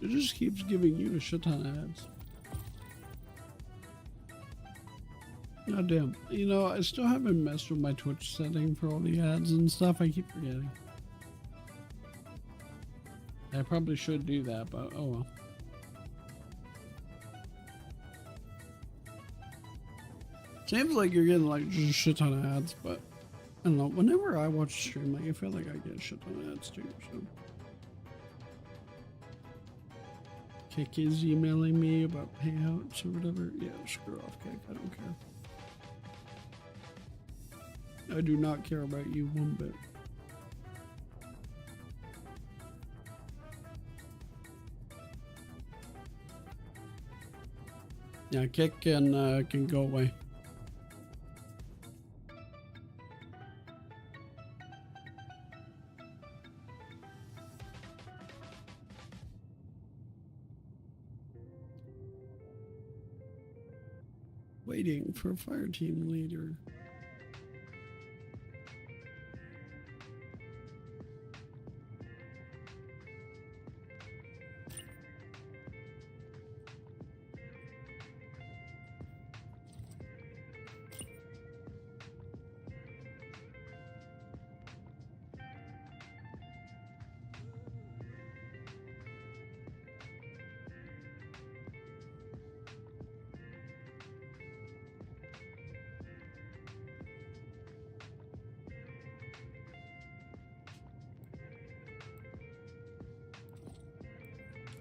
It just keeps giving you a shit ton of ads. God damn. You know, I still haven't messed with my Twitch setting for all the ads and stuff. I keep forgetting. I probably should do that, but oh well. Seems like you're getting like just a shit ton of ads, but don't know. Whenever I watch a stream, like, I feel like I get a shit ton of ads too. So, Kick is emailing me about payouts or whatever. Yeah, screw off, Kick. I don't care. I do not care about you one bit. Yeah, Kick can go away. Waiting for a fire team leader.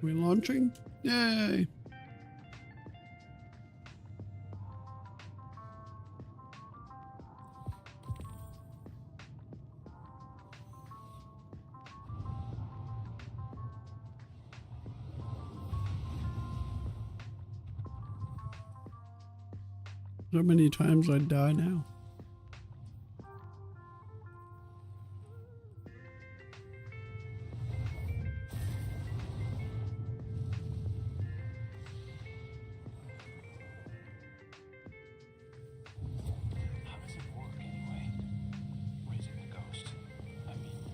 We launching? Yay! So many times I'd die now. How does it work anyway? Raising the ghost. I mean,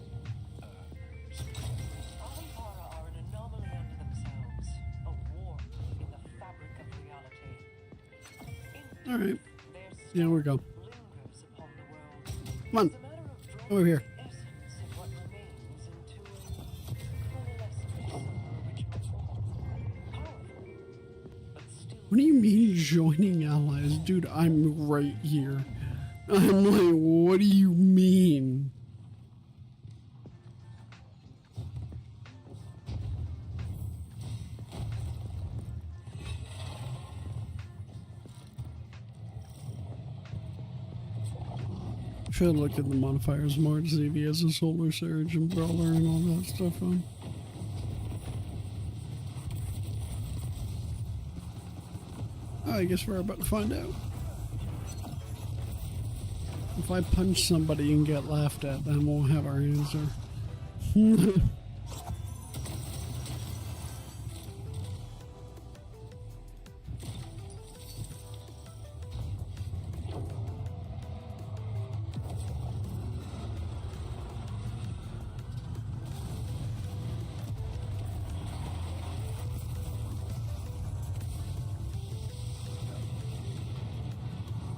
Ahamkara are an anomaly unto themselves, a warp in the fabric of reality. All right, Their here we go. lingers upon the world. Come on, It's a matter of drawing over here. the essence of what remains into a coalescence of original form. Powerful, but still What do you mean joining allies? Dude, I'm right here. I'm like, what do you mean? Should have looked at the modifiers more to see if he has a solar surge and brawler and all that stuff on. I guess we're about to find out. If I punch somebody and get laughed at, then we'll have our answer.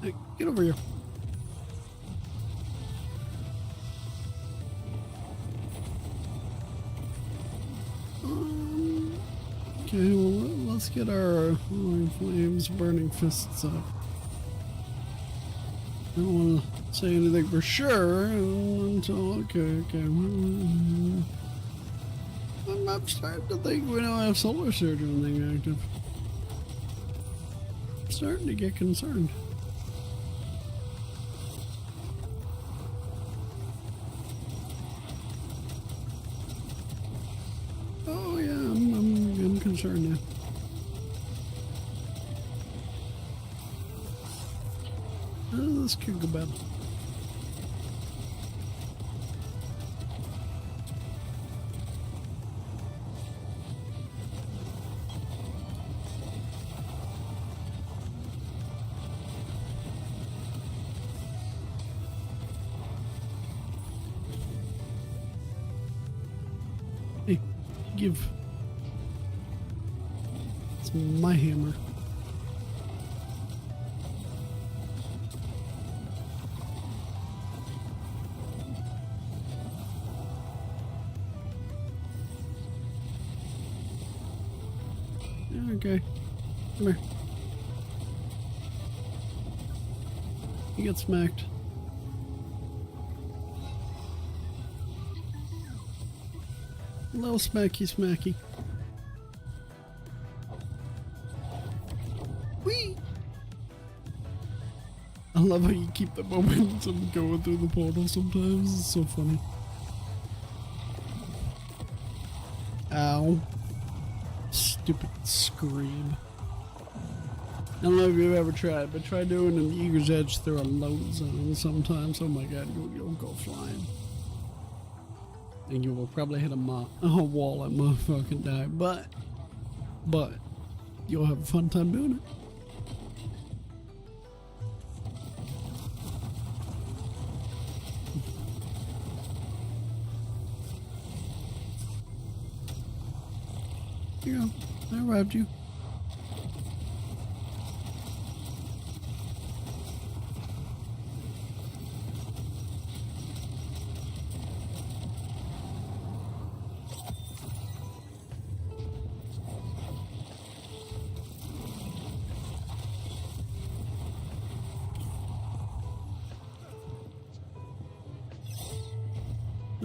Hey, get over here. Okay, well, let's get our flames burning fists up. I don't want to say anything for sure until, okay. I'm starting to think we don't have solar surge or anything active. I'm starting to get concerned. Oh yeah, I'm concerned now. This could go bad. Hey, give. It's my hammer. Okay, come here. You get smacked. little smacky smacky. Whee! I love how you keep the momentum going through the portal sometimes. It's so funny. Ow. Stupid scream. I don't know if you've ever tried, but try doing an Eagle's Edge through a load zone sometimes. Oh my god, you'll go flying. And you will probably hit a wall and motherfucking die. But, you'll have a fun time doing it. Here you go. I arrived you.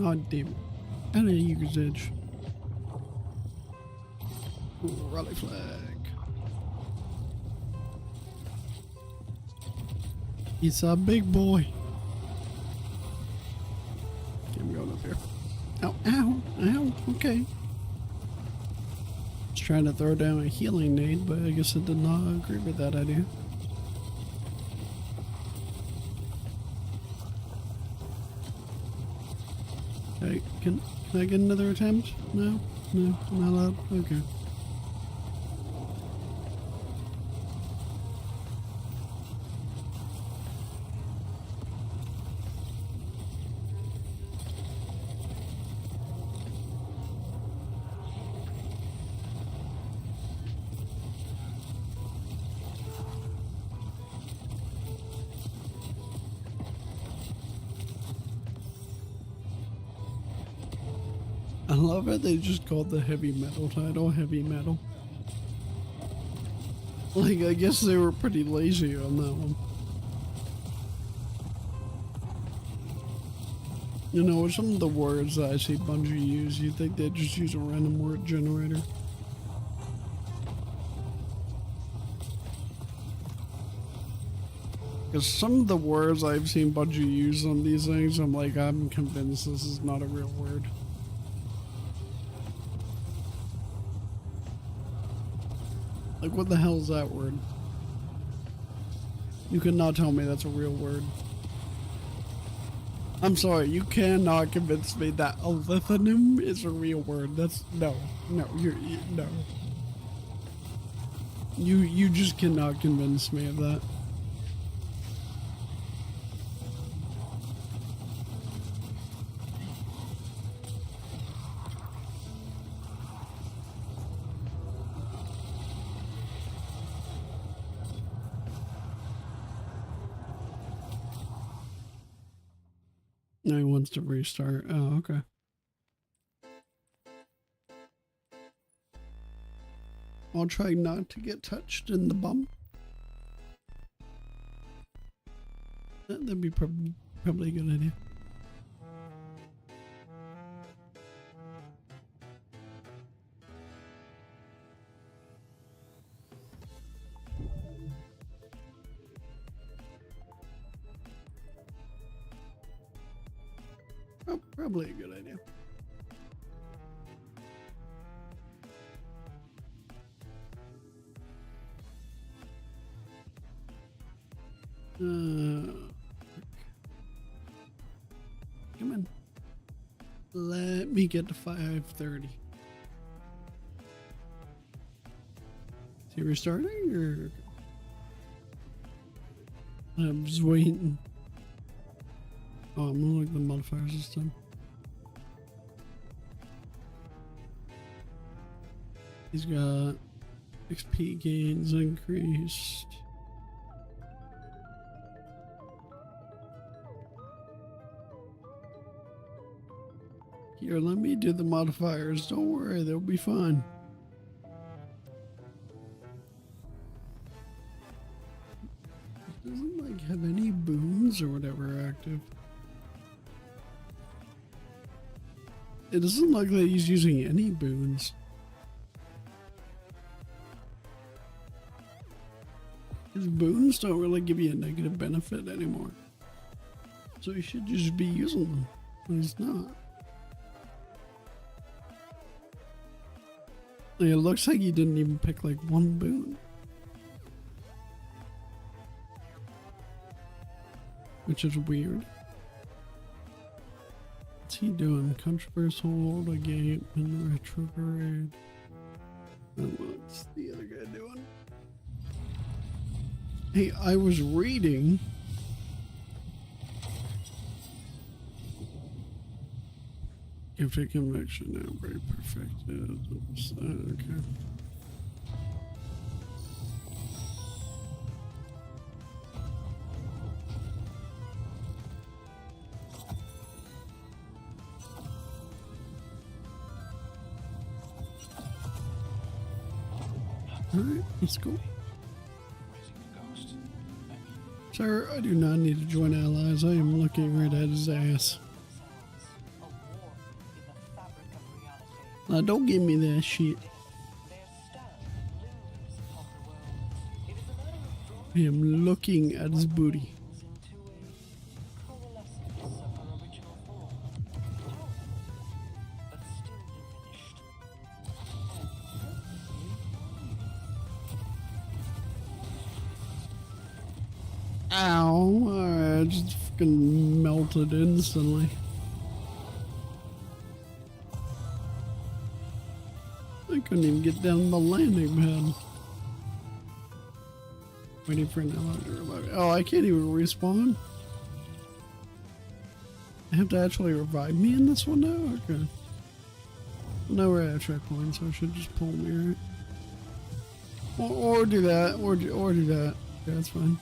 Oh, damn it. And a Eagle's Edge. Ooh, rally flag. He's a big boy. Okay, I'm going up here. Ow, ow, ow, okay. Just trying to throw down a healing nade, but I guess I did not agree with that idea. Okay, can I get another attempt? No? No, I'm not allowed? Okay. I love it. They just called the heavy metal title heavy metal. Like, I guess they were pretty lazy on that one. You know, with some of the words that I see Bungie use, you'd think they'd just use a random word generator. Because some of the words I've seen Bungie use on these things, I'm like, I'm convinced this is not a real word. Like, what the hell is that word? You cannot tell me that's a real word. I'm sorry, you cannot convince me that lithium is a real word. That's, no, no. You just cannot convince me of that. Now he wants to restart. Oh, okay. I'll try not to get touched in the bum. That'd be probably a good idea. Oh, probably a good idea. Come on. Let me get to 5:30. Is he restarting or? I'm just waiting. Oh, I'm gonna look at the modifiers this time. He's got XP gains increased. Here, let me do the modifiers. Don't worry, they'll be fine. It doesn't like have any boons or whatever active. It doesn't look like he's using any boons. His boons don't really give you a negative benefit anymore. So he should just be using them, but he's not. Like, it looks like he didn't even pick like one boon. Which is weird. What's he doing? Controversial, hold a game, and retrograde. What's the other guy doing? Hey, I was reading. Gifted conviction now, very perfected. Okay. Alright, let's go. Sir, I do not need to join allies. I am looking right at his ass. Now, don't give me that shit. I am looking at his booty. Ow, alright, just fucking melted instantly. I couldn't even get down the landing pad. Waiting for an ally to revive. Oh, I can't even respawn? I have to actually revive me in this one now? Okay. Well, now we're at a checkpoint, so I should just pull me, right? Or do that, or do that. Yeah, that's fine.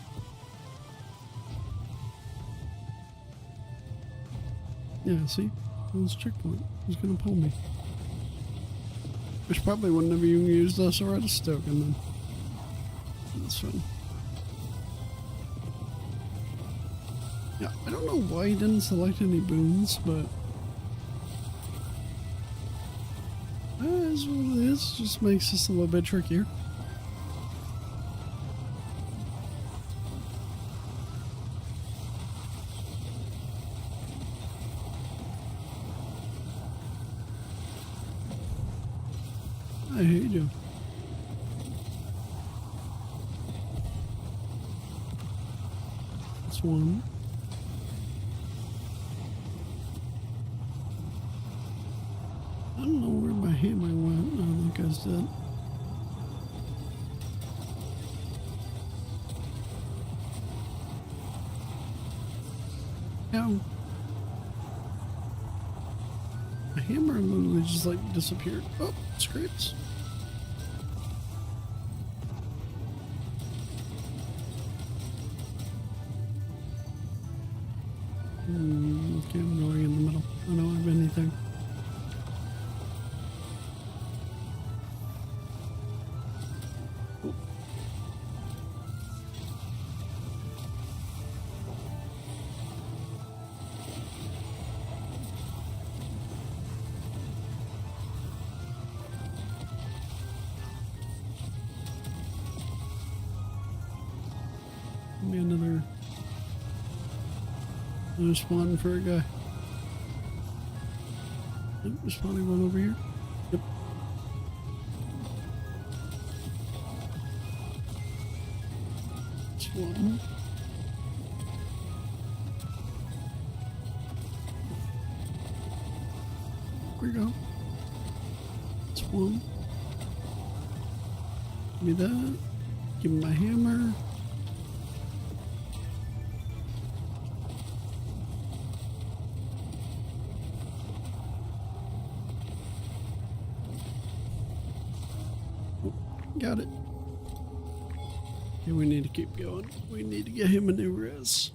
Yeah, see? This checkpoint. He's gonna pull me. Which probably wouldn't have even used this or a token then. That's fine. Yeah, I don't know why he didn't select any boons, but that is what it is. Just makes this a little bit trickier. I hate you. That's one. I don't know where my hammer went. I don't think I said. Ow. My hammer literally just like disappeared. Oh, scrapes. Okay, I'm going in the middle. I don't have anything. Oh. Give me another spawn for a guy. Yep, there's spawning one over here. Yep. That's one. There we go. That's one. Give me that. Give me my hammer. Got it. Okay, we need to keep going. We need to get him a new res.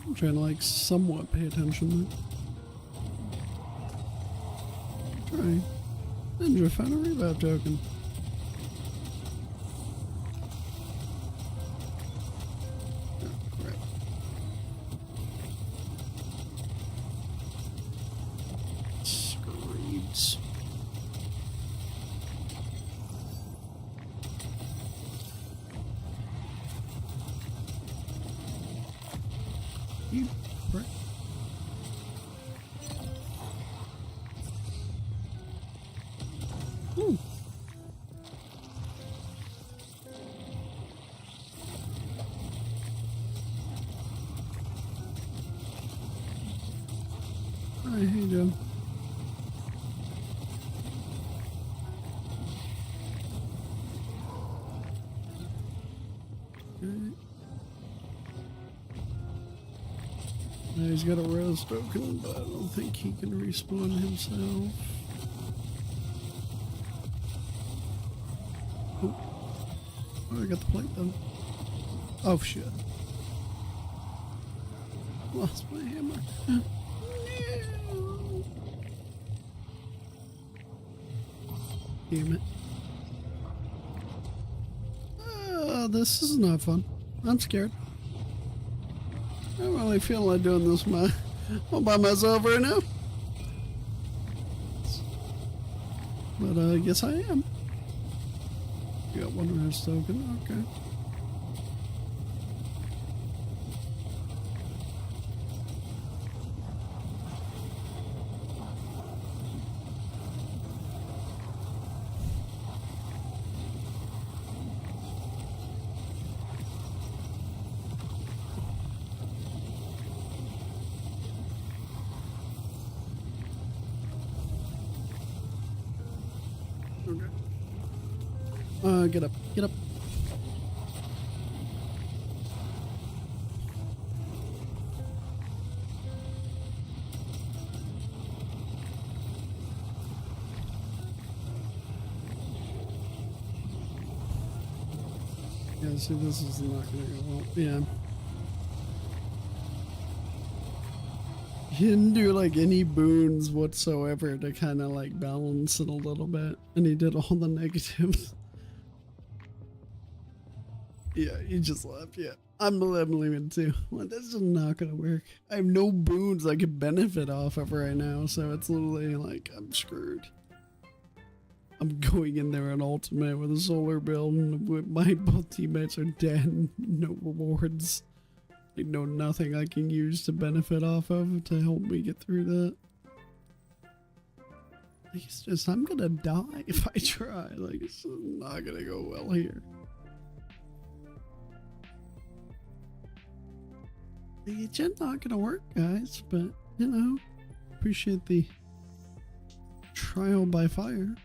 I'm trying to like somewhat pay attention there. Try. Ninja found a revive token. Oh, crap. Nice. You prick. Ooh. Hi, hey Joe. Now he's got a rose token, but I don't think he can respawn himself. Oh, I got the plate though. Oh shit. Lost my hammer. No. Damn it. This is not fun. I'm scared. I don't really feel like doing this all by myself right now. But I guess I am. You got one rose token, okay. Get up, get up. Yeah, see, this is not gonna go well. Yeah. He didn't do like any boons whatsoever to kind of like balance it a little bit, and he did all the negatives. Yeah, he just left. Yeah, I'm leaving too. Well, that's just not gonna work. I have no boons I could benefit off of right now, so it's literally like I'm screwed. I'm going in there on ultimate with a solar build, and my both teammates are dead. No rewards. I know nothing I can use to benefit off of to help me get through that. Like, it's just I'm gonna die if I try. Like, it's not gonna go well here. It's just not gonna work, guys, but you know, appreciate the trial by fire.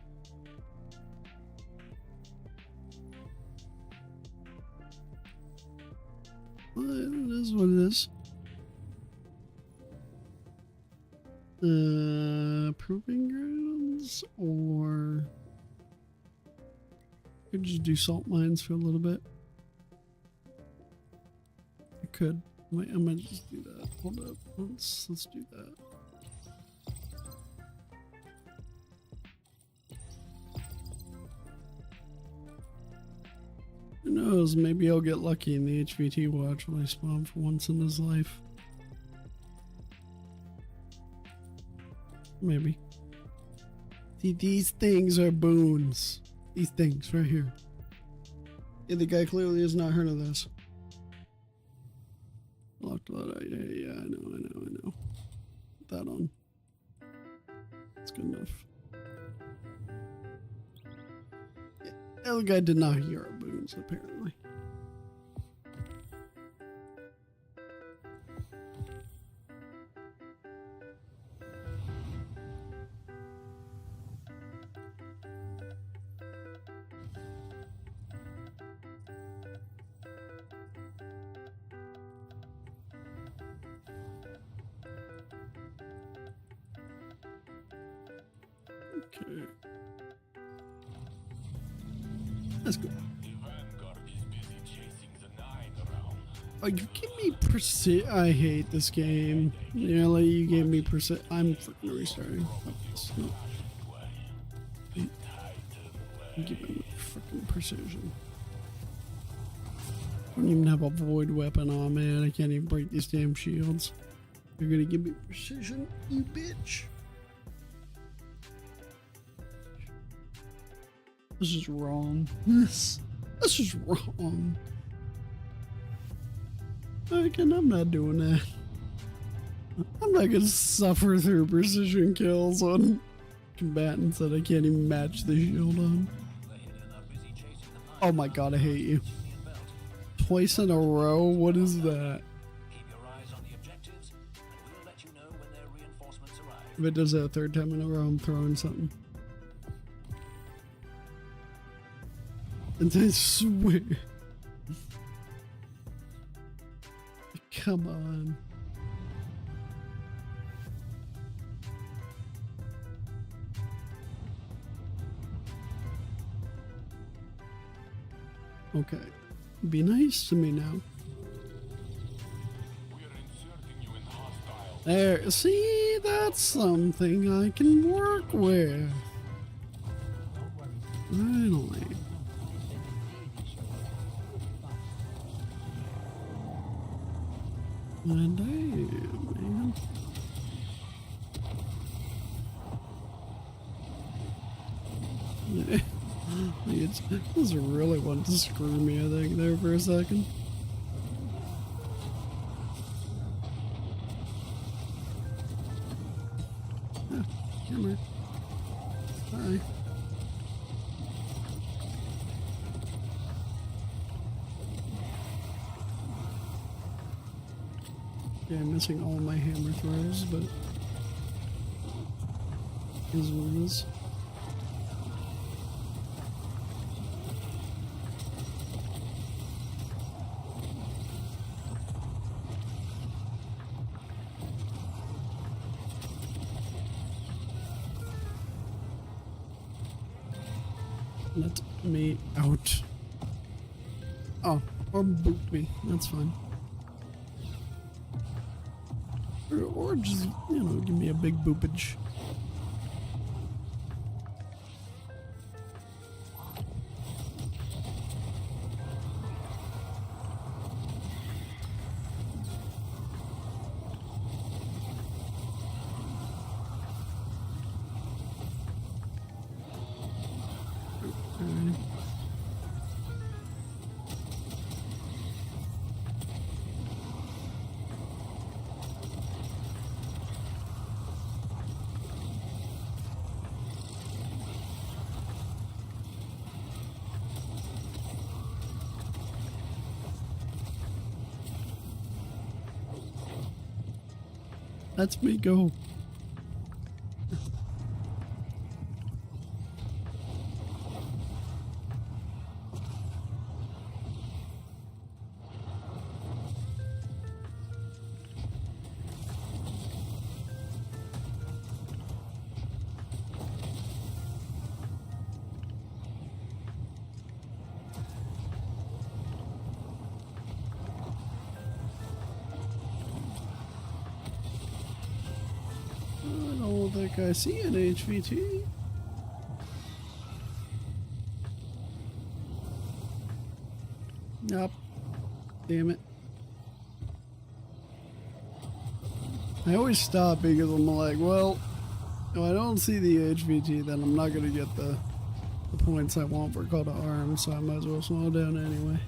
Well, it is what it is. Proving grounds, or could just do salt mines for a little bit. I could. I might just do that. Hold up. Let's do that. Who knows? Maybe I'll get lucky in the HVT watch when I spawn for once in his life. Maybe. See, these things are boons. These things right here. Yeah, the guy clearly has not heard of this. Locked load. Yeah, I know. Put that on. That's good enough. Yeah, the guy did not hear our boons, apparently. Okay. That's good. Oh, you give me I hate this game. Yeah, like you gave me I'm freaking restarting. Oh, this. No. Give him freaking precision. I don't even have a void weapon on, man. I can't even break these damn shields. You're gonna give me precision, you bitch. This is wrong. This is wrong. Again, I'm not doing that. I'm not gonna suffer through precision kills on combatants that I can't even match the shield on. Oh my god, I hate you. Twice in a row? What is that? Keep your eyes on the objectives, and we'll let you know when their reinforcements arrive. If it does that a third time in a row, I'm throwing something. And I swear. Come on. Okay. Be nice to me now. We're inserting you in hostile. There. See, that's something I can work with. Finally. And damn, man. This really wanted to screw me, I think, there for a second. Ah, hammer. Hi. Yeah, I'm missing all my hammer throws, but is what it is. Let me out. Oh, or boot me. That's fine. Or just, you know, give me a big boopage. Okay. Let me go. I don't think I see an HVT. Yup. Damn it. I always stop because I'm like, well, if I don't see the HVT, then I'm not going to get the points I want for call to arms, so I might as well slow down anyway.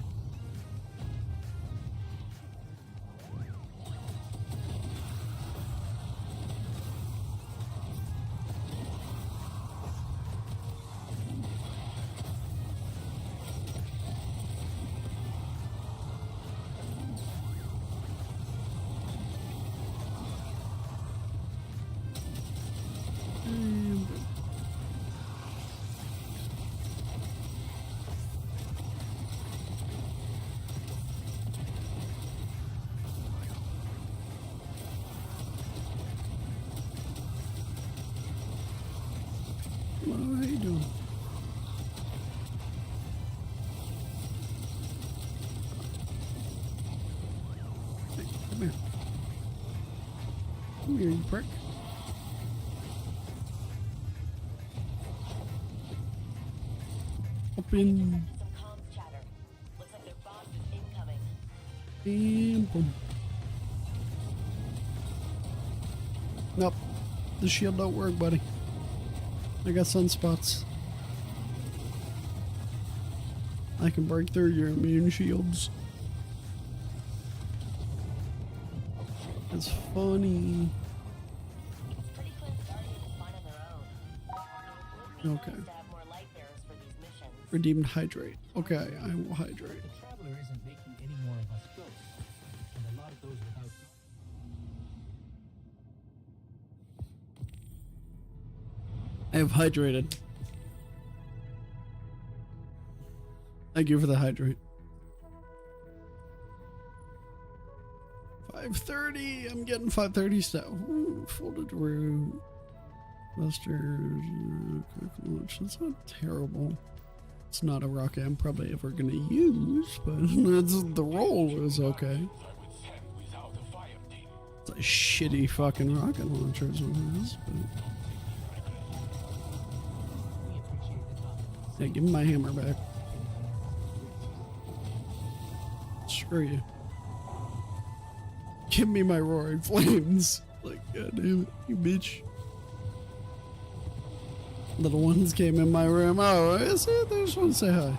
Hello, how you doing? Hey, come here. Come here, you prick. Up in. Some comms chatter. Looks like their boss is incoming. And boom. Nope. The shield don't work, buddy. I got sunspots. I can break through your immune shields. It's funny. It's pretty clear the Guardians are fine on their own. It would be Okay. nice to have more light bearers for these missions. Redeemed hydrate. Okay, I will hydrate. The Traveler isn't making any more of us ghosts, and a lot of those without. I have hydrated. Thank you for the hydrate. 5:30. I'm getting 5:30 stuff. Ooh, folded root. Clusters. Quick launch. That's not terrible. It's not a rocket I'm probably ever gonna use, but the roll is okay. It's a shitty fucking rocket launcher is what it is, but. We appreciate the confidence. Yeah, give me my hammer back. Screw you. Give me my roaring flames. Like, god damn it, you bitch. Little ones came in my room. Oh, is it? They just want to say hi.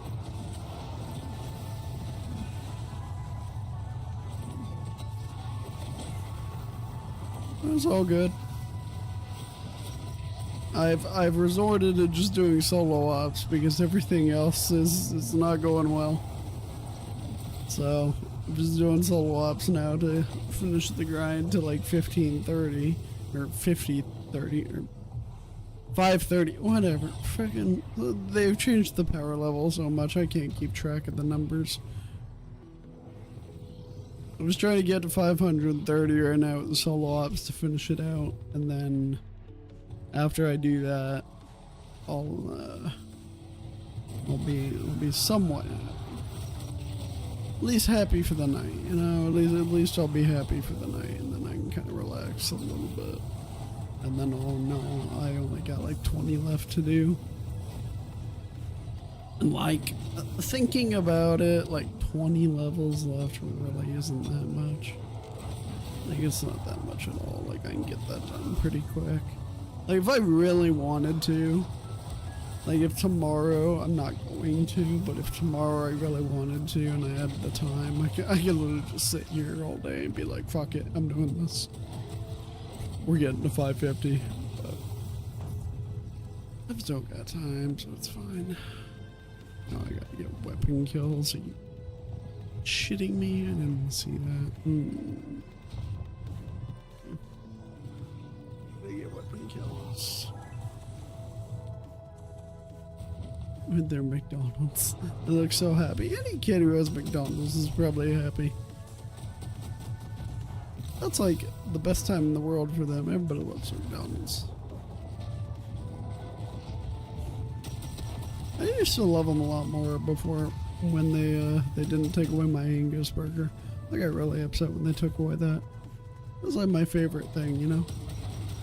It's all good. I've resorted to just doing solo ops because everything else is not going well. So I'm just doing solo ops now to finish the grind to like 15:30 or 50:30 or 5:30, whatever. Freaking, they've changed the power level so much I can't keep track of the numbers. I'm just trying to get to 530 right now with the solo ops to finish it out, and then after I do that, I'll be somewhat happy. At least happy for the night, you know. At least I'll be happy for the night, and then I can kind of relax a little bit. And then, oh no, I only got like 20 left to do. And like, thinking about it, like 20 levels left really isn't that much. Like, it's not that much at all. Like, I can get that done pretty quick. Like, if I really wanted to, like, if tomorrow, I'm not going to, but if tomorrow I really wanted to and I had the time, I could literally just sit here all day and be like, fuck it, I'm doing this. We're getting to 550, but I've still got time, so it's fine. Oh, I gotta get weapon kills. Are you shitting me? I didn't see that. I get weapon kills. With their McDonald's. They look so happy. Any kid who has McDonald's is probably happy. That's like the best time in the world for them. Everybody loves McDonald's. I used to love them a lot more before when they didn't take away my Angus burger. I got really upset when they took away that. It was like my favorite thing, you know?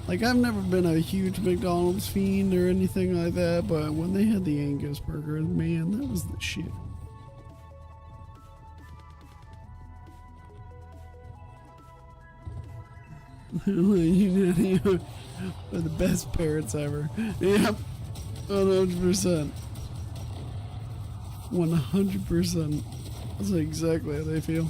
Like, I've never been a huge McDonald's fiend or anything like that, but when they had the Angus burger, man, that was the shit. We're the best parents ever. Yep. 100%. 100%. That's exactly how they feel.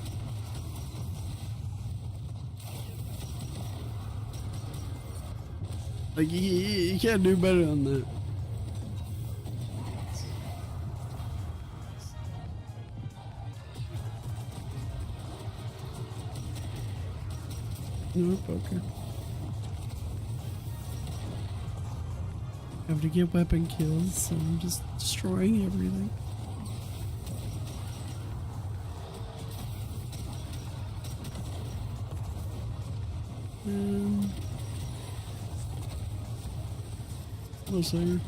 Like, you can't do better than that. Nope, okay. Have to get weapon kills, so I'm just destroying everything. Hello, sir.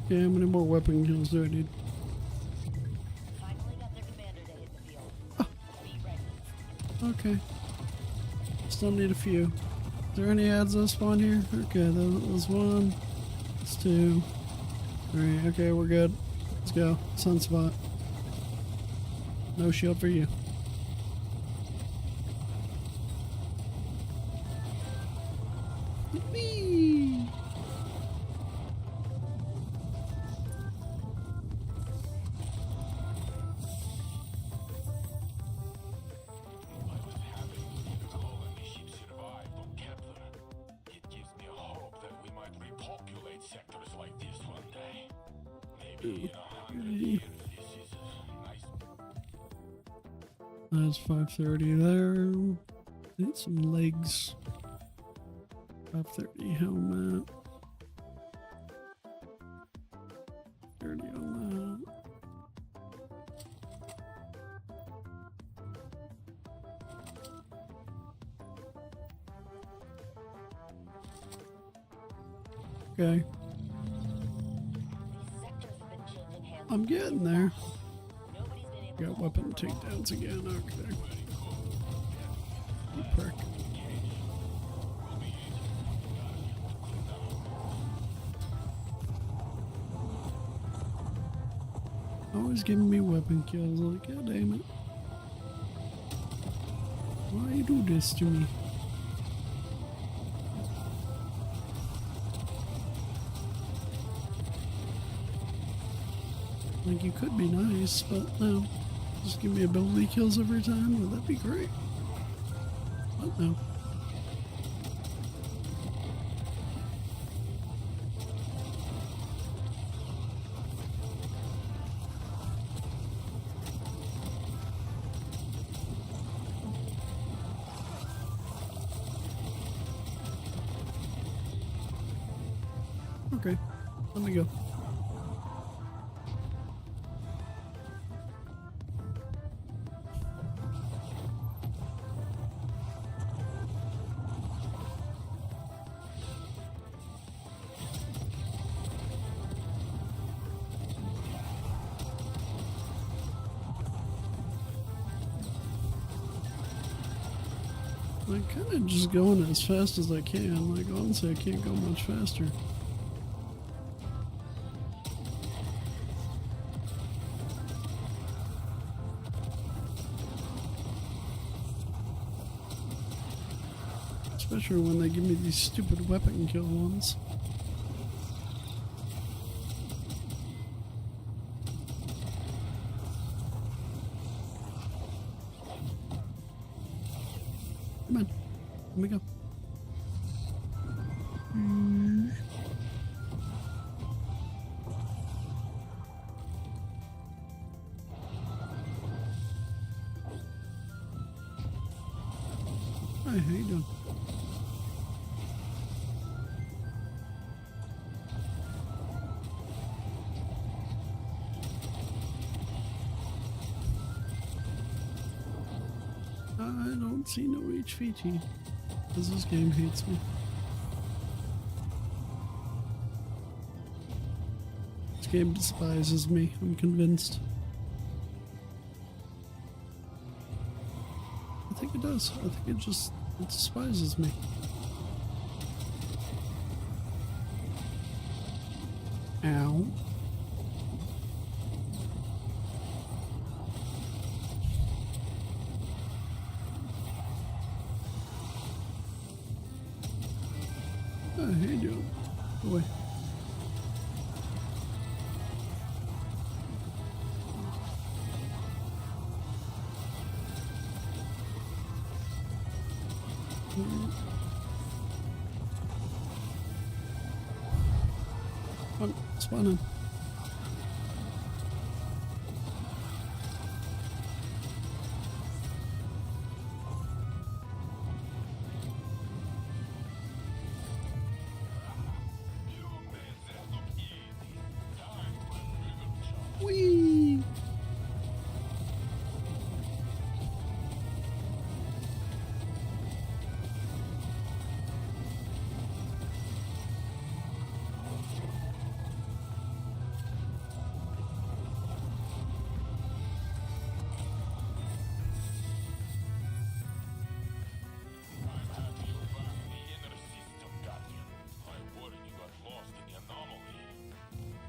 Okay, how many more weapon kills do I need? Finally got their commander to hit the field. Be ready. Okay. Still need a few. Is there any ads that spawn here? Okay, that was one. That's two. Three. Okay, we're good. Let's go. Sunspot. No shield for you. That's 5:30 there. Need some legs. 5:30 helmet. 30 on that. Okay. I'm getting there. Got weapon takedowns again. Okay. You prick. Always giving me weapon kills. Like, god damn it. Why you do this to me? Like, you could be nice, but no. Just give me ability kills every time. Well, that'd be great. But no. Okay, let me go. I'm kind of just going as fast as I can. Like, honestly, I can't go much faster. Especially when they give me these stupid weapon kill ones. Come on, let me go. Hi, how you doing? I don't see no HVT, because this game hates me. This game despises me, I'm convinced. I think it does. I think it despises me. Ow. Oh, how you doing? Go away. Come on, spawn in. Whee!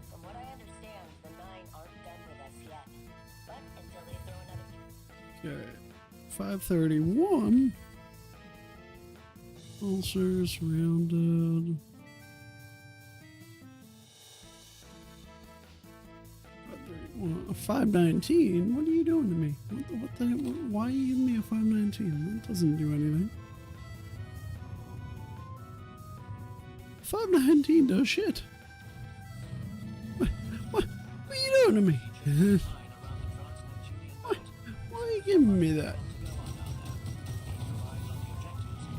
From what I understand, the 9 aren't done with us yet. But until they throw another... Okay, 531. Ulcers surrounded. 519? What are you doing to me? What the why are you giving me a 519? That doesn't do anything. 519 does shit. What are doing to me? Why are you giving me that?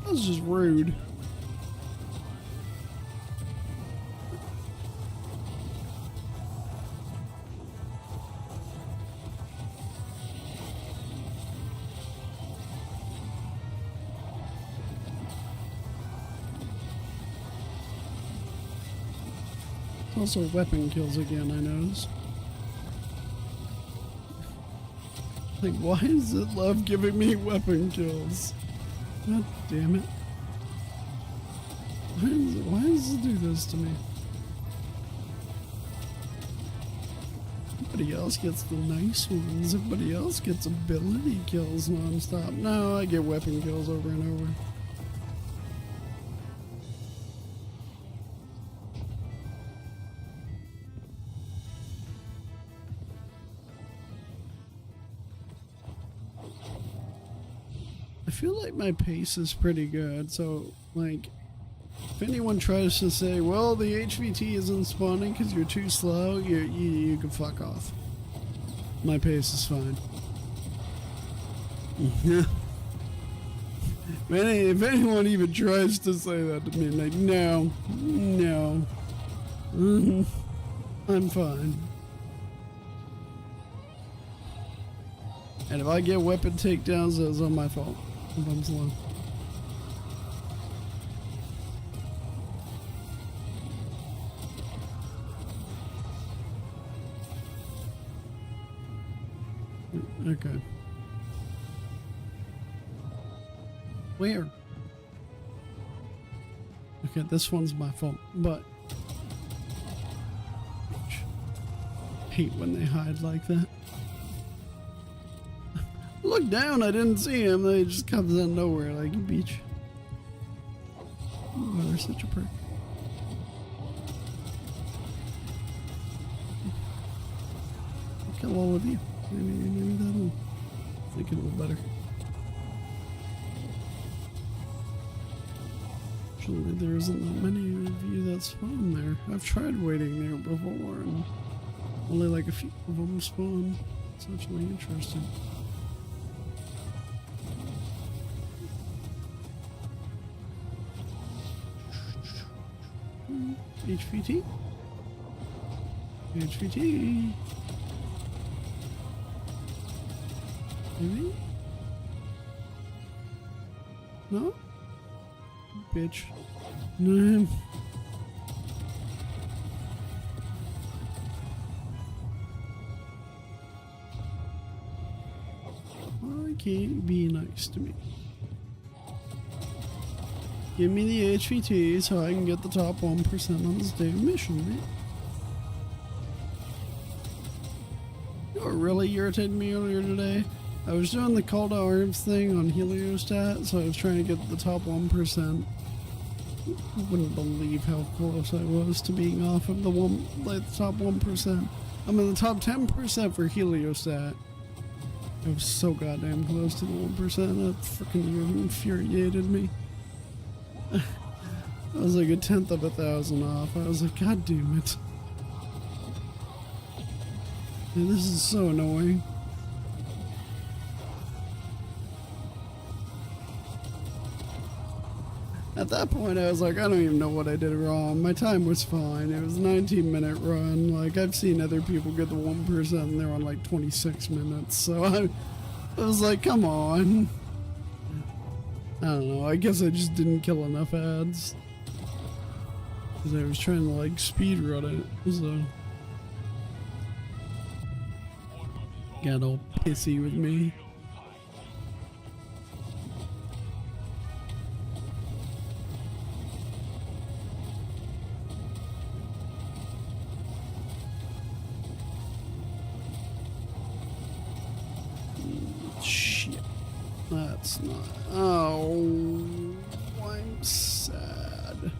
That was just rude. Also weapon kills again, I noticed. Like, why does it love giving me weapon kills? God damn it. Why does it do this to me? Everybody else gets the nice ones. Everybody else gets ability kills non-stop. No, I get weapon kills over and over. I feel like my pace is pretty good, so, like, if anyone tries to say, well, the HVT isn't spawning because you're too slow, you can fuck off. My pace is fine. If anyone even tries to say that to me, like, no, I'm fine. And if I get weapon takedowns, that's on my fault. If I'm slow. Okay. Where? Okay, this one's my fault, but hate when they hide like that. Look down, I didn't see him. They just comes out of nowhere like a beach. Oh, they're such a prick. I'll kill all of you. Maybe that'll make it a little better. Actually, there isn't that many of you that spawn there. I've tried waiting there before, and only like a few of them spawn. It's actually interesting. HVT? HVT? Maybe? No? Bitch. No. Why can't be nice to me? Give me the HVT so I can get the top 1% on this damn mission, man. You know what really irritated me earlier today? I was doing the call to arms thing on Heliostat, so I was trying to get the top 1%. I wouldn't believe how close I was to being off of the top 1%. I'm in the top 10% for Heliostat. I was so goddamn close to the 1%. That freaking infuriated me. I was like 1/10 of 1,000 off. I was like, God damn it. Man, this is so annoying. At that point, I was like, I don't even know what I did wrong. My time was fine. It was a 19-minute run. Like, I've seen other people get the 1% and they're on like 26 minutes. So I was like, come on. I don't know. I guess I just didn't kill enough ads. Because I was trying to like speed run it. So got all pissy with me. Shit. That's not. Oh, I'm sad.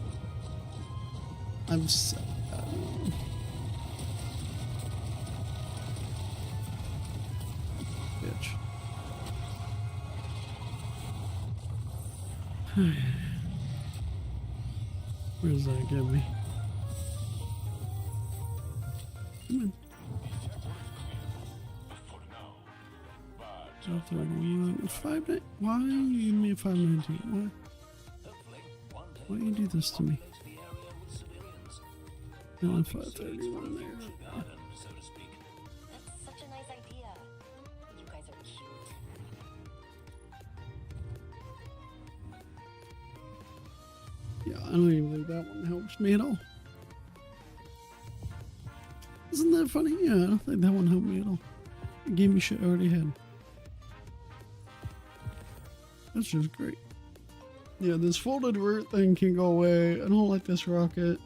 I'm sad. Bitch. Where does that get me? Come on. 31. 5. Why you give me a 519? Hopefully, one day Why you do this to me? to the area with civilians. No, 531 there. Garden, so to speak. That's such a nice idea. You guys are cute. Yeah, I don't even think that one helps me at all. Isn't that funny? Yeah, I don't think that one helped me at all. It gave me shit I already had. That's just great. Yeah, this folded root thing can go away. I don't like this rocket.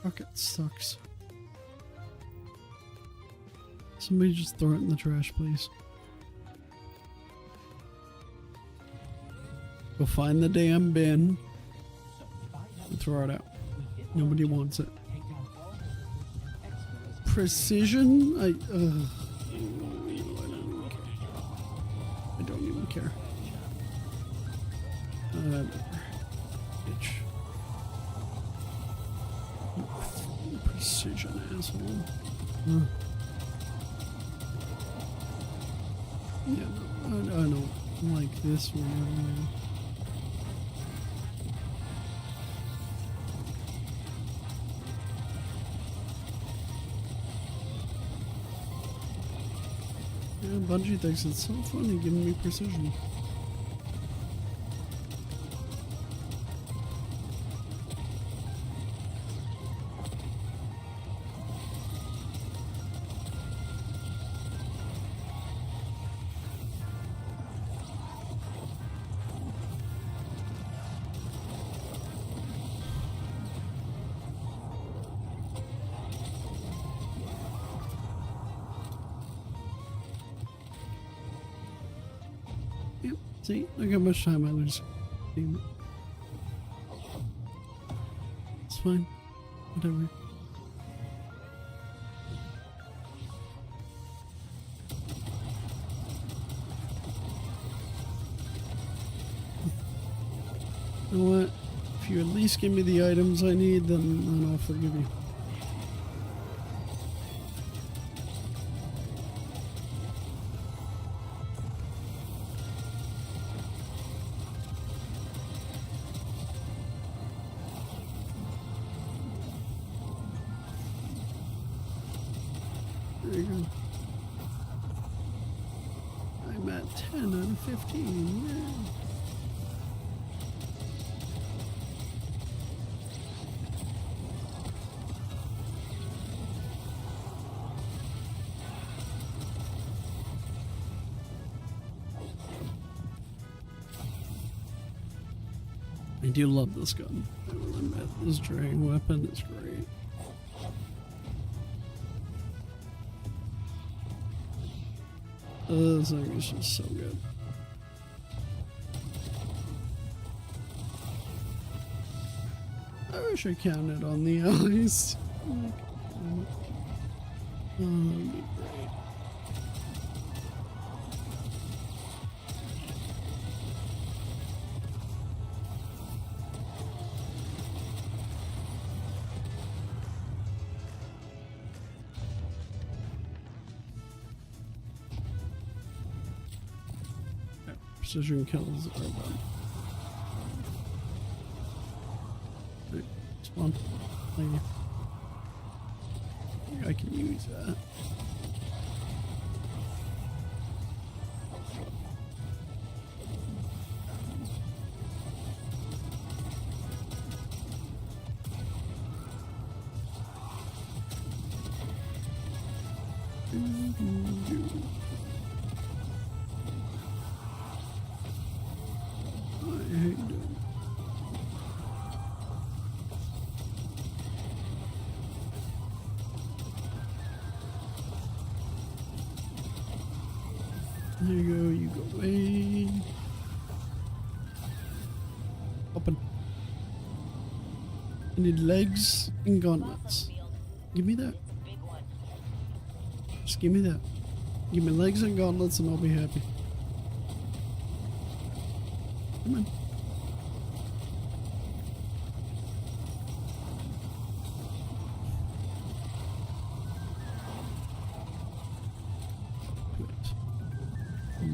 Rocket sucks. Somebody just throw it in the trash, please. Go find the damn bin and throw it out. Nobody wants it. Precision? I don't even care. Bitch. Precision asshole. Yeah, no, I don't like this one. Yeah, Bungie thinks it's so funny giving me precision. Yep, see, look how much time I lose. Damn it. It's fine. Whatever. You know what? If you at least give me the items I need, then I'll forgive you. There you go. I'm at 10 out of 15. Yeah. I do love this gun. I will admit, this dragon weapon is great. This thing is just so good. I wish I counted on the eyes. Oh, that'd be great. Precision kills are done. Right, spawn. Thank you. I think I can use that. I hate doing. There you go, you go away. Open. I need legs and gauntlets. Give me that. Big one. Just give me that. Give me legs and gauntlets and I'll be happy. Come on.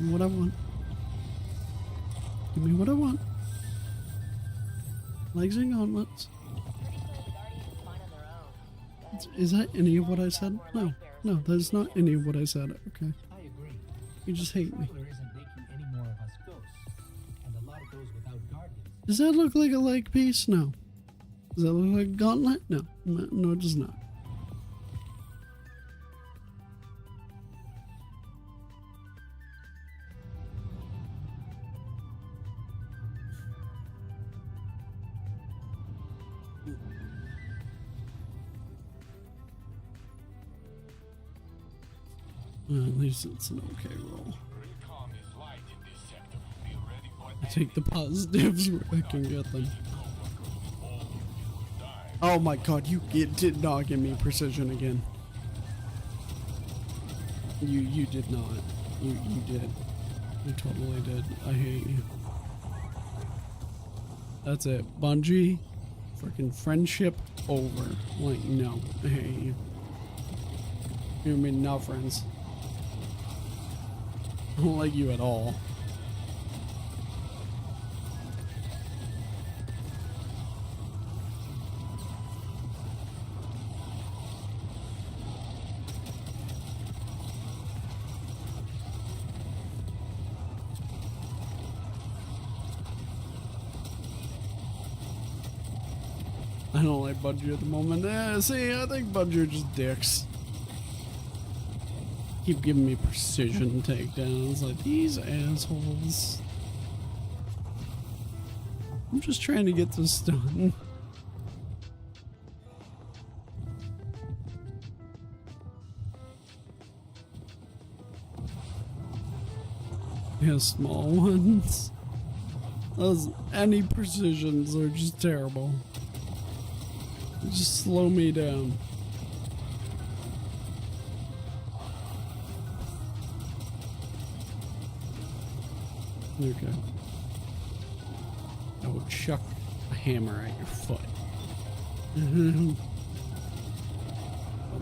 me what I want. Give me what I want. Legs and gauntlets. Is that any of what I said? No. No, that's not any of what I said. Okay. I agree. You just hate me. Traveler isn't making any more of us ghosts, and a lot goes without guardians. Does that look like a leg piece? No. Does that look like a gauntlet? No. No, it does not. At least it's an okay roll. Recon is light in this sector. Be ready for I take the positives where I can get them. Oh my god, you did not give me precision again. You did not. You did. You totally did. I hate you. That's it. Bungie, freaking friendship over. Like, no. I hate you. You mean not friends. I don't like you at all. I don't like Bungie at the moment. See, I think Bungie are just dicks. Keep giving me precision takedowns like these assholes. I'm just trying to get this done. Yeah, small ones. Those any precisions are just terrible. They just slow me down. Okay. I will chuck a hammer at your foot. I don't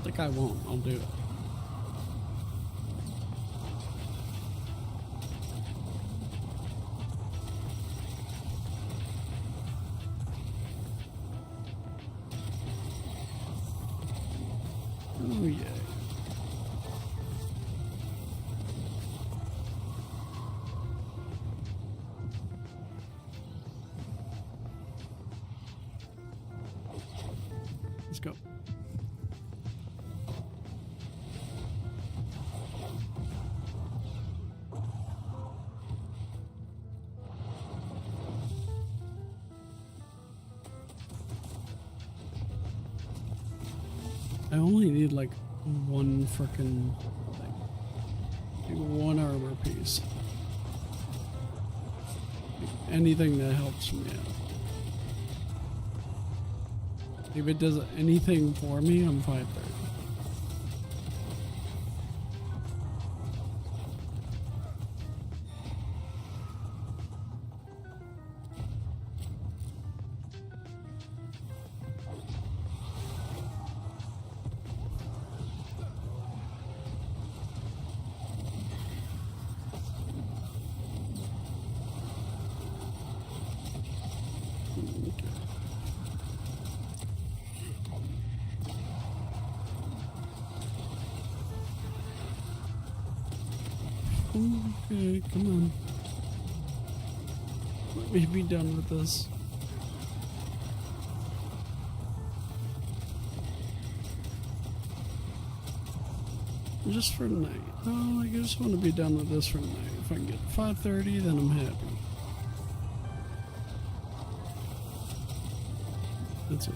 think I won't. I'll do it. Oh yeah. Let's go. I only need like one frickin' thing. One armor piece. Anything that helps me out. If it does anything for me, I'm 530. Okay, come on. Let me be done with this. Just for tonight. Oh, I just want to be done with this for tonight. If I can get 5:30, then I'm happy. That's it.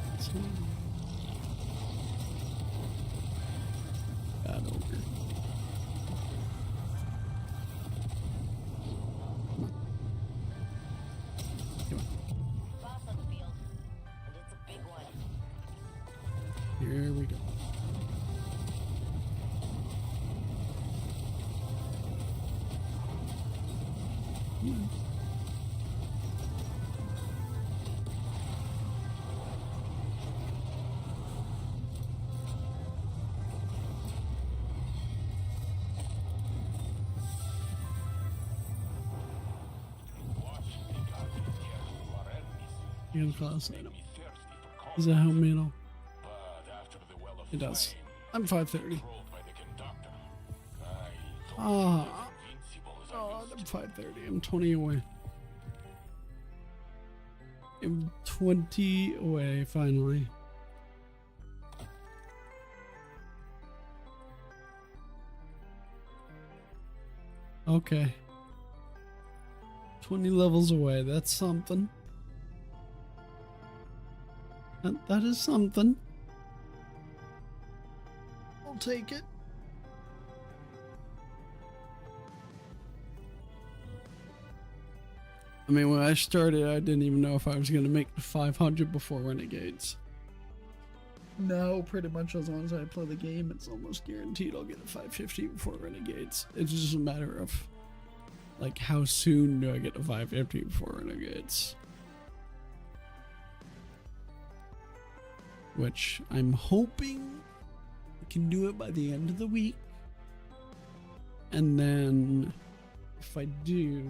God over. Boss on the field, and it's a big one. Here we go. You can class Make item. me thirsty for Does that help me at all? But after the well of It does. flame, I'm 5:30. controlled by the conductor, I Ah. don't feel as invincible as I Oh, used I'm to. 5:30. I'm 20 away. I'm 20 away, finally. Okay. 20 levels away. That's something. That is something. I'll take it. I mean, when I started, I didn't even know if I was going to make the 500 before Renegades. Now, pretty much as long as I play the game, it's almost guaranteed I'll get a 550 before Renegades. It's just a matter of, like, how soon do I get a 550 before Renegades? Which I'm hoping I can do it by the end of the week. And then, if I do,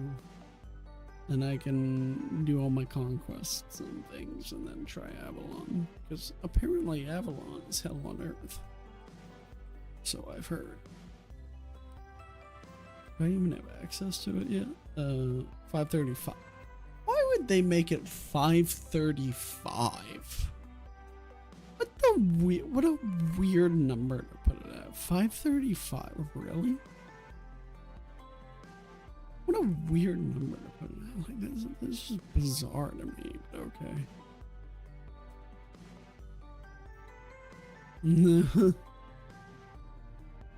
then I can do all my conquests and things and then try Avalon. Because apparently Avalon is hell on earth. So I've heard. Do I even have access to it yet? 535. Why would they make it 535? What a weird number to put it at. 535, really? What a weird number to put it at. Like, this is bizarre to me, but okay.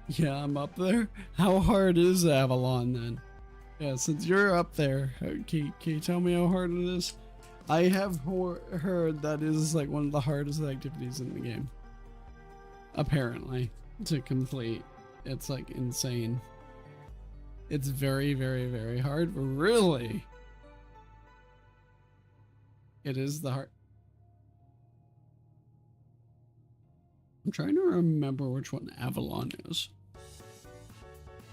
Yeah, I'm up there. How hard is Avalon then? Yeah, since you're up there, can you tell me how hard it is? I have heard that is like one of the hardest activities in the game. Apparently, to complete. It's like insane. It's very, very, very hard. Really? It is the hard. I'm trying to remember which one Avalon is.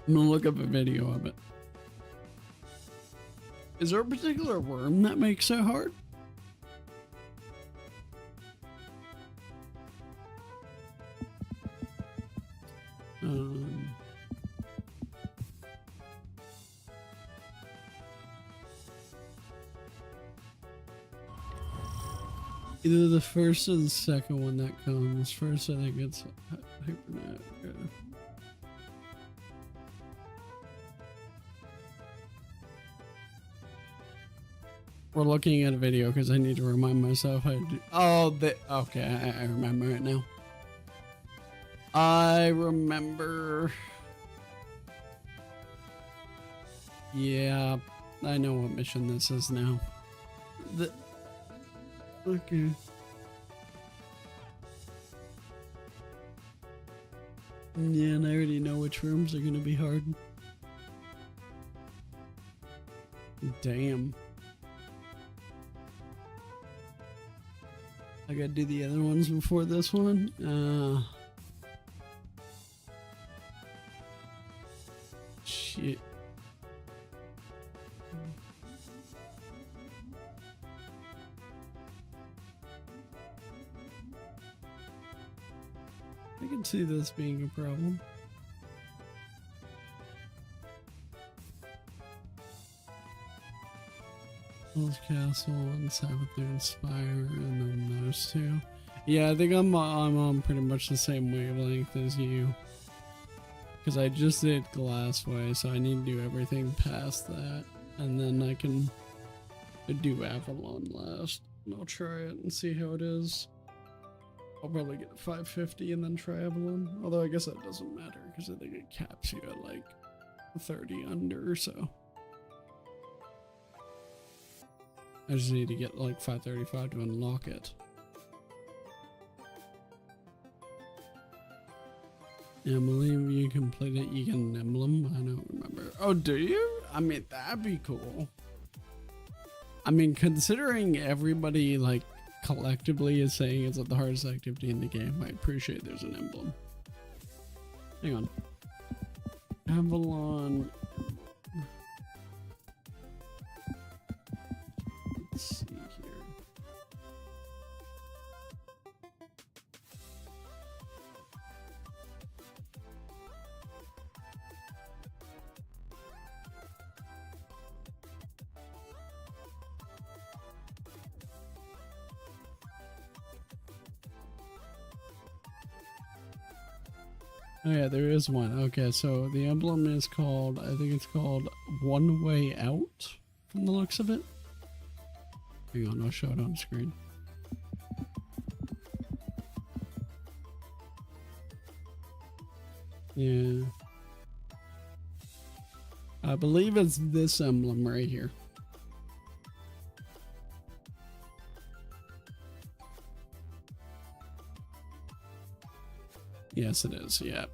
I'm gonna look up a video of it. Is there a particular worm that makes it hard? Either the first or the second one that comes. First, I think it's Hypernet. Yeah. We're looking at a video because I need to remind myself how to do. Oh, okay, I remember it now. I remember. Yeah, I know what mission this is now. Okay. Yeah, and I already know which rooms are gonna be hard. Damn. I gotta do the other ones before this one. Shit. I can see this being a problem. Hell's Castle and Saboteur Spire, and then those two. Yeah, I think I'm on pretty much the same wavelength as you. Because I just did Glassway, so I need to do everything past that. And then I can do Avalon last. And I'll try it and see how it is. I'll probably get a 550 and then try Avalon. Although I guess that doesn't matter, because I think it caps you at like 30 under, so. I just need to get like 535 to unlock it. Yeah, I believe you complete it, you get an emblem. I don't remember. Oh, do you? I mean, that'd be cool. I mean, considering everybody like collectively is saying it's the hardest activity in the game, I appreciate there's an emblem. Hang on. Avalon. Let's see here. Oh yeah, there is one. Okay, so the emblem is called, I think it's called One Way Out from the looks of it. Hang on, I'll show it on screen. Yeah. I believe it's this emblem right here. Yes, it is. Yeah.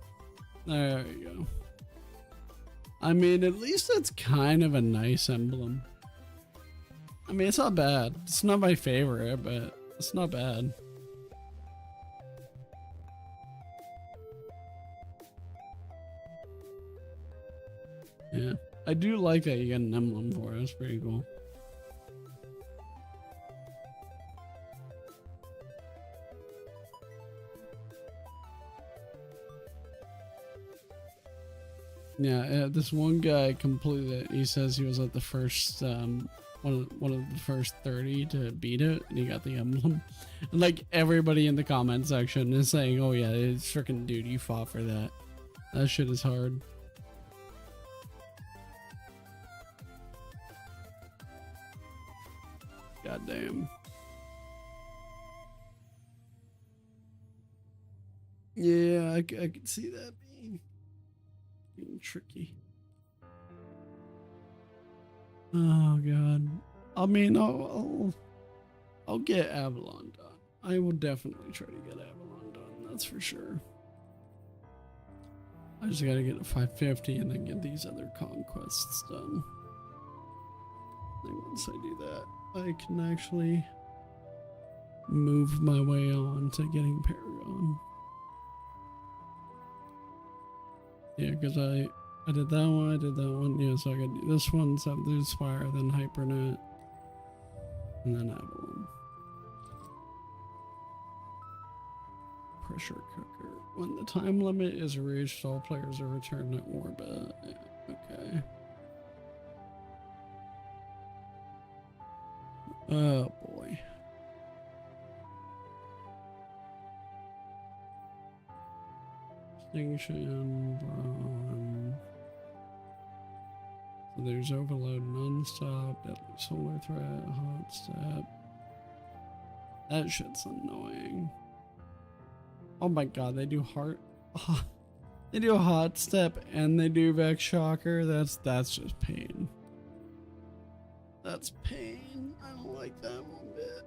There you go. I mean, at least it's kind of a nice emblem. I mean, it's not bad. It's not my favorite, but it's not bad. Yeah. I do like that you get an emblem for it. That's pretty cool. Yeah, this one guy completed it. He says he was at the first, one of the first 30 to beat it, and he got the emblem. And like everybody in the comment section is saying, "Oh yeah, it's freaking dude, you fought for that. That shit is hard." God damn. Yeah, I could see that being tricky. Oh god. I mean, I'll get Avalon done. I will definitely try to get Avalon done. That's for sure. I just gotta get a 550 and then get these other conquests done. And once I do that, I can actually move my way on to getting Paragon. Yeah, because I did that one, I did that one. Yeah, so I could do this one, Subdued Spire, then Hypernet, and then Avalon. Pressure Cooker. When the time limit is reached, all players are returned to orbit. Okay. Oh boy. Extinction, so there's Overload, Non-Stop, Deadly Solar Threat, Hot Step. That shit's annoying. Oh my god, they do they do a Hot Step and they do Vex Shocker. That's just pain. That's pain. I don't like that one bit.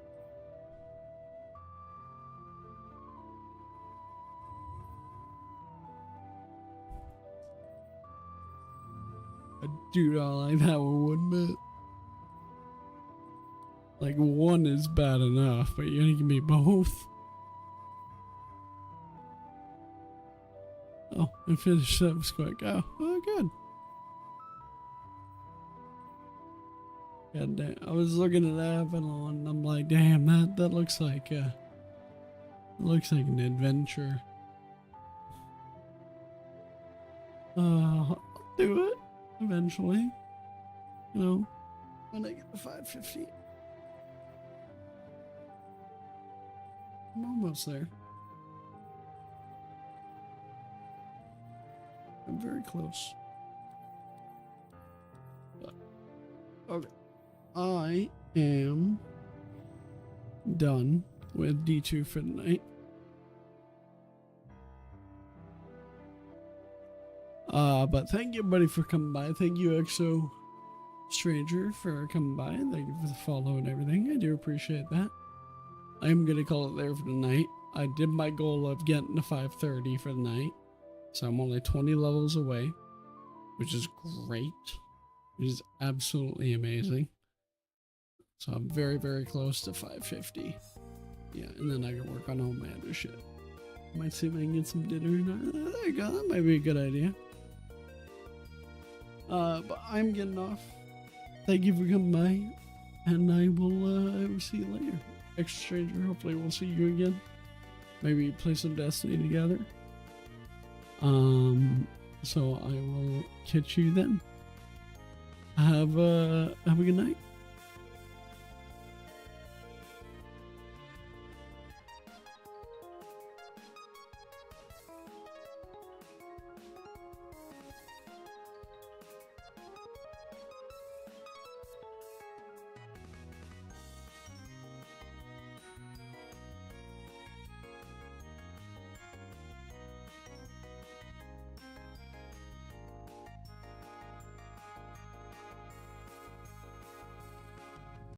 I do not like that one bit. Like, one is bad enough, but you're gonna give me both. Oh, I finished that was quick. Oh, good. God damn, I was looking at Avalon and I'm like, damn, that looks like an adventure. I'll do it eventually. You know, when I get the 550. I'm almost there. I'm very close. But, okay. I am done with D2 for the night. But thank you everybody for coming by. Thank you EXO Stranger for coming by. Thank you for the follow and everything. I do appreciate that. I'm gonna call it there for the night. I did my goal of getting to 530 for the night. So I'm only 20 levels away, which is great. It is absolutely amazing. So I'm very, very close to 550. Yeah, and then I can work on Homelander shit. Might see if I can get some dinner. There you go. That might be a good idea. But I'm getting off. Thank you for coming by, and I will see you later. Extra Stranger, hopefully we'll see you again. Maybe play some Destiny together. So I will catch you then. Have a good night.